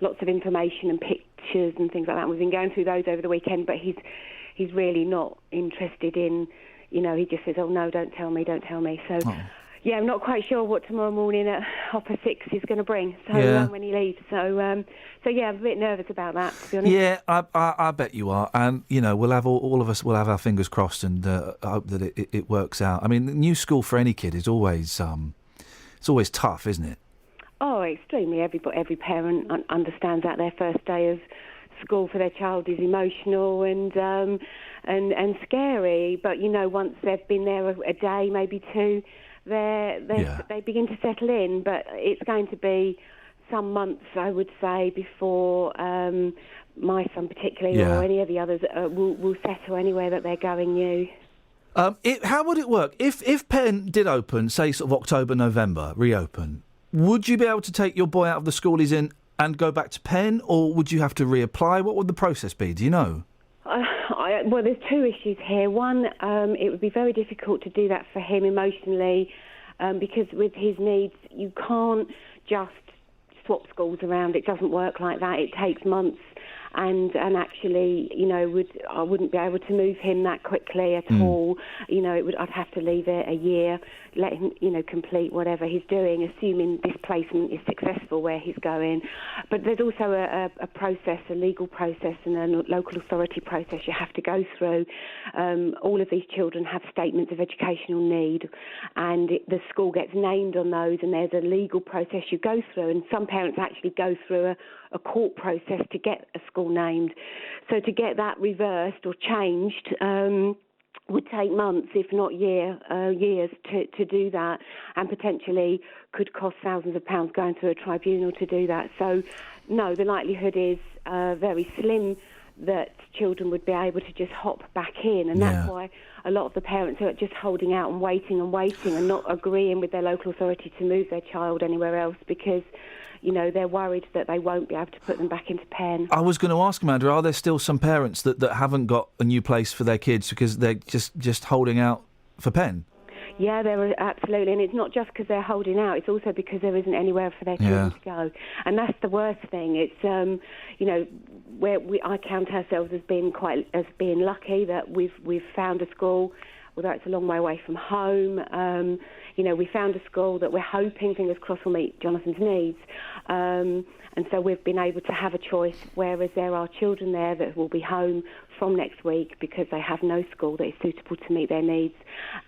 lots of information and pictures and things like that. We've been going through those over the weekend, but he's really not interested in. He just says, "Oh no, don't tell me." So. Yeah, I'm not quite sure what tomorrow morning at 6:30 is going to bring. So when he leaves, so yeah, I'm a bit nervous about that, to be honest. Yeah, I bet you are, and we'll have all of us will have our fingers crossed and hope that it works out. I mean, the new school for any kid is always it's always tough, isn't it? Oh, extremely. Every parent understands that their first day of school for their child is emotional and scary. But once they've been there a day, maybe two. They begin to settle in, but it's going to be some months, I would say, before my son particularly or any of the others will settle anywhere that they're going new. How would it work? If Penn did open, say sort of October, November, reopen, would you be able to take your boy out of the school he's in and go back to Penn, or would you have to reapply? What would the process be? Do you know? Well, there's two issues here. One, it would be very difficult to do that for him emotionally because with his needs, you can't just swap schools around. It doesn't work like that. It takes months. And actually, I wouldn't be able to move him that quickly at all. I'd have to leave it a year, let him, complete whatever he's doing, assuming this placement is successful where he's going. But there's also a process, a legal process and a local authority process you have to go through. All of these children have statements of educational need, and the school gets named on those, and there's a legal process you go through, and some parents actually go through a court process to get a school named. So to get that reversed or changed would take months, if not years, to do that, and potentially could cost thousands of pounds going through a tribunal to do that. So, no, the likelihood is very slim that children would be able to just hop back in, and that's why a lot of the parents are just holding out and waiting and not agreeing with their local authority to move their child anywhere else because, you know, they're worried that they won't be able to put them back into pen. I was going to ask, Amanda, are there still some parents that haven't got a new place for their kids because they're just holding out for pen? Yeah, there are, absolutely, and it's not just because they're holding out, it's also because there isn't anywhere for their children to go. And that's the worst thing. It's, you know, I count ourselves as being lucky that we've found a school, although it's a long way away from home. You know, we found a school that we're hoping, fingers crossed, will meet Jonathan's needs. And so we've been able to have a choice, whereas there are children there that will be home from next week because they have no school that is suitable to meet their needs.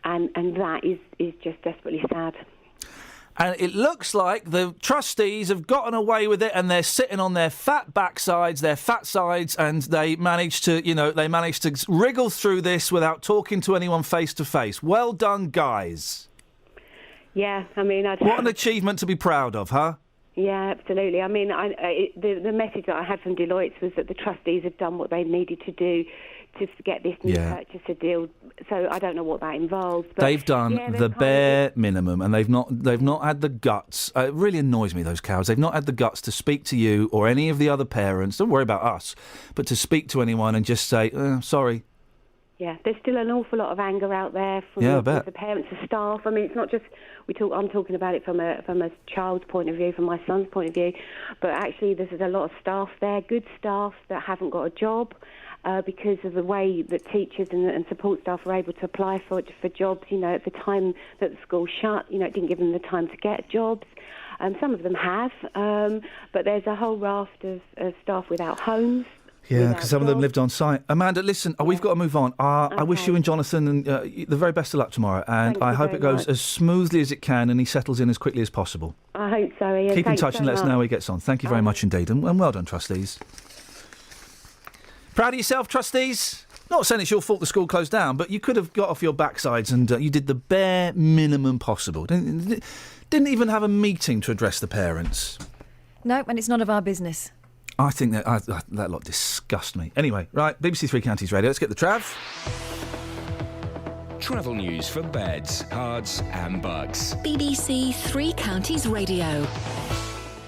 And that is just desperately sad. And it looks like the trustees have gotten away with it, and they're sitting on their fat backsides, their fat sides, and they managed to wriggle through this without talking to anyone face to face. Well done, guys. Yeah, I mean... What an achievement to be proud of, huh? Yeah, absolutely. I mean, the message that I had from Deloitte was that the trustees have done what they needed to do to get this new purchaser deal. So I don't know what that involves. But they've done the bare minimum, and they've not had the guts. It really annoys me, those cowards. They've not had the guts to speak to you or any of the other parents. Don't worry about us, but to speak to anyone and just say, sorry. Yeah, there's still an awful lot of anger out there from the parents, the staff. I mean, it's not just I'm talking about it from a child's point of view, from my son's point of view, but actually there's a lot of staff there, good staff that haven't got a job because of the way that teachers and support staff are able to apply for jobs. You know, at the time that the school shut, you know, it didn't give them the time to get jobs. Some of them have, but there's a whole raft of staff without homes. Yeah, because some of them lived on site. Amanda, listen, we've got to move on. I wish you and Jonathan the very best of luck tomorrow, and I hope it goes as smoothly as it can and he settles in as quickly as possible. I hope so, Ian. Keep in touch and let us know how he gets on. Thank you very much indeed, and well done, trustees. Proud of yourself, trustees? Not saying it's your fault the school closed down, but you could have got off your backsides and you did the bare minimum possible. Didn't even have a meeting to address the parents. No, and it's none of our business. I think that lot disgust me. Anyway, right, BBC Three Counties Radio. Let's get the Trav. Travel news for beds, cards and bugs. BBC Three Counties Radio.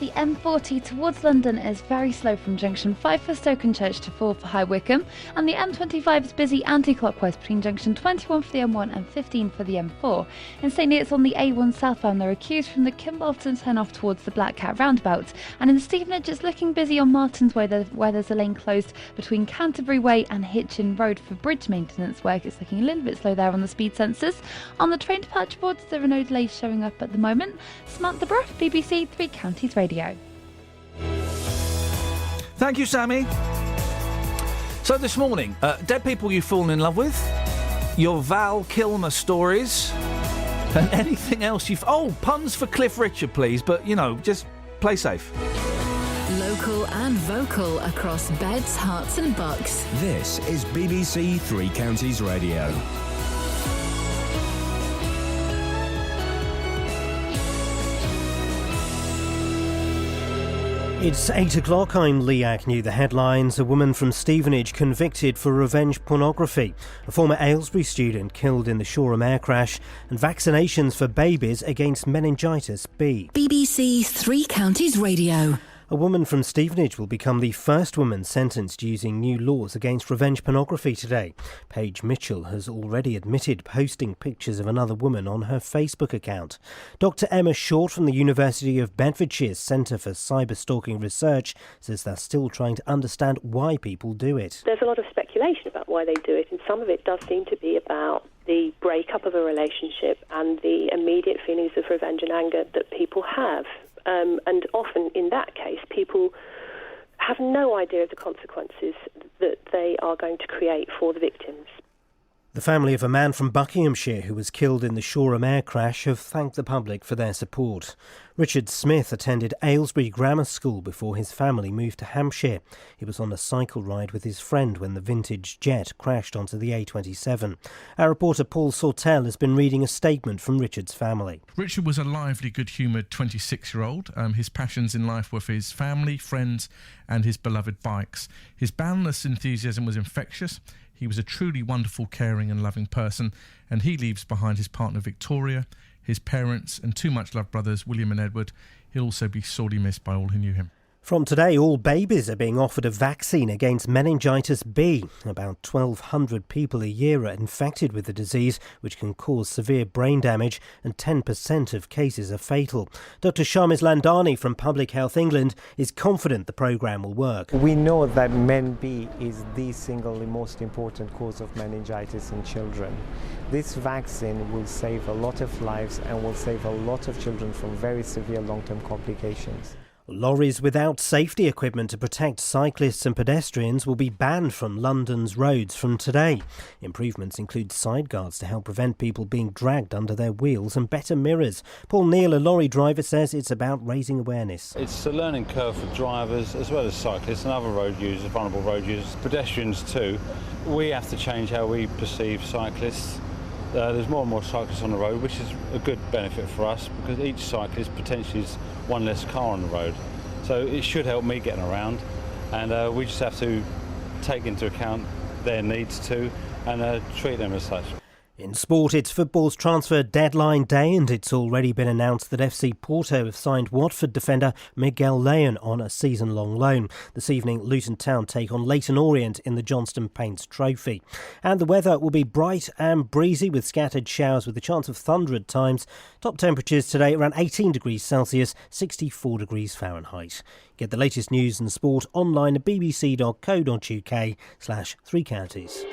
The M40 towards London is very slow from junction 5 for Stokenchurch to 4 for High Wycombe, and the M25 is busy anti-clockwise between junction 21 for the M1 and 15 for the M4. In St Neots on the A1 southbound, there are queues from the Kimbolton turn off towards the Black Cat roundabout, and in Stevenage it's looking busy on Martins Way where there's a lane closed between Canterbury Way and Hitchin Road for bridge maintenance work. It's looking a little bit slow there on the speed sensors. On the train departure boards there are no delays showing up at the moment. Samantha Bruff, BBC Three Counties Radio. Thank you, Sammy. So this morning, dead people you've fallen in love with, your Val Kilmer stories, and anything else you've... Oh, puns for Cliff Richard, please, but, you know, just play safe. Local and vocal across beds, hearts and bucks. This is BBC Three Counties Radio. It's 8 o'clock, I'm Lee Agnew. The headlines: a woman from Stevenage convicted for revenge pornography, a former Aylesbury student killed in the Shoreham air crash, and vaccinations for babies against meningitis B. BBC Three Counties Radio. A woman from Stevenage will become the first woman sentenced using new laws against revenge pornography today. Paige Mitchell has already admitted posting pictures of another woman on her Facebook account. Dr Emma Short from the University of Bedfordshire's Centre for Cyberstalking Research says they're still trying to understand why people do it. There's a lot of speculation about why they do it, and some of it does seem to be about the breakup of a relationship and the immediate feelings of revenge and anger that people have. And often in that case, people have no idea of the consequences that they are going to create for the victims. The family of a man from Buckinghamshire who was killed in the Shoreham air crash have thanked the public for their support. Richard Smith attended Aylesbury Grammar School before his family moved to Hampshire. He was on a cycle ride with his friend when the vintage jet crashed onto the A27. Our reporter Paul Sawtell has been reading a statement from Richard's family. Richard was a lively, good-humoured 26-year-old. His passions in life were for his family, friends and his beloved bikes. His boundless enthusiasm was infectious. He was a truly wonderful, caring and loving person, and he leaves behind his partner Victoria, his parents and two much-loved brothers, William and Edward. He'll also be sorely missed by all who knew him. From today, all babies are being offered a vaccine against meningitis B. About 1,200 people a year are infected with the disease, which can cause severe brain damage, and 10% of cases are fatal. Dr Shamis Landani from Public Health England is confident the programme will work. We know that MEN-B is the single most important cause of meningitis in children. This vaccine will save a lot of lives and will save a lot of children from very severe long-term complications. Lorries without safety equipment to protect cyclists and pedestrians will be banned from London's roads from today. Improvements include side guards to help prevent people being dragged under their wheels and better mirrors. Paul Neal, a lorry driver, says it's about raising awareness. It's a learning curve for drivers as well as cyclists and other road users, vulnerable road users, pedestrians too. We have to change how we perceive cyclists. There's more and more cyclists on the road, which is a good benefit for us because each cyclist potentially is one less car on the road. So it should help me getting around, and we just have to take into account their needs too and treat them as such. In sport, it's football's transfer deadline day, and it's already been announced that FC Porto have signed Watford defender Miguel Leon on a season-long loan. This evening, Luton Town take on Leyton Orient in the Johnston Paints Trophy. And the weather will be bright and breezy with scattered showers with a chance of thunder at times. Top temperatures today around 18 degrees Celsius, 64 degrees Fahrenheit. Get the latest news and sport online at bbc.co.uk/Three Counties.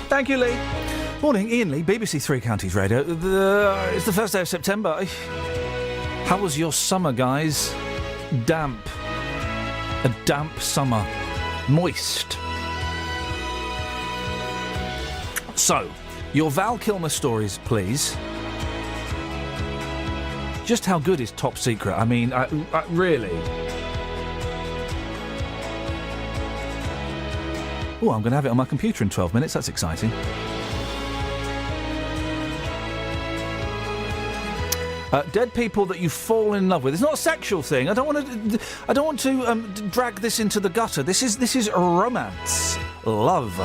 Thank you, Lee. Morning, Iain Lee, BBC Three Counties Radio. It's the first day of September. How was your summer, guys? Damp. A damp summer. Moist. So, your Val Kilmer stories, please. Just how good is Top Secret? I mean, really? Oh, I'm going to have it on my computer in 12 minutes. That's exciting. Dead people that you fall in love with. It's not a sexual thing. I don't want to drag this into the gutter. This is romance, love.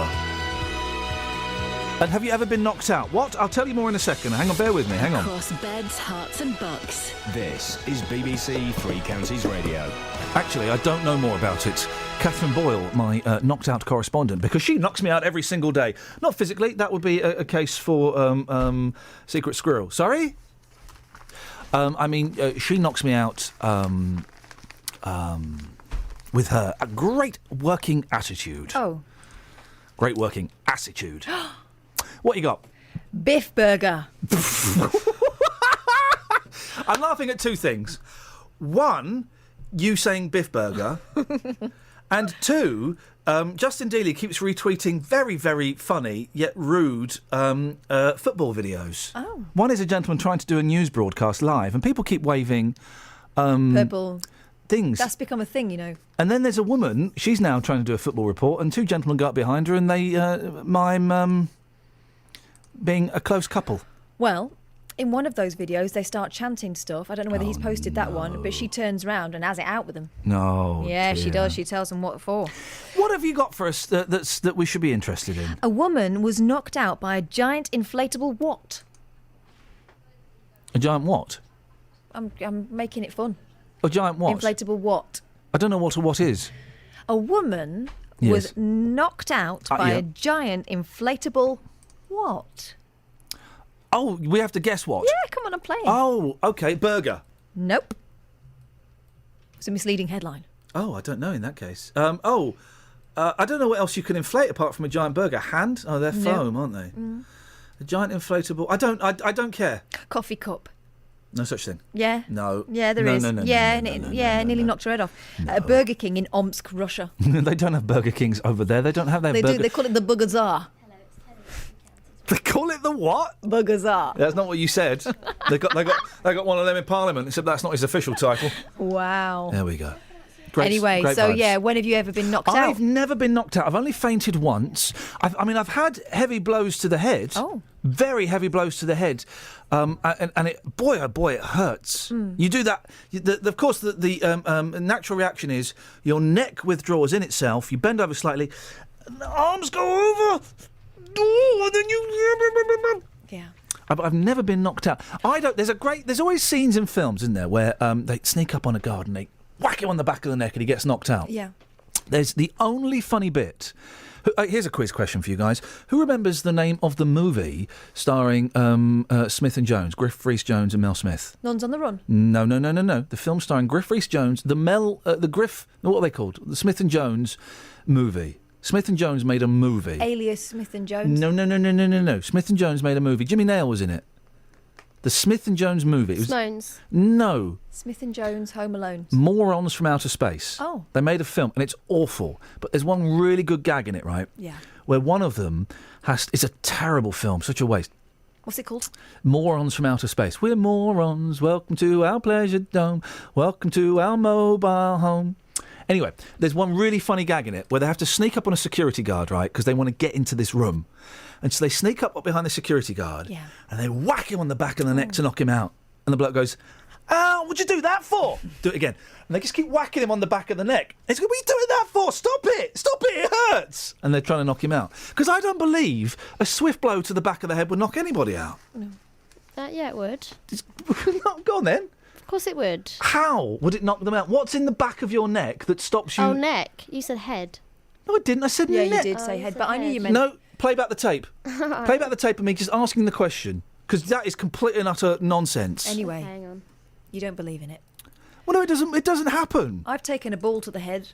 And have you ever been knocked out? What? I'll tell you more in a second. Hang on, bear with me. Hang on. Across beds, hearts and bucks. This is BBC Three Counties Radio. Actually, I don't know more about it. Catherine Boyle, my knocked-out correspondent, because she knocks me out every single day. Not physically. That would be a case for Secret Squirrel. Sorry? She knocks me out with her a great working attitude. Oh. Great working attitude. What you got? Biff burger. I'm laughing at two things. One, you saying Biff burger. And two, Justin Dealey keeps retweeting very, very funny yet rude football videos. Oh. One is a gentleman trying to do a news broadcast live, and people keep waving purple things. That's become a thing, you know. And then there's a woman, she's now trying to do a football report, and two gentlemen go up behind her and they mime being a close couple. Well, in one of those videos, they start chanting stuff. I don't know whether he's posted that one, but she turns round and has it out with them. No. Yeah, dear. she does. She tells them what for. What have you got for us that we should be interested in? A woman was knocked out by a giant inflatable what? A giant what? I'm making it fun. A giant what? Inflatable what? I don't know what a what is. A woman Yes. was knocked out by yeah. a giant inflatable what? Oh, we have to guess what? Yeah, come on, I'm playing. Oh, okay, burger. Nope. It's a misleading headline. Oh, I don't know in that case. I don't know what else you can inflate apart from a giant burger. Hand? Oh, they're foam, aren't they? Mm. A giant inflatable. I don't care. Coffee cup. No such thing. Yeah. No. Yeah, there No, is. no, no, yeah, no, no, no, yeah, nearly knocked her head off. Burger King in Omsk, Russia. They don't have Burger Kings over there. They don't have their They burger. do. They call it the Burger Tsar. They call it the what? Bugazar. That's not what you said. they got one of them in Parliament, except that's not his official title. Wow. There we go. Great vibes. Yeah, when have you ever been knocked out? I've never been knocked out. I've only fainted once. I've had heavy blows to the head. Oh. Very heavy blows to the head. And it, boy, oh boy, it hurts. You do that. Of course, the natural reaction is your neck withdraws in itself. You bend over slightly, and the arms go over. And then you. Yeah. I've never been knocked out. There's always scenes in films, isn't there, where they sneak up on a guard and they whack him on the back of the neck and he gets knocked out. Yeah. There's the only funny bit. Here's a quiz question for you guys. Who remembers the name of the movie starring Smith and Jones, Griff Rhys-Jones and Mel Smith? Nuns on the Run. No. The film starring Griff Rhys-Jones, what are they called? The Smith and Jones movie. Smith and Jones made a movie. Alias Smith and Jones. No. Smith and Jones made a movie. Jimmy Nail was in it. The Smith and Jones movie. Smones. No. Smith and Jones, Home Alone. Morons from Outer Space. Oh. They made a film, and it's awful. But there's one really good gag in it, right? Yeah. Where one of them it's a terrible film, such a waste. What's it called? Morons from Outer Space. We're morons. Welcome to our pleasure dome. Welcome to our mobile home. Anyway, there's one really funny gag in it where they have to sneak up on a security guard, right? Because they want to get into this room. And so they sneak up behind the security guard and they whack him on the back of the neck to knock him out. And the bloke goes, "Ow, what'd you do that for?" Do it again. And they just keep whacking him on the back of the neck. And he's going, "What are you doing that for? Stop it! It hurts!" And they're trying to knock him out. Because I don't believe a swift blow to the back of the head would knock anybody out. No. Yeah, it would. Go on then. Of course it would. How would it knock them out? What's in the back of your neck that stops you... Oh, neck. You said head. No, I didn't. I said neck. Yeah, you did say head, but I knew you meant... No, play back the tape. Play back the tape of me just asking the question. Because that is complete and utter nonsense. Anyway, hang on. You don't believe in it. Well, no, it doesn't happen. I've taken a ball to the head.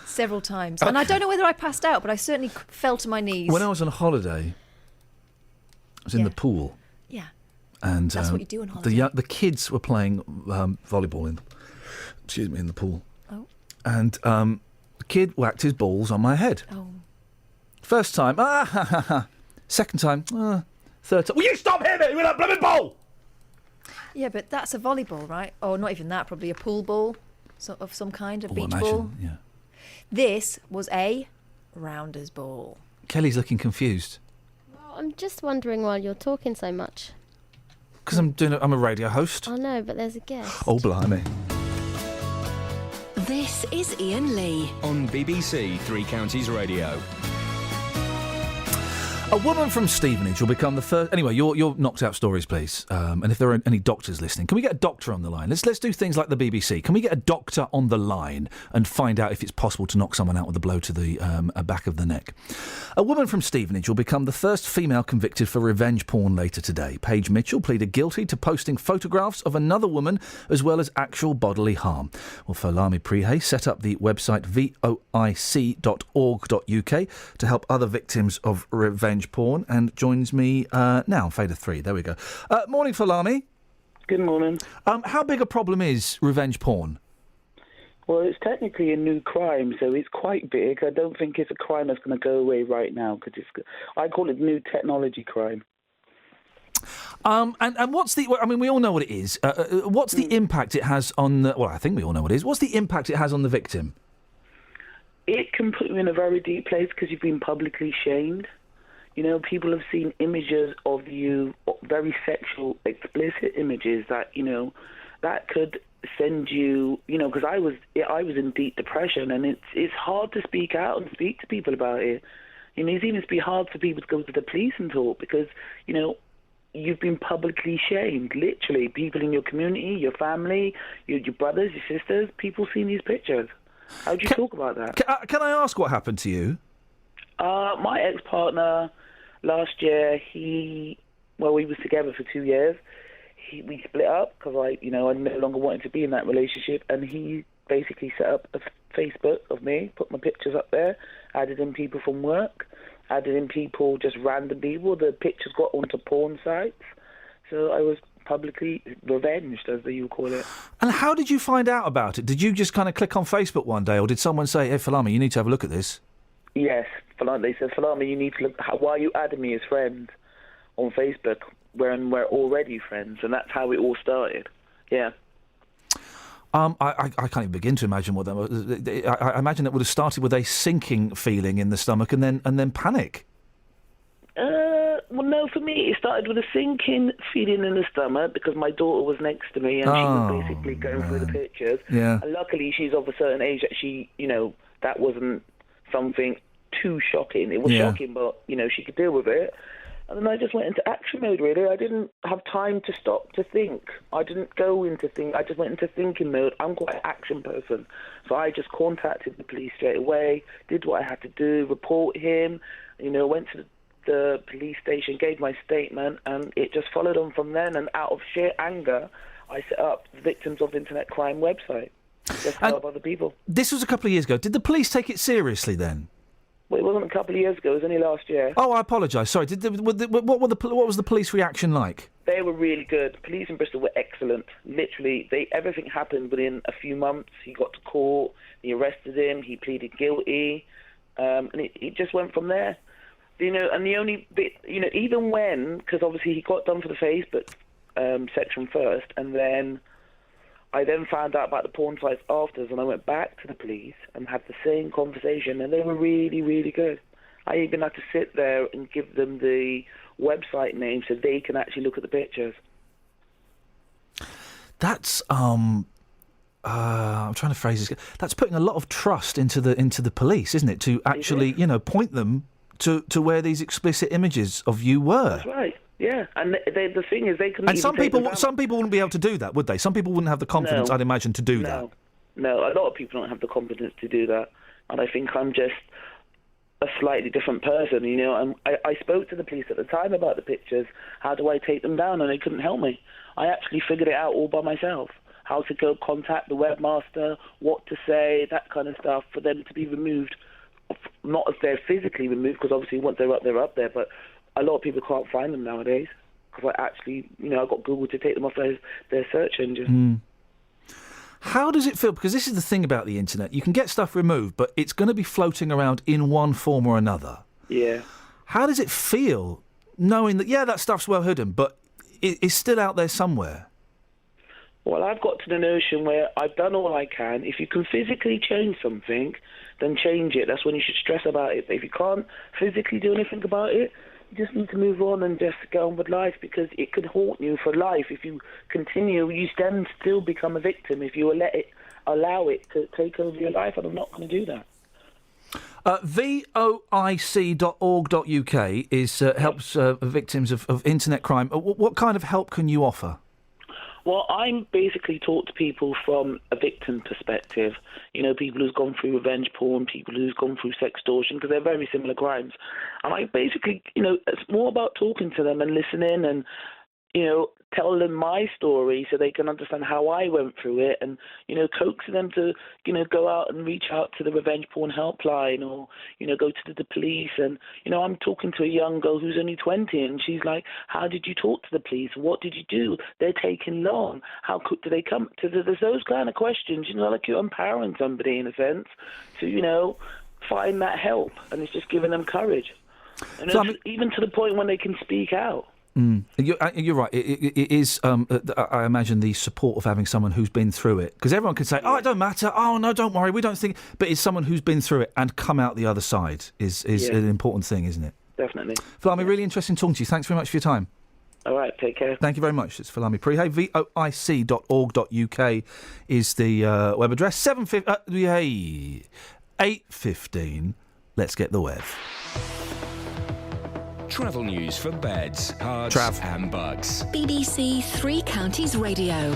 Several times. And I don't know whether I passed out, but I certainly fell to my knees. When I was on holiday, I was in the pool. Yeah. And that's what you do on holiday. The kids were playing volleyball in the pool. Oh. And the kid whacked his balls on my head. Oh. First time, second time, third time. Will you stop hitting me with that blooming ball? Yeah, but that's a volleyball, right? Or not even that, probably a pool ball of some kind, a beach ball. Yeah. This was a rounders ball. Kelly's looking confused. Well, I'm just wondering why you're talking so much. Because I'm a radio host. I know, but there's a guest. Oh, blimey. This is Iain Lee. On BBC Three Counties Radio. A woman from Stevenage will become the first... Anyway, your knocked out stories, please. And if there are any doctors listening, can we get a doctor on the line? Let's do things like the BBC. Can we get a doctor on the line and find out if it's possible to knock someone out with a blow to the back of the neck? A woman from Stevenage will become the first female convicted for revenge porn later today. Paige Mitchell pleaded guilty to posting photographs of another woman as well as actual bodily harm. Well, Folami Prihe set up the website voic.org.uk to help other victims of revenge porn and joins me now. Fader 3, there we go. Morning, Folami. Good morning. How big a problem is revenge porn? Well, it's technically a new crime, so it's quite big. I don't think it's a crime that's going to go away right now, because I call it new technology crime. And what's the... I mean, we all know what it is. What's the impact it has on... I think we all know what it is. What's the impact it has on the victim? It can put you in a very deep place because you've been publicly shamed. You know, people have seen images of you, very sexual, explicit images that, that could send you, because I was in deep depression, and it's hard to speak out and speak to people about it. It's even hard for people to go to the police and talk because, you've been publicly shamed, literally. People in your community, your family, your brothers, your sisters, people seen these pictures. How do you talk about that? Can I ask what happened to you? My ex-partner, last year, we was together for 2 years. We split up because I no longer wanted to be in that relationship, and he basically set up a Facebook of me, put my pictures up there, added in people from work, added in people, just random people. The pictures got onto porn sites, so I was publicly revenged, as you call it. And how did you find out about it? Did you just kind of click on Facebook one day, or did someone say, "Hey, Folami, you need to have a look at this"? Yes, they said, Falami, you need to look. Why are you adding me as friend on Facebook when we're already friends? And that's how it all started. Yeah. I can't even begin to imagine what that was. I imagine it would have started with a sinking feeling in the stomach and then panic. Well, no, for me, it started with a sinking feeling in the stomach because my daughter was next to me and she was basically going through the pictures. Yeah. And luckily, she's of a certain age that she, that wasn't something too shocking. It was shocking, but, she could deal with it. And then I just went into action mode, really. I didn't have time to stop to think. I didn't go into think. I just went into thinking mode. I'm quite an action person. So I just contacted the police straight away, did what I had to do, report him, went to the police station, gave my statement, and it just followed on from then. And out of sheer anger, I set up the Victims of Internet Crime website. Just to help other people. This was a couple of years ago. Did the police take it seriously then? Well, it wasn't a couple of years ago. It was only last year. Oh, I apologise. Sorry. What was the police reaction like? They were really good. Police in Bristol were excellent. Literally, everything happened within a few months. He got to court. They arrested him. He pleaded guilty, and it just went from there. And the only bit, even when, because obviously he got done for the Facebook section first, and then I then found out about the porn sites afterwards, and I went back to the police and had the same conversation, and they were really, really good. I even had to sit there and give them the website name so they can actually look at the pictures. That's I'm trying to phrase this. That's putting a lot of trust into the police, isn't it? To actually, point them to where these explicit images of you were. That's right. Yeah, and the thing is, they couldn't. And some people wouldn't be able to do that, would they? Some people wouldn't have the confidence, No. I'd imagine, to do that. No, a lot of people don't have the confidence to do that, and I think I'm just a slightly different person, And I spoke to the police at the time about the pictures. How do I take them down? And they couldn't help me. I actually figured it out all by myself. How to go contact the webmaster, what to say, that kind of stuff, for them to be removed. Not if they're physically removed, because obviously once they're up there, but a lot of people can't find them nowadays because I actually, I got Google to take them off their search engine. How does it feel? Because this is the thing about the internet. You can get stuff removed, but it's going to be floating around in one form or another. Yeah. How does it feel knowing that, that stuff's well hidden, but it's still out there somewhere? Well, I've got to the notion where I've done all I can. If you can physically change something, then change it. That's when you should stress about it. But if you can't physically do anything about it, you just need to move on and just get on with life, because it could haunt you for life. If you continue, you then still become a victim if you allow it to take over your life, and I'm not going to do that. voic.org.uk is helps victims of internet crime. What kind of help can you offer? Well, I'm basically talk to people from a victim perspective. People who've gone through revenge porn, people who've gone through sextortion, because they're very similar crimes. And I basically, it's more about talking to them and listening and, tell them my story so they can understand how I went through it, and, coaxing them to, go out and reach out to the revenge porn helpline, or, go to the police. And, I'm talking to a young girl who's only 20, and she's like, how did you talk to the police? What did you do? They're taking long. How quick do they come? There's those kind of questions, like you're empowering somebody in a sense to, find that help, and it's just giving them courage. And so, even to the point when they can speak out. You're right. It is, I imagine, the support of having someone who's been through it. Because everyone can say, it don't matter. Oh, no, don't worry. We don't think. But it's someone who's been through it and come out the other side is an important thing, isn't it? Definitely. Falami, really interesting talking to you. Thanks very much for your time. All right, take care. Thank you very much. It's Falami Prihay. voic.org.uk is the web address. 8:15. Let's get the web. Travel news for beds, cards and bugs. BBC Three Counties Radio.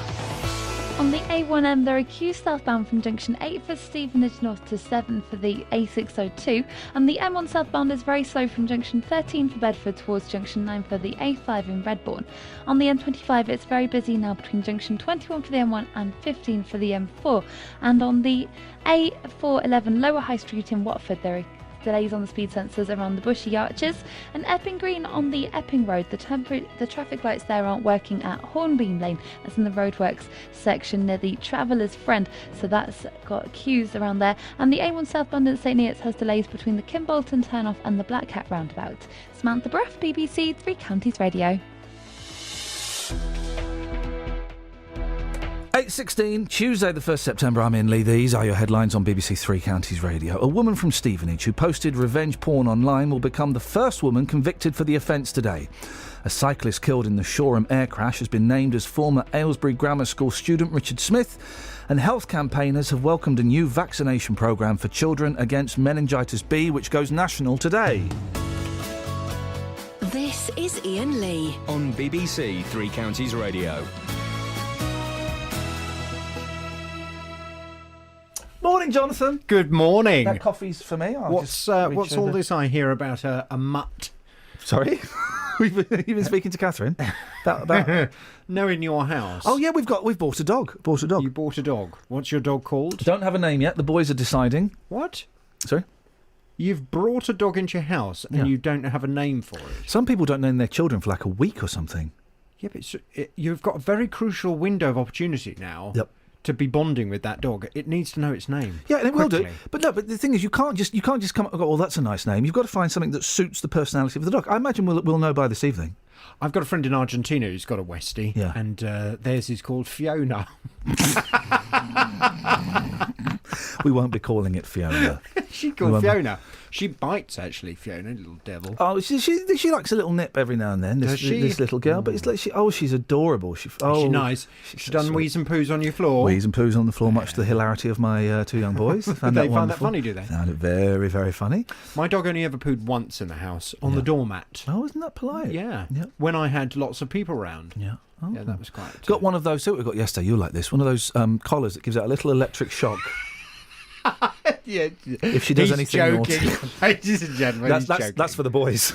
On the A1M, there are queues southbound from junction 8 for Stevenage North to 7 for the A602, and the M1 southbound is very slow from junction 13 for Bedford towards junction 9 for the A5 in Redbourne. On the M25, it's very busy now between junction 21 for the M1 and 15 for the M4, and on the A411 Lower High Street in Watford, there are delays on the speed sensors around the Bushy Arches, and Epping Green on the Epping Road. The traffic lights there aren't working at Hornbeam Lane. That's in the roadworks section near the Traveller's Friend, so that's got queues around there. And the A1 southbound at St Neots has delays between the Kimbolton turnoff and the Black Cat roundabout. Samantha Bruff, BBC Three Counties Radio. 8:16, Tuesday the 1st September, I'm Iain Lee. These are your headlines on BBC Three Counties Radio. A woman from Stevenage who posted revenge porn online will become the first woman convicted for the offence today. A cyclist killed in the Shoreham air crash has been named as former Aylesbury Grammar School student Richard Smith, and health campaigners have welcomed a new vaccination programme for children against meningitis B, which goes national today. This is Iain Lee on BBC Three Counties Radio. Morning, Jonathan. Good morning. That coffee's for me. What's all this I hear about a mutt? Sorry? You've been speaking to Catherine about No, in your house. Oh yeah, we've bought a dog. You bought a dog. What's your dog called? Don't have a name yet. The boys are deciding. What? Sorry? You've brought a dog into your house and you don't have a name for it. Some people don't name their children for like a week or something. Yeah, but you've got a very crucial window of opportunity now. Yep. To be bonding with that dog. It needs to know its name. Yeah, and it will do. Quickly. But the thing is, you can't just come up and go, oh, that's a nice name. You've got to find something that suits the personality of the dog. I imagine we'll know by this evening. I've got a friend in Argentina who's got a Westie, and theirs is called Fiona. We won't be calling it Fiona. She's called Fiona. She bites, actually, Fiona, little devil. Oh, she likes a little nip every now and then, this little girl. But it's like she's adorable. She's nice. She's done wheeze and poos on your floor. Wheeze and poos on the floor, much to the hilarity of my two young boys. They find that funny, do they? Found it very, very funny. My dog only ever pooed once in the house, on the doormat. Oh, isn't that polite? Yeah. When I had lots of people around. Yeah. Oh. Yeah, that was quite... Got one of those, see what we got yesterday, you like this, one of those collars that gives out a little electric shock. Yeah, if she does anything joking. naughty. Ladies and gentlemen, that's for the boys.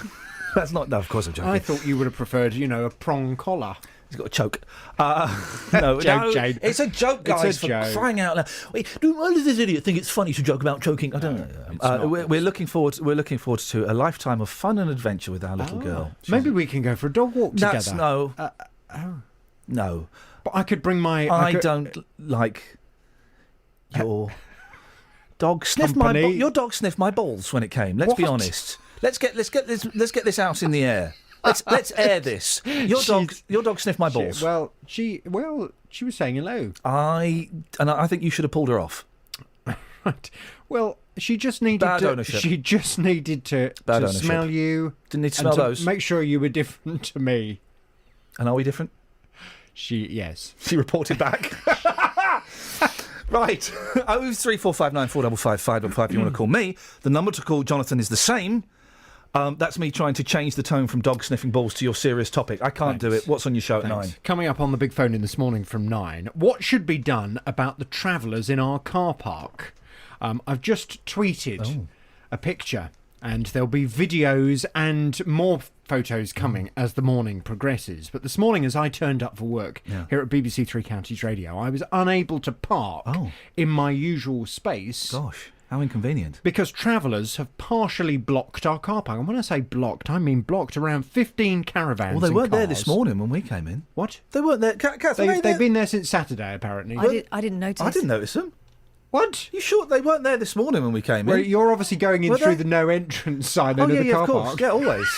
That's not. No, of course I'm joking. I thought you would have preferred, a prong collar. He's got a choke. No, Jane. It's a joke, guys. It's a joke. Crying out loud. Why does this idiot think it's funny to joke about choking? I don't know. We're looking forward. We're looking forward to a lifetime of fun and adventure with our little girl. Maybe we can go for a dog walk together. No. No. But I could bring my. I don't like your. Dog sniffed your dog sniffed my balls when it came. Let's be honest. Let's get this out in the air. Let's air this. Your dog sniffed my balls. She was saying hello. I think you should have pulled her off. Right. Well, she just needed ownership. She just needed to smell you. Didn't need to smell those. Make sure you were different to me. And are we different? Yes. She reported back. Right. 03459 455 515 if you want to call me. The number to call Jonathan is the same. That's me trying to change the tone from dog sniffing balls to your serious topic. I can't do it. What's on your show at 9? Coming up on the big phone in this morning from 9. What should be done about the travellers in our car park? I've just tweeted a picture, and there'll be videos and more photos coming as the morning progresses. But this morning, as I turned up for work here at BBC Three Counties Radio, I was unable to park in my usual space. Gosh, how inconvenient. Because travellers have partially blocked our car park. And when I say blocked, I mean blocked around 15 caravans. Well, they weren't there this morning when we came in. What? They weren't there. Catherine, they've been there since Saturday, apparently. I didn't notice. I didn't notice them. What? You sure they weren't there this morning when we came in? Well, you're obviously going in through the no entrance sign of the car park. Yeah, always.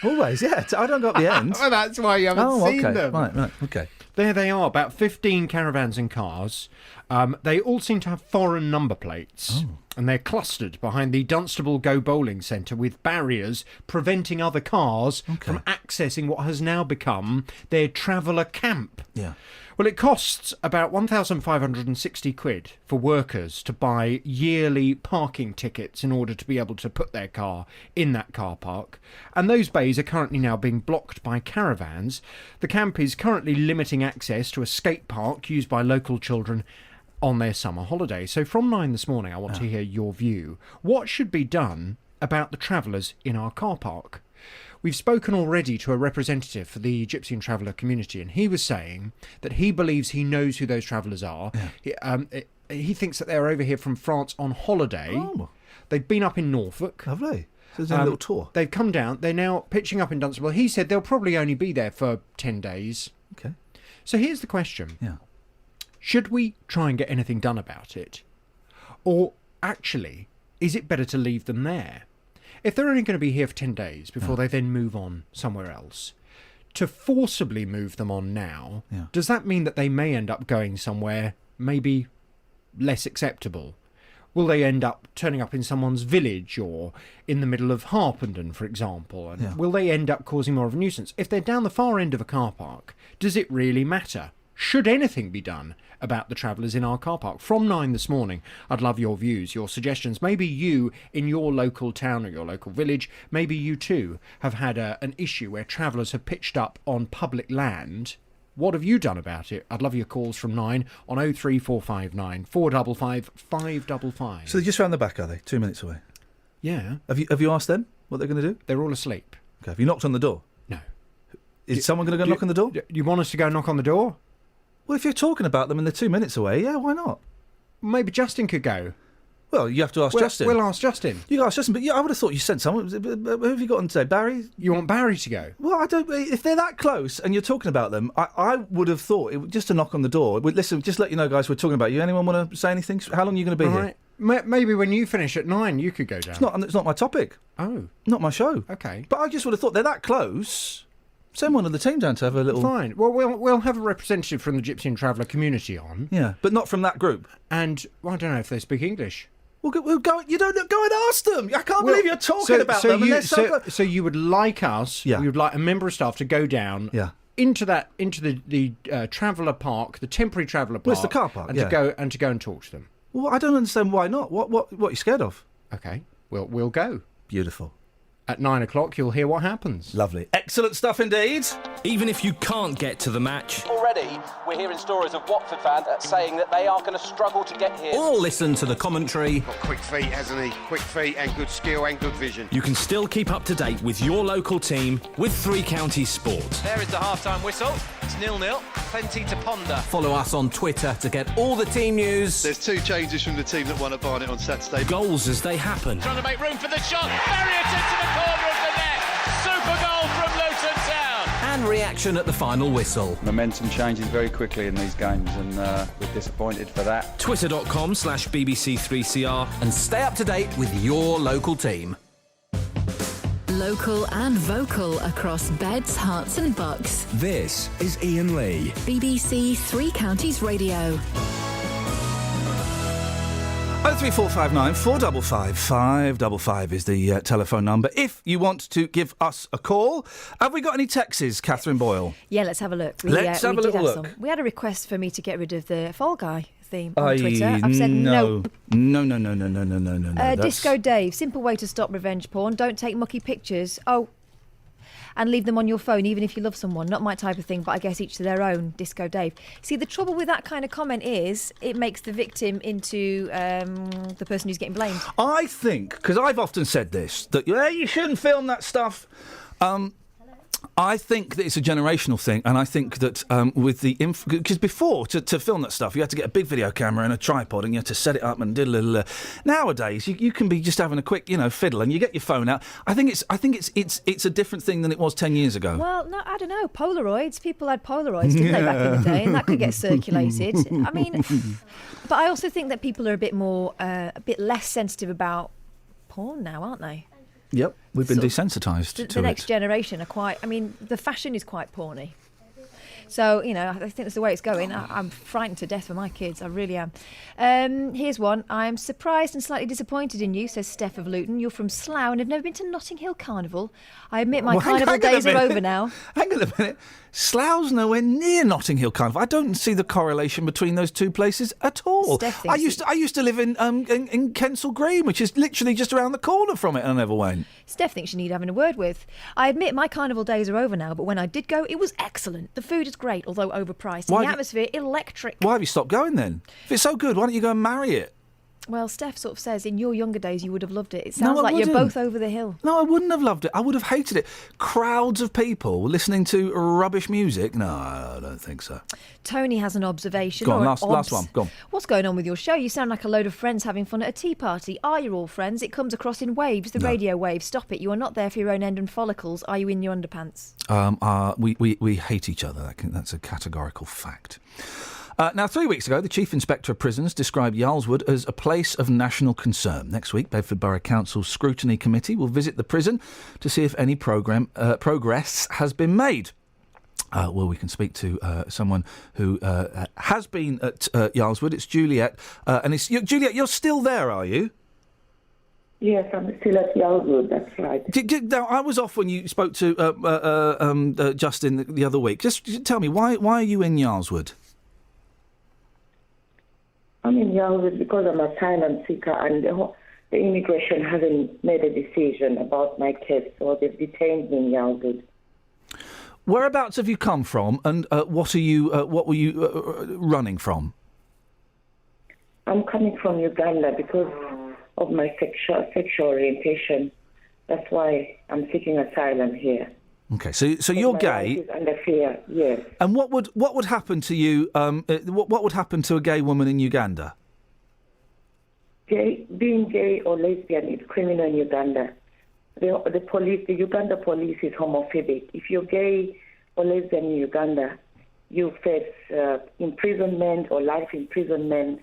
Always, yeah. I don't go up the end. Well, that's why you haven't seen them. Right, okay. There they are, about 15 caravans and cars. They all seem to have foreign number plates. And they're clustered behind the Dunstable Go Bowling Centre with barriers preventing other cars from accessing what has now become their traveller camp. Yeah. Well, it costs about £1,560 for workers to buy yearly parking tickets in order to be able to put their car in that car park. And those bays are currently now being blocked by caravans. The camp is currently limiting access to a skate park used by local children on their summer holiday. So from 9 this morning, I want to hear your view. What should be done about the travellers in our car park? We've spoken already to a representative for the Gypsy and Traveller community, and he was saying that he believes he knows who those travellers are. He thinks that they're over here from France on holiday, They've been up in Norfolk. Have they? So there's a little tour. They've come down. They're now pitching up in Dunstable. He said they'll probably only be there for 10 days. Okay. So here's the question. Yeah. Should we try and get anything done about it? Or actually, is it better to leave them there? If they're only going to be here for 10 days before they then move on somewhere else, to forcibly move them on now, does that mean that they may end up going somewhere maybe less acceptable? Will they end up turning up in someone's village or in the middle of Harpenden, for example? And will they end up causing more of a nuisance? If they're down the far end of a car park, does it really matter? Should anything be done about the travellers in our car park? From 9 this morning, I'd love your views, your suggestions. Maybe you, in your local town or your local village, maybe you too have had an issue where travellers have pitched up on public land. What have you done about it? I'd love your calls from 9 on 03459 455 555. So they're just round the back, are they? 2 minutes away? Yeah. Have you asked them what they're going to do? They're all asleep. Okay. Have you knocked on the door? No. Is someone going to go knock on the door? You want us to go knock on the door? Well, if you're talking about them and they're 2 minutes away, yeah, why not? Maybe Justin could go. Well, you have to ask Justin. We'll ask Justin. You ask Justin, but I would have thought you sent someone. Who have you got on today? Barry? You want Barry to go? Well, I don't. If they're that close and you're talking about them, I would have thought just to knock on the door. Listen, just let you know, guys, we're talking about you. Anyone want to say anything? How long are you going to be here? Maybe when you finish at 9, you could go down. It's not my topic. Oh, not my show. Okay, but I just would have thought they're that close. Send one of the team down to have a little. Fine. Well, we'll have a representative from the Gypsy and Traveller community on. Yeah, but not from that group. And I don't know if they speak English. We'll go. You don't go and ask them. I can't believe you're talking about them. So you would like us? Yeah. You would like a member of staff to go down? Yeah. Into the Traveller Park, the temporary Traveller Park. Well, it's the car park. And yeah. to go and talk to them. Well, I don't understand why not. What are you scared of? Okay. We'll go. Beautiful. At 9 o'clock, you'll hear what happens. Lovely. Excellent stuff indeed. Even if you can't get to the match. Already, we're hearing stories of Watford fans saying that they are going to struggle to get here. Or listen to the commentary. Got quick feet, hasn't he? Quick feet and good skill and good vision. You can still keep up to date with your local team with Three Counties Sport. There is the half-time whistle. It's 0-0. Plenty to ponder. Follow us on Twitter to get all the team news. There's 2 changes from the team that won at Barnet on Saturday. Goals as they happen. Trying to make room for the shot. Marriott into the corner of the net. Super goal from Luton Town. And reaction at the final whistle. Momentum changes very quickly in these games and we're disappointed for that. Twitter.com/BBC3CR and stay up to date with your local team. Local and vocal across Beds, Herts and Bucks. This is Iain Lee. BBC Three Counties Radio. 03459 455 555 is the telephone number. If you want to give us a call. Have we got any texts, Catherine Boyle? Yeah, let's have a look. Let's have a little look. We had a request for me to get rid of the Fall Guy theme on Twitter. I've said no. No. Disco Dave, simple way to stop revenge porn. Don't take mucky pictures. And leave them on your phone, even if you love someone. Not my type of thing, but I guess each to their own. Disco Dave. See, the trouble with that kind of comment is it makes the victim into the person who's getting blamed. I think, because I've often said this, that you shouldn't film that stuff. I think that it's a generational thing, and I think that with the... Because before, to film that stuff, you had to get a big video camera and a tripod, and you had to set it up and diddle. Nowadays, you can be just having a quick, fiddle, and you get your phone out. I think it's a different thing than it was 10 years ago. Well, no, I don't know. Polaroids. People had Polaroids, didn't they, back in the day, and that could get circulated. I mean, but I also think that people are a bit less sensitive about porn now, aren't they? Yep, we've been desensitised to it. The next generation are quite... I mean, the fashion is quite porny. So, I think that's the way it's going. I'm frightened to death for my kids. I really am. Here's one. I'm surprised and slightly disappointed in you, says Steph of Luton. You're from Slough and have never been to Notting Hill Carnival. I admit my carnival days are over now. Hang on a minute. Slough's nowhere near Notting Hill Carnival. I don't see the correlation between those two places at all. I used to live in Kensal Green, which is literally just around the corner from it, and I never went. Steph thinks you need having a word with. I admit my carnival days are over now, but when I did go, it was excellent. The food is great, although overpriced. And the atmosphere, electric. Why have you stopped going then? If it's so good, why don't you go and marry it? Well, Steph sort of says in your younger days you would have loved it. It sounds No, I like wouldn't. you're both over the hill. No, I wouldn't have loved it. I would have hated it. Crowds of people listening to rubbish music? No, I don't think so. Tony has an observation. Go on, or an last one. Go on. What's going on with your show? You sound like a load of friends having fun at a tea party. Are you all friends? It comes across in waves, the radio waves. Stop it. You are not there for your own end and follicles. Are you in your underpants? We hate each other. That's a categorical fact. Now, 3 weeks ago, the Chief Inspector of Prisons described Yarlswood as a place of national concern. Next week, Bedford Borough Council's Scrutiny Committee will visit the prison to see if any progress has been made. We can speak to someone who has been at Yarlswood. It's Juliet. Juliet, you're still there, are you? Yes, I'm still at Yarlswood, that's right. Now, I was off when you spoke to Justin the other week. Just tell me, why are you in Yarlswood? I'm in Yarlswood because I'm an asylum seeker and the immigration hasn't made a decision about my case, so they've detained me in Yarlswood. Whereabouts have you come from, and what were you running from? I'm coming from Uganda because of my sexual orientation. That's why I'm seeking asylum here. Okay, so you're gay. Life is under fear, yes. And what would happen to you? What would happen to a gay woman in Uganda? Being gay or lesbian is criminal in Uganda. The police, the Uganda police, is homophobic. If you're gay or lesbian in Uganda, you face imprisonment or life imprisonment,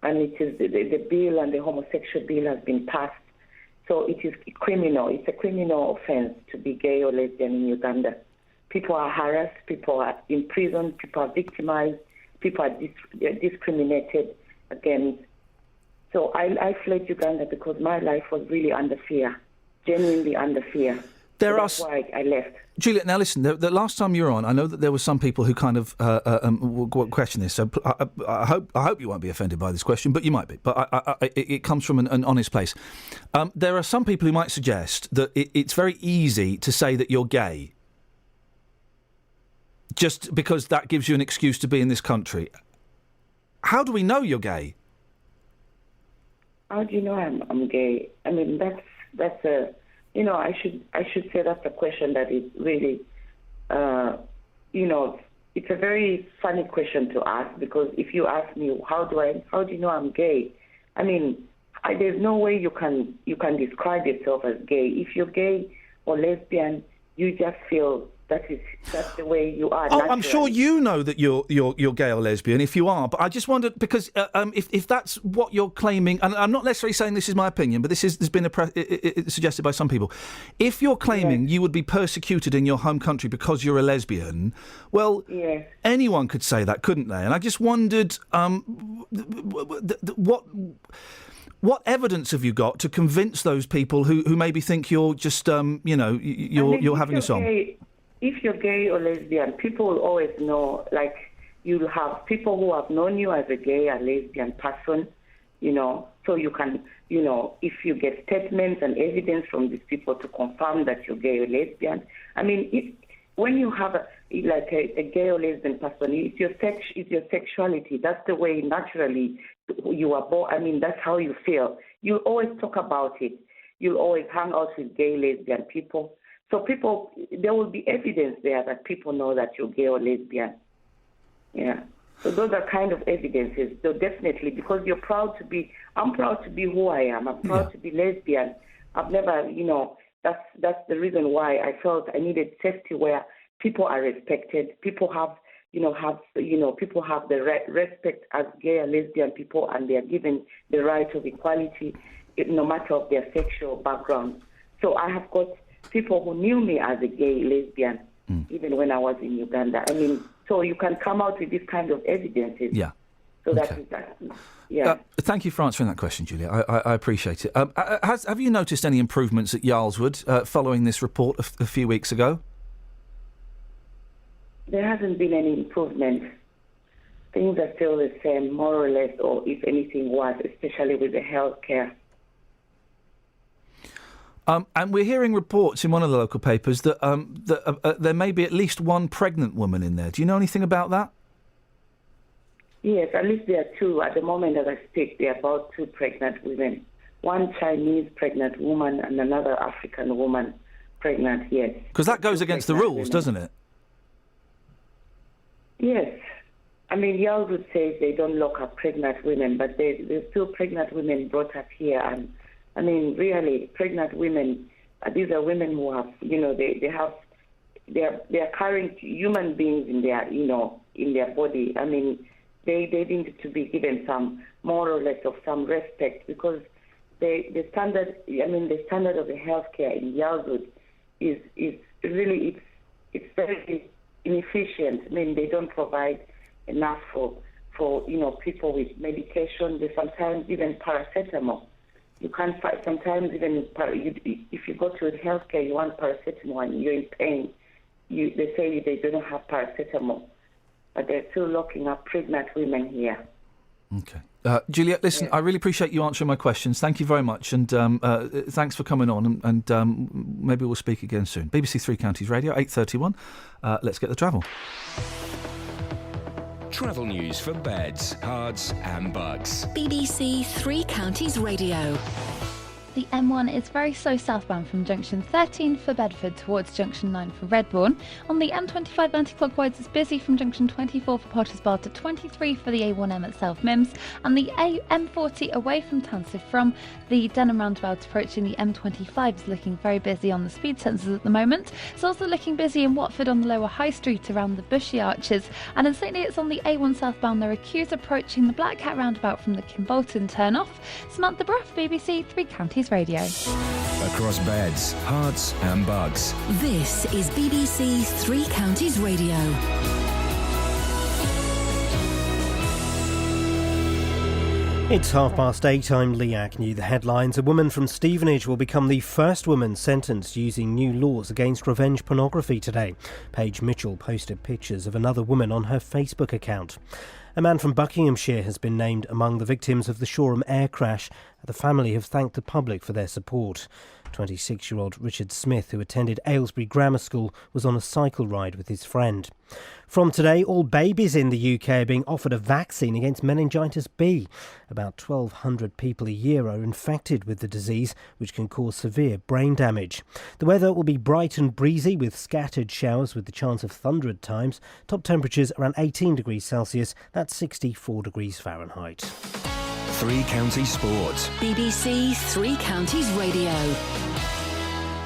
and it is the bill and the homosexual bill has been passed. So it is criminal. It's a criminal offense to be gay or lesbian in Uganda. People are harassed, people are imprisoned, people are victimized, people are discriminated against. So I fled Uganda because my life was really under fear, genuinely under fear. That's why I left. Juliet, now listen, the last time you were on, I know that there were some people who kind of question this, so I hope you won't be offended by this question, but you might be. But it comes from an honest place. There are some people who might suggest that it's very easy to say that you're gay, just because that gives you an excuse to be in this country. How do we know you're gay? How do you know I'm gay? I mean, that's a... You know, I should say that's a question that is really, it's a very funny question to ask, because if you ask me, how do you know I'm gay? I mean, there's no way you can describe yourself as gay. If you're gay or lesbian, you just feel that's the way you are. Oh, I'm sure you know that you're gay or lesbian if you are, but I just wondered, because if that's what you're claiming, and I'm not necessarily saying this is my opinion, but there's been suggested by some people. If you're claiming you would be persecuted in your home country because you're a lesbian, well, anyone could say that, couldn't they? And I just wondered, what evidence have you got to convince those people who maybe think you're just you're having a song? If you're gay or lesbian, people will always know, like, you'll have people who have known you as a gay or lesbian person, so you can, if you get statements and evidence from these people to confirm that you're gay or lesbian. I mean, when you have a gay or lesbian person, it's your sexuality. That's the way naturally you are born. I mean, that's how you feel. You always talk about it. You'll always hang out with gay, lesbian people. So there will be evidence there that people know that you're gay or lesbian. Yeah. So those are kind of evidences. So definitely, because I'm proud to be who I am. I'm proud to be lesbian. I've never, that's the reason why I felt I needed safety where people are respected. People have the respect as gay or lesbian people, and they are given the right of equality, no matter of their sexual background. So I have got people who knew me as a gay lesbian, even when I was in Uganda. I mean, so you can come out with this kind of evidences. Yeah. So okay. Yeah. Thank you for answering that question, Julia. I appreciate it. Have you noticed any improvements at Yarlswood following this report a few weeks ago? There hasn't been any improvement. Things are still the same, more or less, or if anything worse, especially with the healthcare. And we're hearing reports in one of the local papers that there may be at least one pregnant woman in there. Do you know anything about that? Yes, at least there are two. At the moment as I speak, there are about 2 pregnant women. One Chinese pregnant woman and another African woman pregnant, yes. Because that goes against the rules, doesn't it? Yes. I mean, Yaldwood says they don't lock up pregnant women, but there's still pregnant women brought up here. And, I mean, really, pregnant women, these are women who have, they are carrying human beings in their, in their body. I mean, they need to be given some, more or less, of some respect, because the standard of the healthcare in Yaldwood is really, it's very inefficient. I mean, they don't provide enough for people with medication. They sometimes even paracetamol. You can't find, sometimes even if you go to healthcare, you want paracetamol and you're in pain, they say they don't have paracetamol. But they're still locking up pregnant women here. Okay. Juliet, listen, I really appreciate you answering my questions. Thank you very much, and thanks for coming on, and maybe we'll speak again soon. BBC Three Counties Radio, 8:31. Let's get the travel. Travel news for beds, cards and bugs. BBC Three Counties Radio. The M1 is very slow southbound from junction 13 for Bedford towards junction 9 for Redbourne. On the M25 anti-clockwise, it's busy from junction 24 for Potters Bar to 23 for the A1M at South Mims, and the M40 away from Tansif from the Denham roundabout approaching the M25 is looking very busy on the speed sensors at the moment. It's also looking busy in Watford on the Lower High Street around the Bushy Arches, and in St Neots on the A1 southbound there are queues approaching the Black Cat roundabout from the Kimbolton turn-off. Samantha Bruff, BBC Three Counties Radio. Across beds, hearts and bugs. This is BBC Three Counties Radio. It's 8:30. I'm Lee Agnew. The headlines: a woman from Stevenage will become the first woman sentenced using new laws against revenge pornography today. Paige Mitchell posted pictures of another woman on her Facebook account. A man from Buckinghamshire has been named among the victims of the Shoreham air crash. The family have thanked the public for their support. 26-year-old Richard Smith, who attended Aylesbury Grammar School, was on a cycle ride with his friend. From today, all babies in the UK are being offered a vaccine against meningitis B. About 1,200 people a year are infected with the disease, which can cause severe brain damage. The weather will be bright and breezy with scattered showers with the chance of thunder at times. Top temperatures around 18 degrees Celsius, that's 64 degrees Fahrenheit. Three Counties Sports. BBC Three Counties Radio.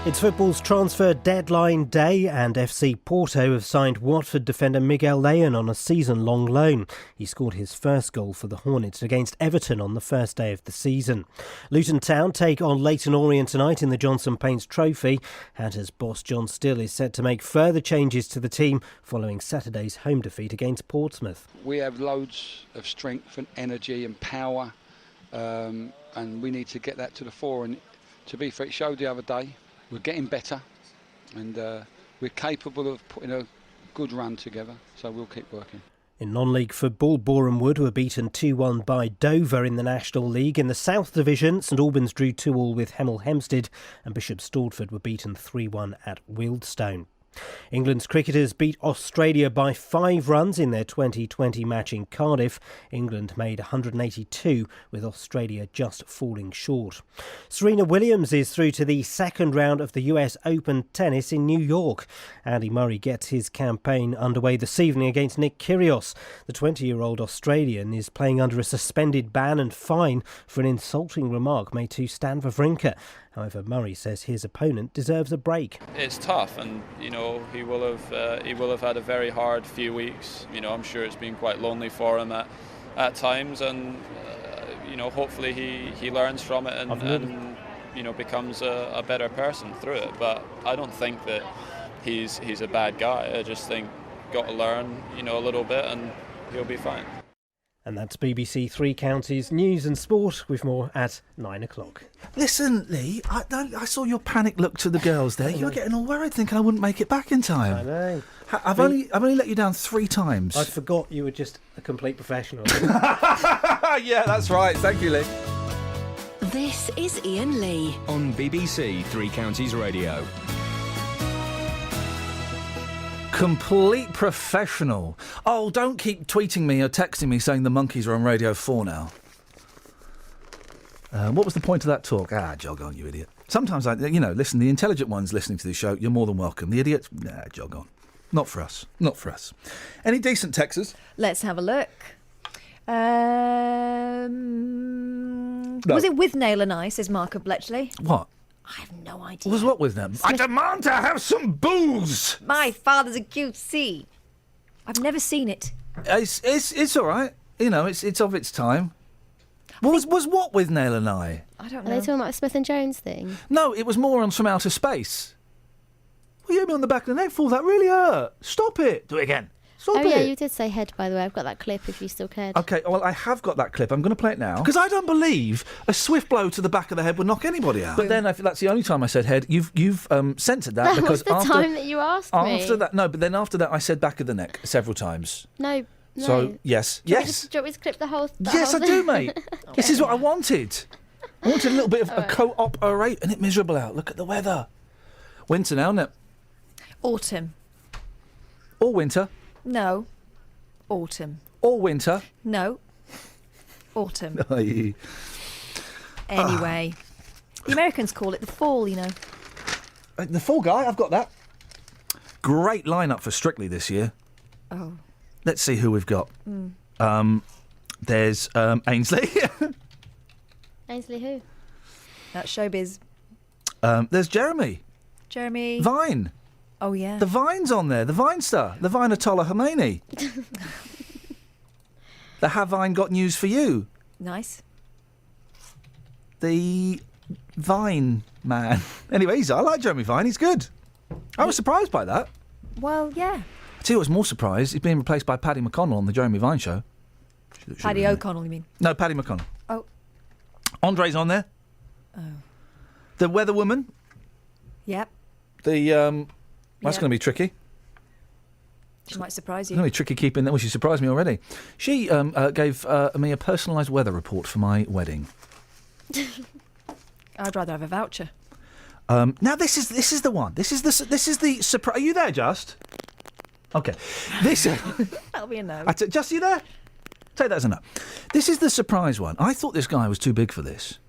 It's football's transfer deadline day, and FC Porto have signed Watford defender Miguel Leon on a season-long loan. He scored his first goal for the Hornets against Everton on the first day of the season. Luton Town take on Leyton Orient tonight in the Johnson Paints Trophy. Hatters boss John Still is set to make further changes to the team following Saturday's home defeat against Portsmouth. We have loads of strength and energy and power, and we need to get that to the fore. And to be fair, it showed the other day. We're getting better, and we're capable of putting a good run together, so we'll keep working. In non-league football, Boreham Wood were beaten 2-1 by Dover in the National League. In the South Division, St Albans drew 2-2 with Hemel Hempstead, and Bishop Stortford were beaten 3-1 at Wealdstone. England's cricketers beat Australia by 5 runs in their 2020 match in Cardiff. England made 182, with Australia just falling short. Serena Williams is through to the second round of the US Open tennis in New York. Andy Murray gets his campaign underway this evening against Nick Kyrgios. The 20-year-old Australian is playing under a suspended ban and fine for an insulting remark made to Stan Wawrinka. However, Murray says his opponent deserves a break. It's tough, and he will have had a very hard few weeks. I'm sure it's been quite lonely for him at times, and hopefully he learns from it and becomes a better person through it. But I don't think that he's a bad guy. I just think got to learn a little bit, and he'll be fine. And that's BBC Three Counties News and Sport, with more at 9 o'clock. Listen, Lee, I saw your panic look to the girls there. You're getting all worried, thinking I wouldn't make it back in time. I know. I've only let you down 3 times. I forgot you were just a complete professional. Yeah, that's right. Thank you, Lee. This is Iain Lee on BBC Three Counties Radio. Complete professional. Oh, don't keep tweeting me or texting me saying the Monkeys are on Radio 4 now. What was the point of that talk? Jog on, you idiot. Sometimes, listen, the intelligent ones listening to this show, you're more than welcome. The idiots, jog on. Not for us. Not for us. Any decent texters? Let's have a look. No. Was it with Nail and I, says Mark of Bletchley? What? I have no idea. Was what with them? I demand to have some booze! My father's a QC. I've never seen it. It's all right. It's of its time. Was what with Nail and I? I don't Are they talking about a Smith and Jones thing? No, it was Morons from Outer Space. Well, you hit me on the back of the neck, fool. That really hurt. Stop it. Do it again. Stop it. Yeah, you did say head, by the way. I've got that clip if you still cared. OK, well, I have got that clip. I'm going to play it now. Because I don't believe a swift blow to the back of the head would knock anybody out. But then I feel that's the only time I said head. You've censored that. That because was the time that you asked me. After that, no, but then after that I said back of the neck several times. No. So, yes. Do you want me to clip the whole Yes, I do, mate. This is what I wanted. I wanted a little bit of a co-operate. And it's miserable out. Look at the weather. Winter now, isn't it? Autumn. Or winter. No. Autumn. Or winter. No. Autumn. Aye. Anyway. The Americans call it the fall, you know. The fall guy, I've got that. Great lineup for Strictly this year. Oh. Let's see who we've got. There's Ainsley. Ainsley who? That's showbiz. There's Jeremy. Jeremy. Vine. Oh, yeah. The Vine's on there. The Vine star. The Vinatola Khomeini. The Have Vine Got News for You. Nice. The Vine man. Anyway, I like Jeremy Vine. He's good. I was surprised by that. Well, yeah. I tell you what's more surprised. He's being replaced by Paddy McConnell on the Jeremy Vine show. Paddy O'Connell, you mean? No, Paddy McConnell. Oh. Andre's on there. Oh. The Weather Woman. Yep. That's going to be tricky. She might surprise It's you. going to be tricky keeping that. Well, she surprised me already. She gave me a personalised weather report for my wedding. I'd rather have a voucher. Now this is the one. This is the surprise. Are you there, Just? Okay. This. That'll be a no. Just, you there? Take that as a no. This is the surprise one. I thought this guy was too big for this.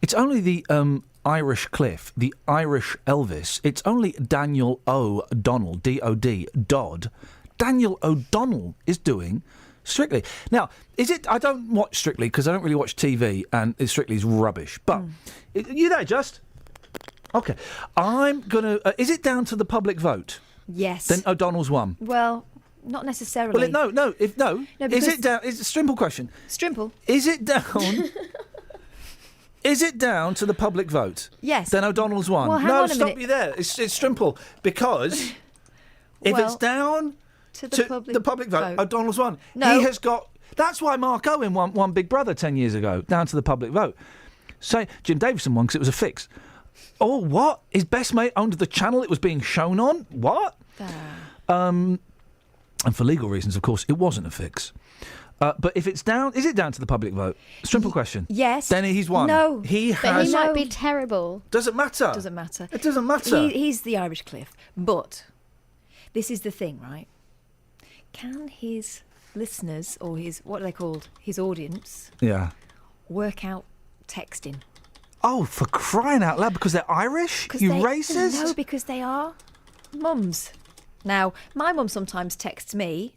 It's only the Irish Cliff, the Irish Elvis. It's only Daniel O'Donnell, D-O-D, Dodd. Daniel O'Donnell is doing Strictly. Now, is it... I don't watch Strictly because I don't really watch TV and Strictly's rubbish. But, you there, Just? OK. I'm going to... is it down to the public vote? Yes. Then O'Donnell's won. Well, not necessarily. Well, no. Is it down... Is it a Strimple question? Strimple? Is it down... Is it down to the public vote? Yes. Then O'Donnell's won. Well, hang no, on a stop minute. you there. It's Strimple. Because if it's down to the public vote, O'Donnell's won. No. He has got... That's why Mark Owen won Big Brother 10 years ago, down to the public vote. Say Jim Davison won because it was a fix. Oh, what? His best mate owned the channel it was being shown on? What? And for legal reasons, of course, it wasn't a fix. But if it's down, is it down to the public vote? Simple question. Yes. Then he's won. No. But he might be terrible. Doesn't matter. Doesn't matter. It doesn't matter. He's the Irish Cliff. But this is the thing, right? Can his listeners or his, what are they called? His audience Yeah. work out texting? Oh, for crying out loud, because they're Irish? You racist? No, because they are mums. Now, my mum sometimes texts me.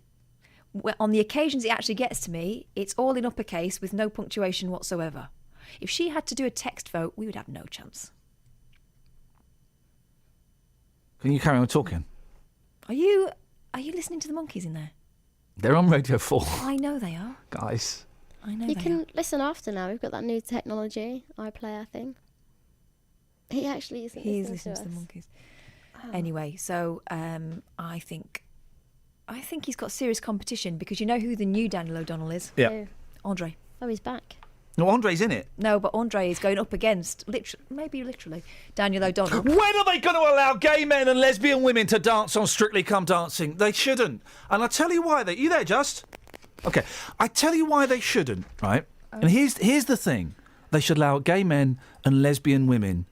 On the occasions it actually gets to me, it's all in uppercase with no punctuation whatsoever. If she had to do a text vote, we would have no chance. Can you carry on talking? Are you listening to the monkeys in there? They're on Radio 4. I know they are. Guys. I know You they can are. listen after now. We've got that new technology, iPlayer thing. He actually isn't He is listening listening to the us. monkeys. Anyway, so I think he's got serious competition because you know who the new Daniel O'Donnell is? Yeah. Who? Andre. Oh, he's back. No, Andre's in it. No, but Andre is going up against, literally, Daniel O'Donnell. When are they going to allow gay men and lesbian women to dance on Strictly Come Dancing? They shouldn't. And I'll tell you why. You there, Just? OK. I tell you why they shouldn't, right? And here's the thing. They should allow gay men and lesbian women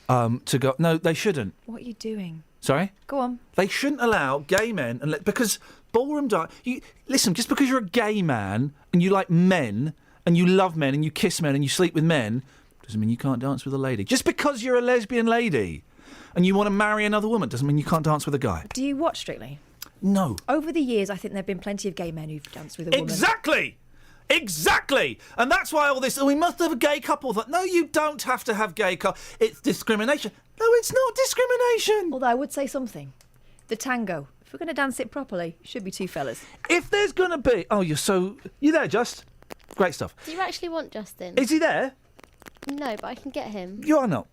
to go... No, they shouldn't. What are you doing? Sorry? Go on. They shouldn't allow gay men, because ballroom dance... Listen, just because you're a gay man and you like men and you love men and you kiss men and you sleep with men doesn't mean you can't dance with a lady. Just because you're a lesbian lady and you want to marry another woman doesn't mean you can't dance with a guy. Do you watch Strictly? No. Over the years, I think there have been plenty of gay men who've danced with a woman. Exactly! Exactly! And that's why all this, we must have a gay couple. No, you don't have to have gay couple. It's discrimination. No, it's not discrimination. Although I would say something. The tango. If we're going to dance it properly, it should be two fellas. If there's going to be... Oh, You there, Just? Great stuff. Do you actually want Justin? Is he there? No, but I can get him. You are not.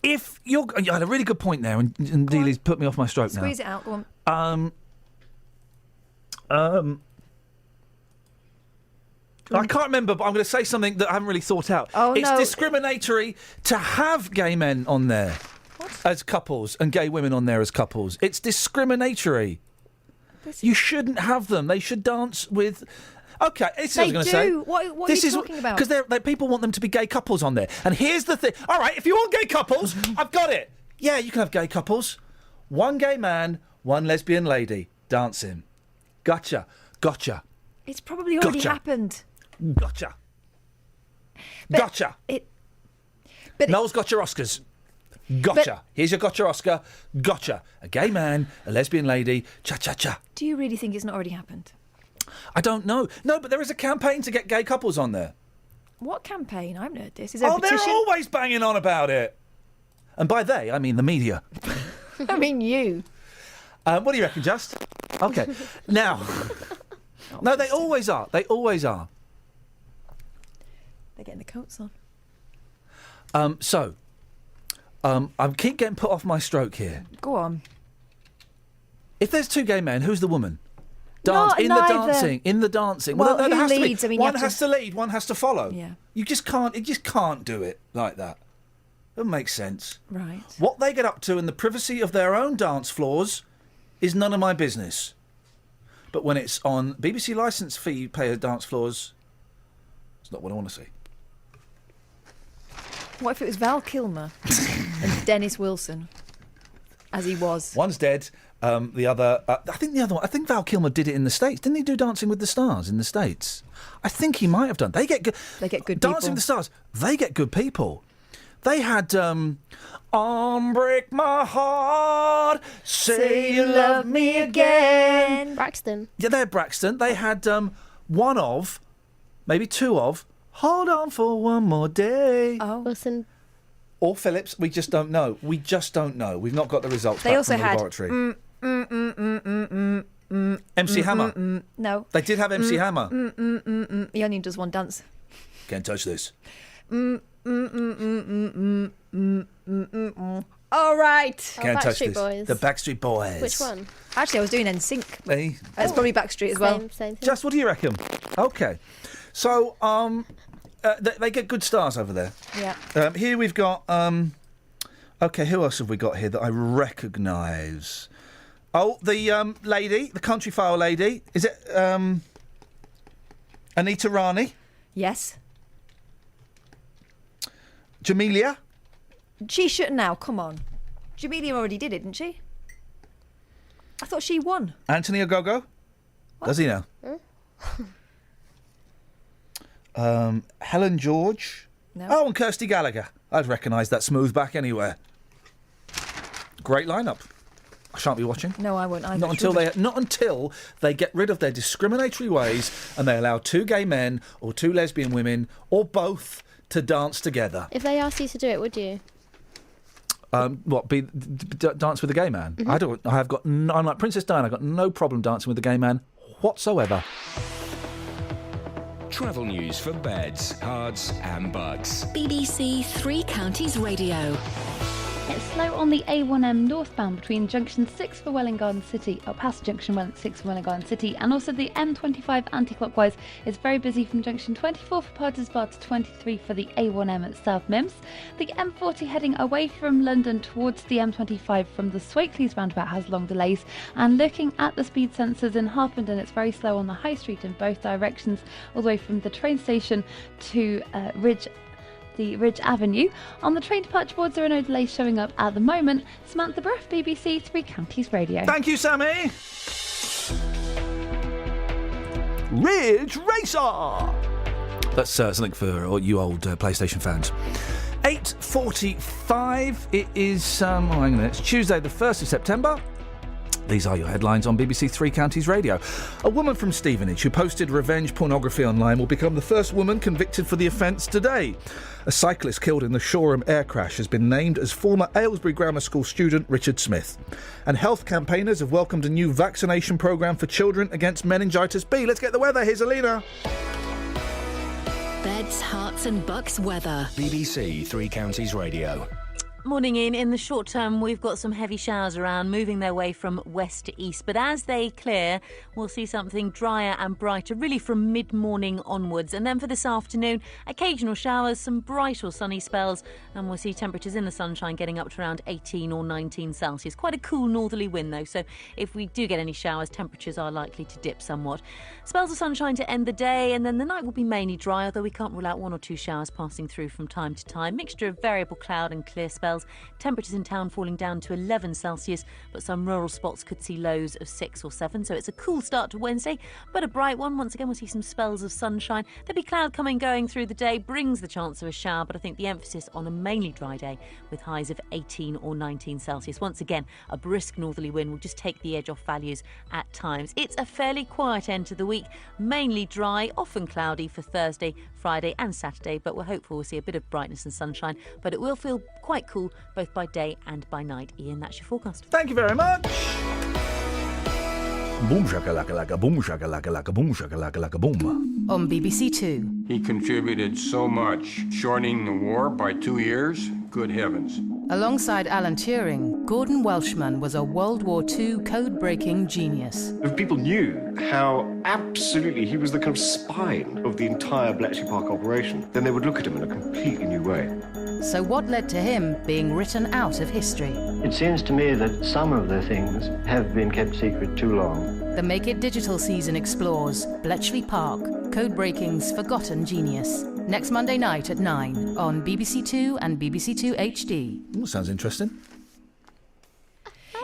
If you're... You had a really good point there, and Dealey's put me off my stroke now. Squeeze it out, go on. I can't remember, but I'm going to say something that I haven't really thought out. It's discriminatory to have gay men on there as couples and gay women on there as couples. It's discriminatory. You shouldn't have them. They should dance with... Okay, this is what I was going to say. What are you talking about? Because people want them to be gay couples on there. And here's the thing. All right, if you want gay couples, I've got it. Yeah, you can have gay couples. One gay man, one lesbian lady dancing. Gotcha. It's probably already happened. Gotcha. Noel's got your Oscars. Gotcha. Here's your gotcha Oscar. Gotcha. A gay man, a lesbian lady. Cha-cha-cha. Do you really think it's not already happened? I don't know. No, but there is a campaign to get gay couples on there. What campaign? I haven't heard this. Is there a they're petition? always banging on about it. And by they, I mean the media. I mean you. What do you reckon, Just? Okay. Now... No, they always are. They always are. They're getting the coats on. I keep getting put off my stroke here. Go on. If there's two gay men, who's the woman? Neither. In the dancing. Well, there who has leads? to be. I mean, you one have has to lead, one has to follow. Yeah. You just can't do it like that. Doesn't make sense. Right. What they get up to in the privacy of their own dance floors is none of my business. But when it's on BBC licence fee payer dance floors, it's not what I want to see. What if it was Val Kilmer and Dennis Wilson, as he was? One's dead. The other, I think Val Kilmer did it in the States. Didn't he do Dancing with the Stars in the States? I think he might have done. They get good Dancing with the Stars. They get good people. They had Break My Heart, Say You Love Me Again. Braxton. Yeah, they're Braxton. They had one of, maybe two of, Hold On For One More Day. Oh. Wilson. Or Phillips. We just don't know. We've not got the results They back also from the had laboratory. MC Hammer. No. They did have MC Hammer. He only does one dance. Can't touch this. All right. Can't touch Backstreet this. Boys. The Backstreet Boys. Which one? Actually, I was doing NSYNC. Hey. It's probably Backstreet as well. Same thing. Just what do you reckon? Okay. So, they get good stars over there. Yeah. Here we've got... okay, who else have we got here that I recognise? Oh, the lady, the country file lady. Is it Anita Rani? Yes. Jamelia? She shouldn't now, come on. Jamelia already did it, didn't she? I thought she won. Anthony Ogogo? Does he now? Helen George? No. Oh, and Kirsty Gallagher. I'd recognise that smooth back anywhere. Great lineup. I shan't be watching. No, I won't either. Not until they get rid of their discriminatory ways and they allow two gay men or two lesbian women or both to dance together. If they asked you to do it, would you? Dance with a gay man? Mm-hmm. I'm like Princess Diana. I've got no problem dancing with a gay man whatsoever. Travel news for beds, cards and bugs. BBC Three Counties Radio. It's slow on the A1M northbound between Junction 6 for Welwyn Garden City, up past Junction 6 for Welwyn Garden City, and also the M25 anti-clockwise is very busy from Junction 24 for Potters Bar to 23 for the A1M at South Mims. The M40 heading away from London towards the M25 from the Swakeleys roundabout has long delays, and looking at the speed sensors in Harpenden, it's very slow on the High Street in both directions, all the way from the train station to Ridge 50 Ridge Avenue. On the train departure boards, there are no delays showing up at the moment. Samantha Bruff, BBC Three Counties Radio. Thank you, Sammy. Ridge Racer. That's something for all you old PlayStation fans. 8:45. It is. Hang on a minute. It's Tuesday, the 1st of September. These are your headlines on BBC Three Counties Radio. A woman from Stevenage who posted revenge pornography online will become the first woman convicted for the offence today. A cyclist killed in the Shoreham air crash has been named as former Aylesbury Grammar School student Richard Smith. And health campaigners have welcomed a new vaccination programme for children against meningitis B. Let's get the weather. Here's Alina. Beds, Herts and Bucks weather. BBC Three Counties Radio. Morning, Iain. In the short term, we've got some heavy showers around, moving their way from west to east. But as they clear, we'll see something drier and brighter, really from mid-morning onwards. And then for this afternoon, occasional showers, some bright or sunny spells, and we'll see temperatures in the sunshine getting up to around 18 or 19 Celsius. Quite a cool northerly wind, though, so if we do get any showers, temperatures are likely to dip somewhat. Spells of sunshine to end the day, and then the night will be mainly dry, although we can't rule out one or two showers passing through from time to time. Mixture of variable cloud and clear spells. Temperatures in town falling down to 11 Celsius, but some rural spots could see lows of 6 or 7. So it's a cool start to Wednesday, but a bright one. Once again, we'll see some spells of sunshine. There'll be cloud coming going through the day, brings the chance of a shower, but I think the emphasis on a mainly dry day with highs of 18 or 19 Celsius. Once again, a brisk northerly wind will just take the edge off values at times. It's a fairly quiet end to the week, mainly dry, often cloudy for Thursday, Friday and Saturday, but we're hopeful we'll see a bit of brightness and sunshine, but it will feel quite cool both by day and by night. Iain, that's your forecast. Thank you very much. Boom shakalaka, boom shakalaka, boom shakalaka, boom. On BBC Two. He contributed so much, shortening the war by 2 years. Good heavens. Alongside Alan Turing, Gordon Welshman was a World War II code-breaking genius. If people knew how absolutely he was the kind of spine of the entire Bletchley Park operation, then they would look at him in a completely new way. So what led to him being written out of history? It seems to me that some of the things have been kept secret too long. The Make It Digital season explores Bletchley Park, code-breaking's forgotten genius. Next Monday night at 9 on BBC Two and BBC Two HD. Ooh, sounds interesting.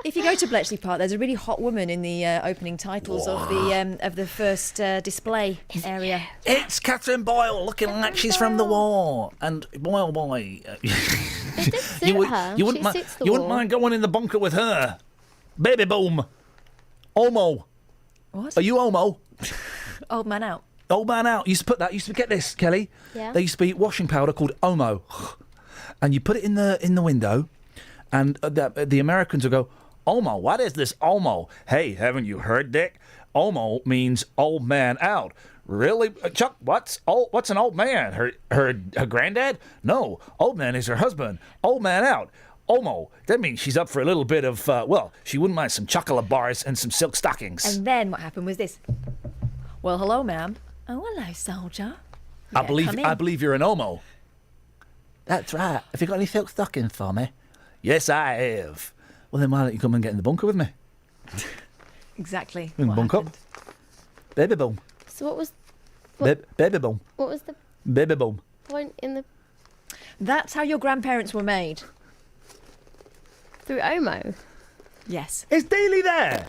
If you go to Bletchley Park, there's a really hot woman in the opening titles of the first display area. It's Catherine Boyle looking like she's from the war. And Boyle boy. You wouldn't mind going in the bunker with her. Baby boom. Homo. What? Are you homo? Old man out. Old man out. Used to get this, Kelly. Yeah. There used to be washing powder called Omo. And you put it in the window, and the Americans will go, Omo, what is this Omo? Hey, haven't you heard, Dick? Omo means old man out. Really? Chuck, what's an old man? Her granddad? No, old man is her husband. Old man out. Omo, that means she's up for a little bit of, she wouldn't mind some chocolate bars and some silk stockings. And then what happened was this. Well, hello, ma'am. Oh, hello, soldier. I believe you're an Omo. That's right. Have you got any silk stockings for me? Yes, I have. Well, then why don't you come and get in the bunker with me? Exactly. In the bunk up. Baby boom. So what was... Baby boom. What was the Baby boom. point in the... That's how your grandparents were made. Through Omo? Yes. Is Daly there?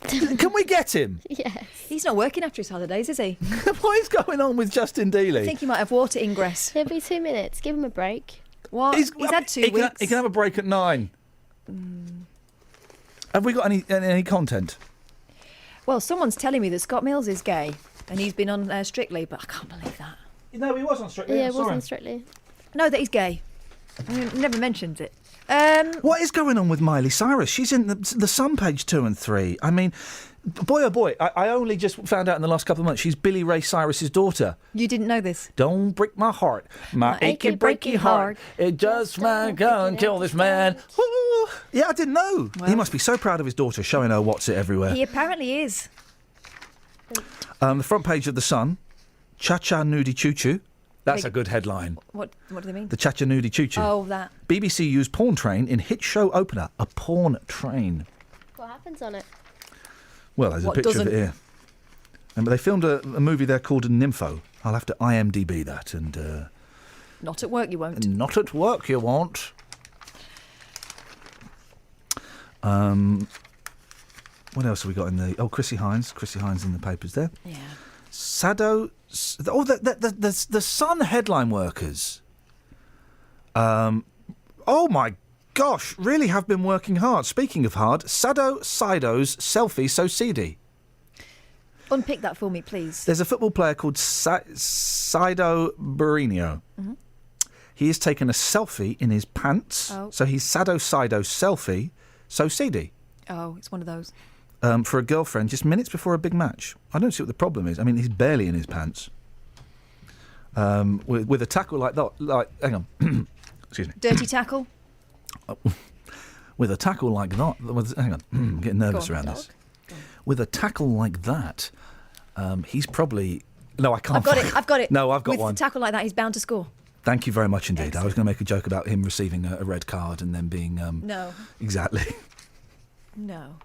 Can we get him? Yes. He's not working after his holidays, is he? What is going on with Justin Dealey? I think he might have water ingress. He'll be 2 minutes. Give him a break. What? He's had 2 weeks. He can have a break at 9. Have we got any content? Well, someone's telling me that Scott Mills is gay, and he's been on Strictly, but I can't believe that. No, he was on Strictly. Yeah, he was on Strictly. No, that he's gay. I mean, never mentioned it. What is going on with Miley Cyrus? She's in the Sun page 2 and 3. I mean, boy oh boy, I only just found out in the last couple of months she's Billy Ray Cyrus's daughter. You didn't know this? Don't break my heart, my achy breaky heart. It just might go and kill this man. Woo. Yeah, I didn't know. Well, he must be so proud of his daughter, showing her what's it everywhere. He apparently is. The front page of the Sun, Cha Cha Nudie Choo Choo. That's a good headline. What do they mean? The Cha Cha Nudie Choo Choo. Oh, that. BBC used porn train in hit show opener. A porn train. What happens on it? Well, there's a picture of it here. But they filmed a movie there called Nympho. I'll have to IMDb that and Not at work, you won't. Not at work, you won't. What else have we got in the... Oh, Chrissy Hines. Chrissy Hines in the papers there. Yeah. Sado... Oh, the Sun headline workers. Oh, my gosh. Really have been working hard. Speaking of hard, Sado Sido's selfie so seedy. Unpick that for me, please. There's a football player called Saido Barrinho. Mm-hmm. He has taken a selfie in his pants. Oh. So he's Sado selfie so seedy. Oh, it's one of those. For a girlfriend just minutes before a big match. I don't see what the problem is. I mean, he's barely in his pants. With a tackle like that, hang on, excuse me. Dirty tackle? With a tackle like that, hang on, I'm getting nervous around this. With a tackle like that, he's probably... No, I can't. I've got it. No, I've got With one. With a tackle like that, he's bound to score. Thank you very much indeed. Excellent. I was going to make a joke about him receiving a red card and then being... No. Exactly. No.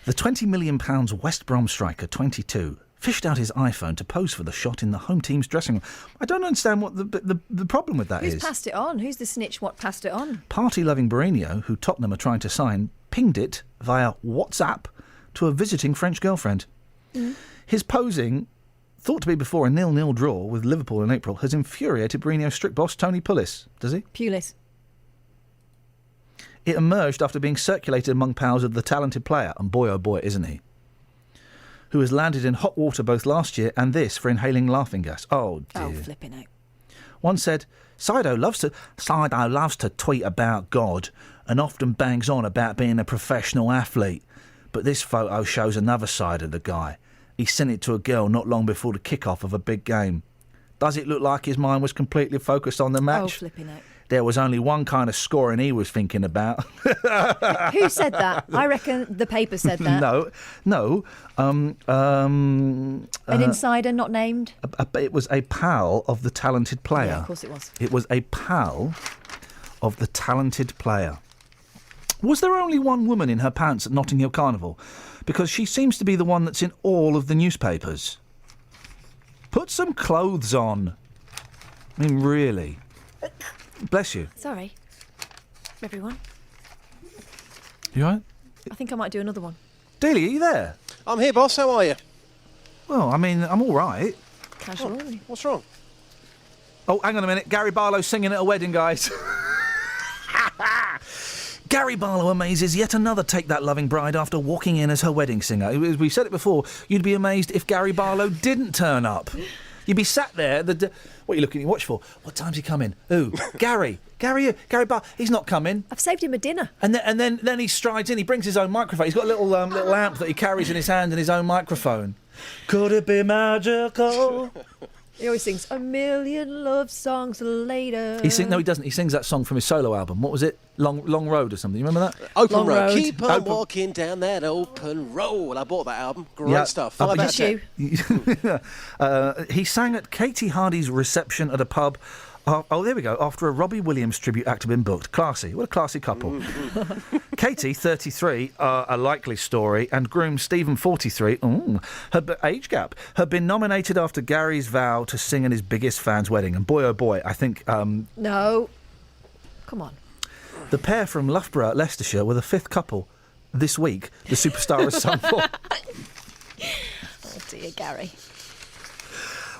The £20 million West Brom striker, 22, fished out his iPhone to pose for the shot in the home team's dressing room. I don't understand what the problem with that is. Who's passed it on? Who's the snitch what passed it on? Party-loving Barrinho, who Tottenham are trying to sign, pinged it via WhatsApp to a visiting French girlfriend. Mm. His posing, thought to be before a 0-0 draw with Liverpool in April, has infuriated Barrinho's strict boss, Tony Pulis. Does he? Pulis. It emerged after being circulated among pals of the talented player, and boy oh boy isn't he, who has landed in hot water both last year and this for inhaling laughing gas. Oh dear. Oh, flipping out. One said, Sido loves to tweet about God and often bangs on about being a professional athlete, but this photo shows another side of the guy. He sent it to a girl not long before the kick-off of a big game. Does it look like his mind was completely focused on the match? Oh, flipping out. There was only one kind of scoring he was thinking about. Who said that? I reckon the paper said that. No. An insider not named? It was a pal of the talented player. Yeah, of course it was. It was a pal of the talented player. Was there only one woman in her pants at Notting Hill Carnival? Because she seems to be the one that's in all of the newspapers. Put some clothes on. I mean, really. Bless you. Sorry, everyone. You all right? I think I might do another one. Dealey, are you there? I'm here, boss. How are you? Well, I mean, I'm all right. Casual. What's wrong? Oh, hang on a minute. Gary Barlow singing at a wedding, guys. Gary Barlow amazes yet another Take That loving bride after walking in as her wedding singer. We've said it before. You'd be amazed if Gary Barlow didn't turn up. You'd be sat there. What are you looking at your watch for? What time's he coming? Who? Gary Barlow. He's not coming. I've saved him a dinner. And then he strides in. He brings his own microphone. He's got a little lamp that he carries in his hand and his own microphone. Could it be magical? He always sings a million love songs later. No, he doesn't. He sings that song from his solo album. What was it? Long Road or something. You remember that? Open Road. Keep on walking down that open road. I bought that album. Great stuff. 5 out of 10. He sang at Katie Hardy's reception at a pub. Oh, there we go. After a Robbie Williams tribute act had been booked. Classy. What a classy couple. Katie, 33, a likely story, and groom Stephen, 43, her age gap, had been nominated after Gary's vow to sing at his biggest fan's wedding. And boy, oh boy, I think... No. Come on. The pair from Loughborough, Leicestershire, were the 5th couple this week the superstar has sung for. Oh, dear, Gary.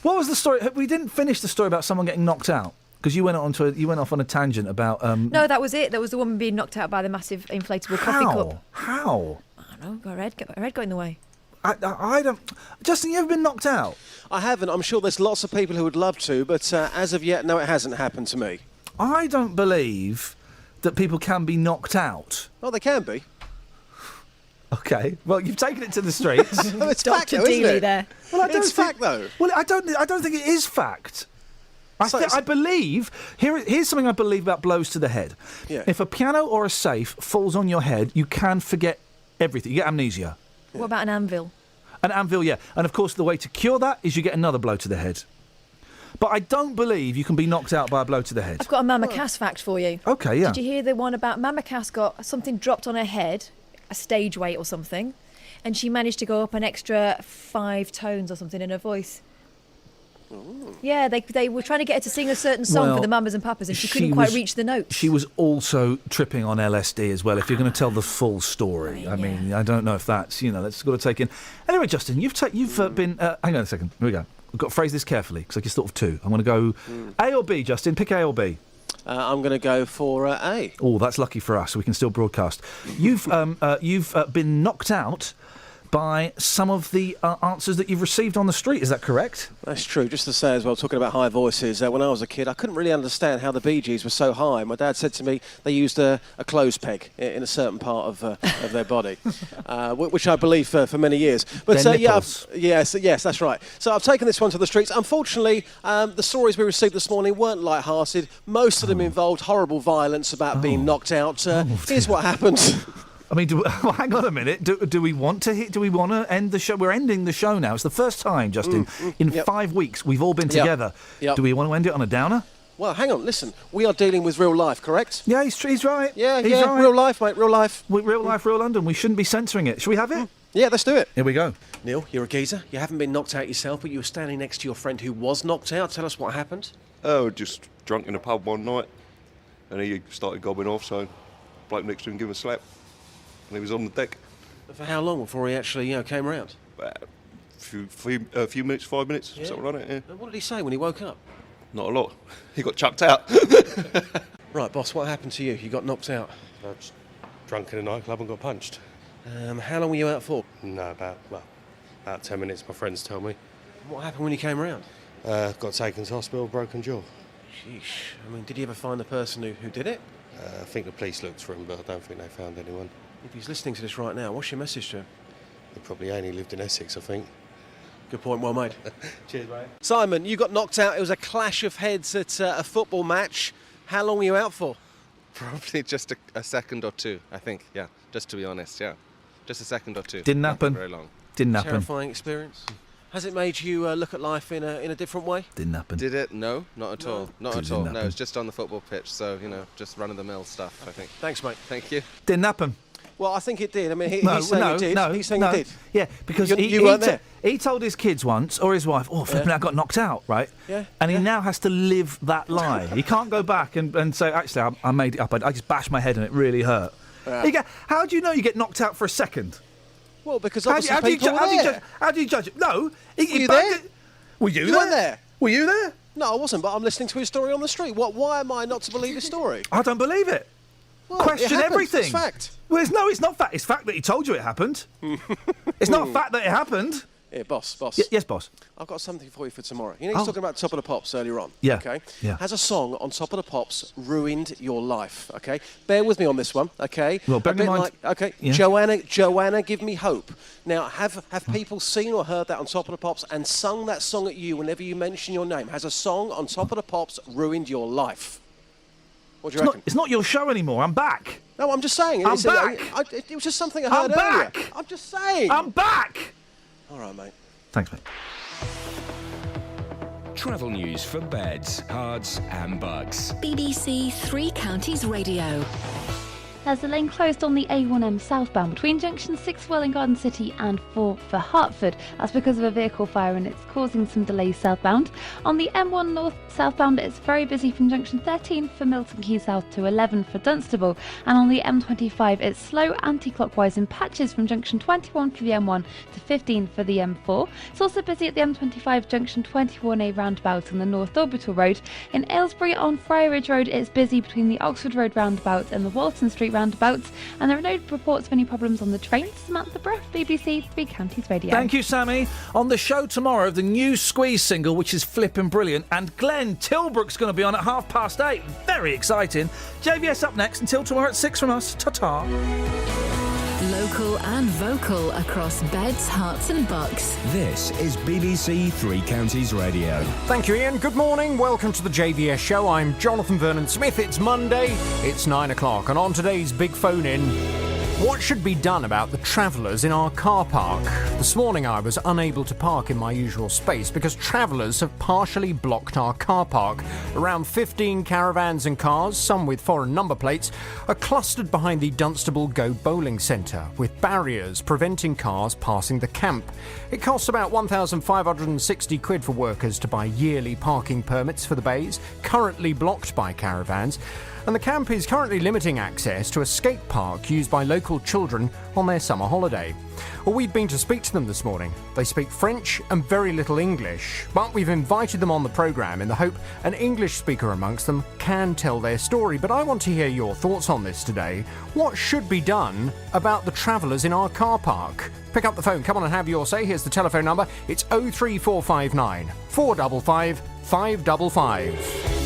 What was the story? We didn't finish the story about someone getting knocked out because you went off on a tangent about. No, that was it. That was the woman being knocked out by the massive inflatable coffee cup. How? I don't know. Her head got in the way. I don't. Justin, you ever been knocked out? I haven't. I'm sure there's lots of people who would love to, but as of yet, no, it hasn't happened to me. I don't believe that people can be knocked out. Oh, they can be. Okay. Well, you've taken it to the streets. It's fact, though, isn't it? There. Well, it's fact, though. Well, I don't think it is fact. I believe... Here's something I believe about blows to the head. Yeah. If a piano or a safe falls on your head, you can forget everything. You get amnesia. What about an anvil? An anvil, yeah. And, of course, the way to cure that is you get another blow to the head. But I don't believe you can be knocked out by a blow to the head. I've got a Mama Cass fact for you. Okay, yeah. Did you hear the one about Mama Cass got something dropped on her head, a stage weight or something, and she managed to go up an extra 5 tones or something in her voice? Yeah, they were trying to get her to sing a certain song for the mamas and papas, and she couldn't quite reach the notes. She was also tripping on LSD as well, if you're going to tell the full story. I mean, I don't know if that's, that's got to take in. Anyway, Justin, you've been... hang on a second. Here we go. We've got to phrase this carefully, because I just thought of two. I'm going to go A or B, Justin. Pick A or B. I'm going to go for A. Oh, that's lucky for us, so we can still broadcast. You've been knocked out by some of the answers that you've received on the street. Is that correct? That's true. Just to say as well, talking about high voices, when I was a kid, I couldn't really understand how the Bee Gees were so high. My dad said to me they used a clothes peg in a certain part of their body, which I believe for many years. But yes, that's right. So I've taken this one to the streets. Unfortunately, the stories we received this morning weren't light-hearted. Most of them involved horrible violence about being knocked out. Here's what happened. I mean, hang on a minute. Do we want to end the show? We're ending the show now. It's the first time, Justin, in 5 weeks we've all been together. Yep. Do we want to end it on a downer? Well, hang on. Listen, we are dealing with real life, correct? Yeah, he's right. Yeah, he's right. Real life, mate. Real life. Real life, real London. We shouldn't be censoring it. Should we have it? Yeah, let's do it. Here we go. Neil, you're a geezer. You haven't been knocked out yourself, but you were standing next to your friend who was knocked out. Tell us what happened. Oh, just drunk in a pub one night, and he started gobbing off, so bloke next to him gave him a slap. And he was on the deck. For how long before he actually, came round? A few minutes, 5 minutes, something like that. Yeah. What did he say when he woke up? Not a lot. He got chucked out. Right, boss. What happened to you? You got knocked out. I was drunk in a nightclub and got punched. How long were you out for? No, about 10 minutes. My friends tell me. What happened when you came round? Got taken to hospital, broken jaw. Sheesh. I mean, did you ever find the person who did it? I think the police looked for him, but I don't think they found anyone. If he's listening to this right now, what's your message to him? He probably only lived in Essex, I think. Good point, well made. Cheers, mate. Simon, you got knocked out. It was a clash of heads at a football match. How long were you out for? Probably just a second or two, I think, yeah. Just to be honest, yeah. Just a second or two. Didn't happen. Not very long. Didn't happen. Terrifying experience. Has it made you look at life in a different way? Didn't happen. Did it? No, not at all. Not at all. Happen. No, it's just on the football pitch, so, just run-of-the-mill stuff, I think. Thanks, mate. Thank you. Didn't happen. Well, I think it did. I mean, he's saying it did. No, he's saying it did. Yeah, because you weren't there. He told his kids once, or his wife, flipping, I got knocked out, right? Yeah. And he now has to live that lie. He can't go back and say, actually, I made it up. I just bashed my head and it really hurt. Yeah. How do you know you get knocked out for a second? Well, because obviously people were there. How do you judge it? No. Were you there? Were you there? You weren't there. Were you there? No, I wasn't, but I'm listening to his story on the street. Why am I not to believe his story? I don't believe it. Well, question it everything. It's fact. Well, it's not fact. It's fact that he told you it happened. It's not fact that it happened. Yeah, boss. Yes, boss. I've got something for you for tomorrow. You know, he's talking about Top of the Pops earlier on. Yeah. Okay. Yeah. Has a song on Top of the Pops ruined your life? Okay. Bear with me on this one. Okay. Well, bear in mind. Yeah. Joanna, give me hope. Now, have people seen or heard that on Top of the Pops and sung that song at you whenever you mention your name? Has a song on Top of the Pops ruined your life? What do you reckon? It's not your show anymore. I'm back. No, I'm just saying. I'm back. It was just something I heard earlier. I'm just saying. I'm back. All right, mate. Thanks, mate. Travel news for beds, cards and bugs. BBC Three Counties Radio. There's a lane closed on the A1M southbound between junction 6 Welling Garden City and 4 for Hertford. That's because of a vehicle fire and it's causing some delays southbound. On the M1 north southbound, it's very busy from junction 13 for Milton Keynes South to 11 for Dunstable. And on the M25, it's slow anti-clockwise in patches from junction 21 for the M1 to 15 for the M4. It's also busy at the M25 junction 21A roundabout on the North Orbital Road. In Aylesbury on Friar Ridge Road, it's busy between the Oxford Road roundabout and the Walton Street roundabouts, and there are no reports of any problems on the trains. Samantha Bruff, BBC Three Counties Radio. Thank you, Sammy. On the show tomorrow, the new Squeeze single, which is flipping brilliant, and Glenn Tilbrook's going to be on at 8:30. Very exciting. JVS up next. Until tomorrow at 6 from us. Ta-ta. Local and vocal across beds, hearts and bucks. This is BBC Three Counties Radio. Thank you, Iain. Good morning. Welcome to the JVS show. I'm Jonathan Vernon Smith. It's Monday. It's 9 o'clock. And on today's big phone-in... What should be done about the travellers in our car park? This morning I was unable to park in my usual space because travellers have partially blocked our car park. Around 15 caravans and cars, some with foreign number plates, are clustered behind the Dunstable Go Bowling Centre, with barriers preventing cars passing the camp. It costs about £1,560 for workers to buy yearly parking permits for the bays, currently blocked by caravans. And the camp is currently limiting access to a skate park used by local children on their summer holiday. Well, we've been to speak to them this morning. They speak French and very little English, but we've invited them on the programme in the hope an English speaker amongst them can tell their story. But I want to hear your thoughts on this today. What should be done about the travellers in our car park? Pick up the phone, come on and have your say. Here's the telephone number. It's 03459 455 555.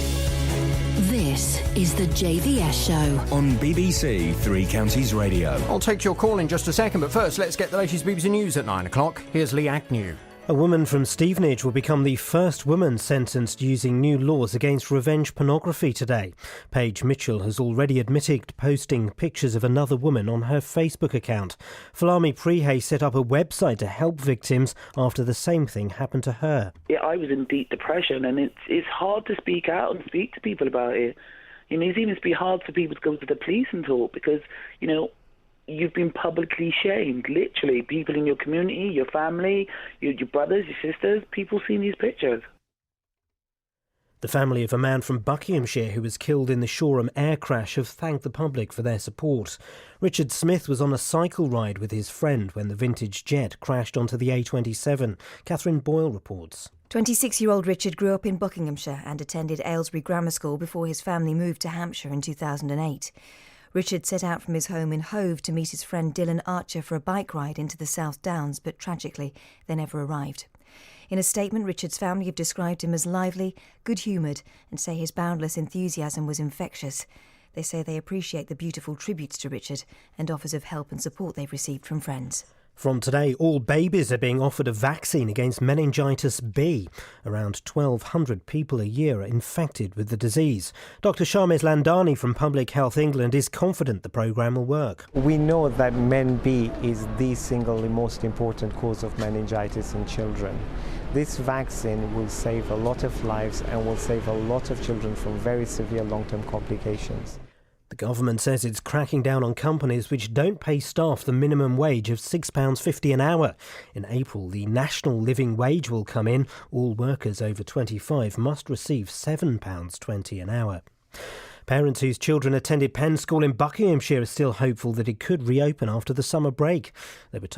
This is the JVS Show on BBC Three Counties Radio. I'll take your call in just a second, but first let's get the latest BBC News at 9 o'clock. Here's Lee Agnew. A woman from Stevenage will become the first woman sentenced using new laws against revenge pornography today. Paige Mitchell has already admitted posting pictures of another woman on her Facebook account. Falami Prihe set up a website to help victims after the same thing happened to her. Yeah, I was in deep depression, and it's hard to speak out and speak to people about it. You know, it seems to be hard for people to go to the police and talk because, you know, you've been publicly shamed, literally. People in your community, your family, your brothers, your sisters, people seeing these pictures. The family of a man from Buckinghamshire who was killed in the Shoreham air crash have thanked the public for their support. Richard Smith was on a cycle ride with his friend when the vintage jet crashed onto the A27. Catherine Boyle reports. 26-year-old Richard grew up in Buckinghamshire and attended Aylesbury Grammar School before his family moved to Hampshire in 2008. Richard set out from his home in Hove to meet his friend Dylan Archer for a bike ride into the South Downs, but tragically, they never arrived. In a statement, Richard's family have described him as lively, good-humoured, and say his boundless enthusiasm was infectious. They say they appreciate the beautiful tributes to Richard and offers of help and support they've received from friends. From today, all babies are being offered a vaccine against meningitis B. Around 1,200 people a year are infected with the disease. Dr Sharmiz Landani from Public Health England is confident the programme will work. We know that Men B is the single most important cause of meningitis in children. This vaccine will save a lot of lives and will save a lot of children from very severe long-term complications. The government says it's cracking down on companies which don't pay staff the minimum wage of £6.50 an hour. In April, the national living wage will come in. All workers over 25 must receive £7.20 an hour. Parents whose children attended Penn School in Buckinghamshire are still hopeful that it could reopen after the summer break. They were told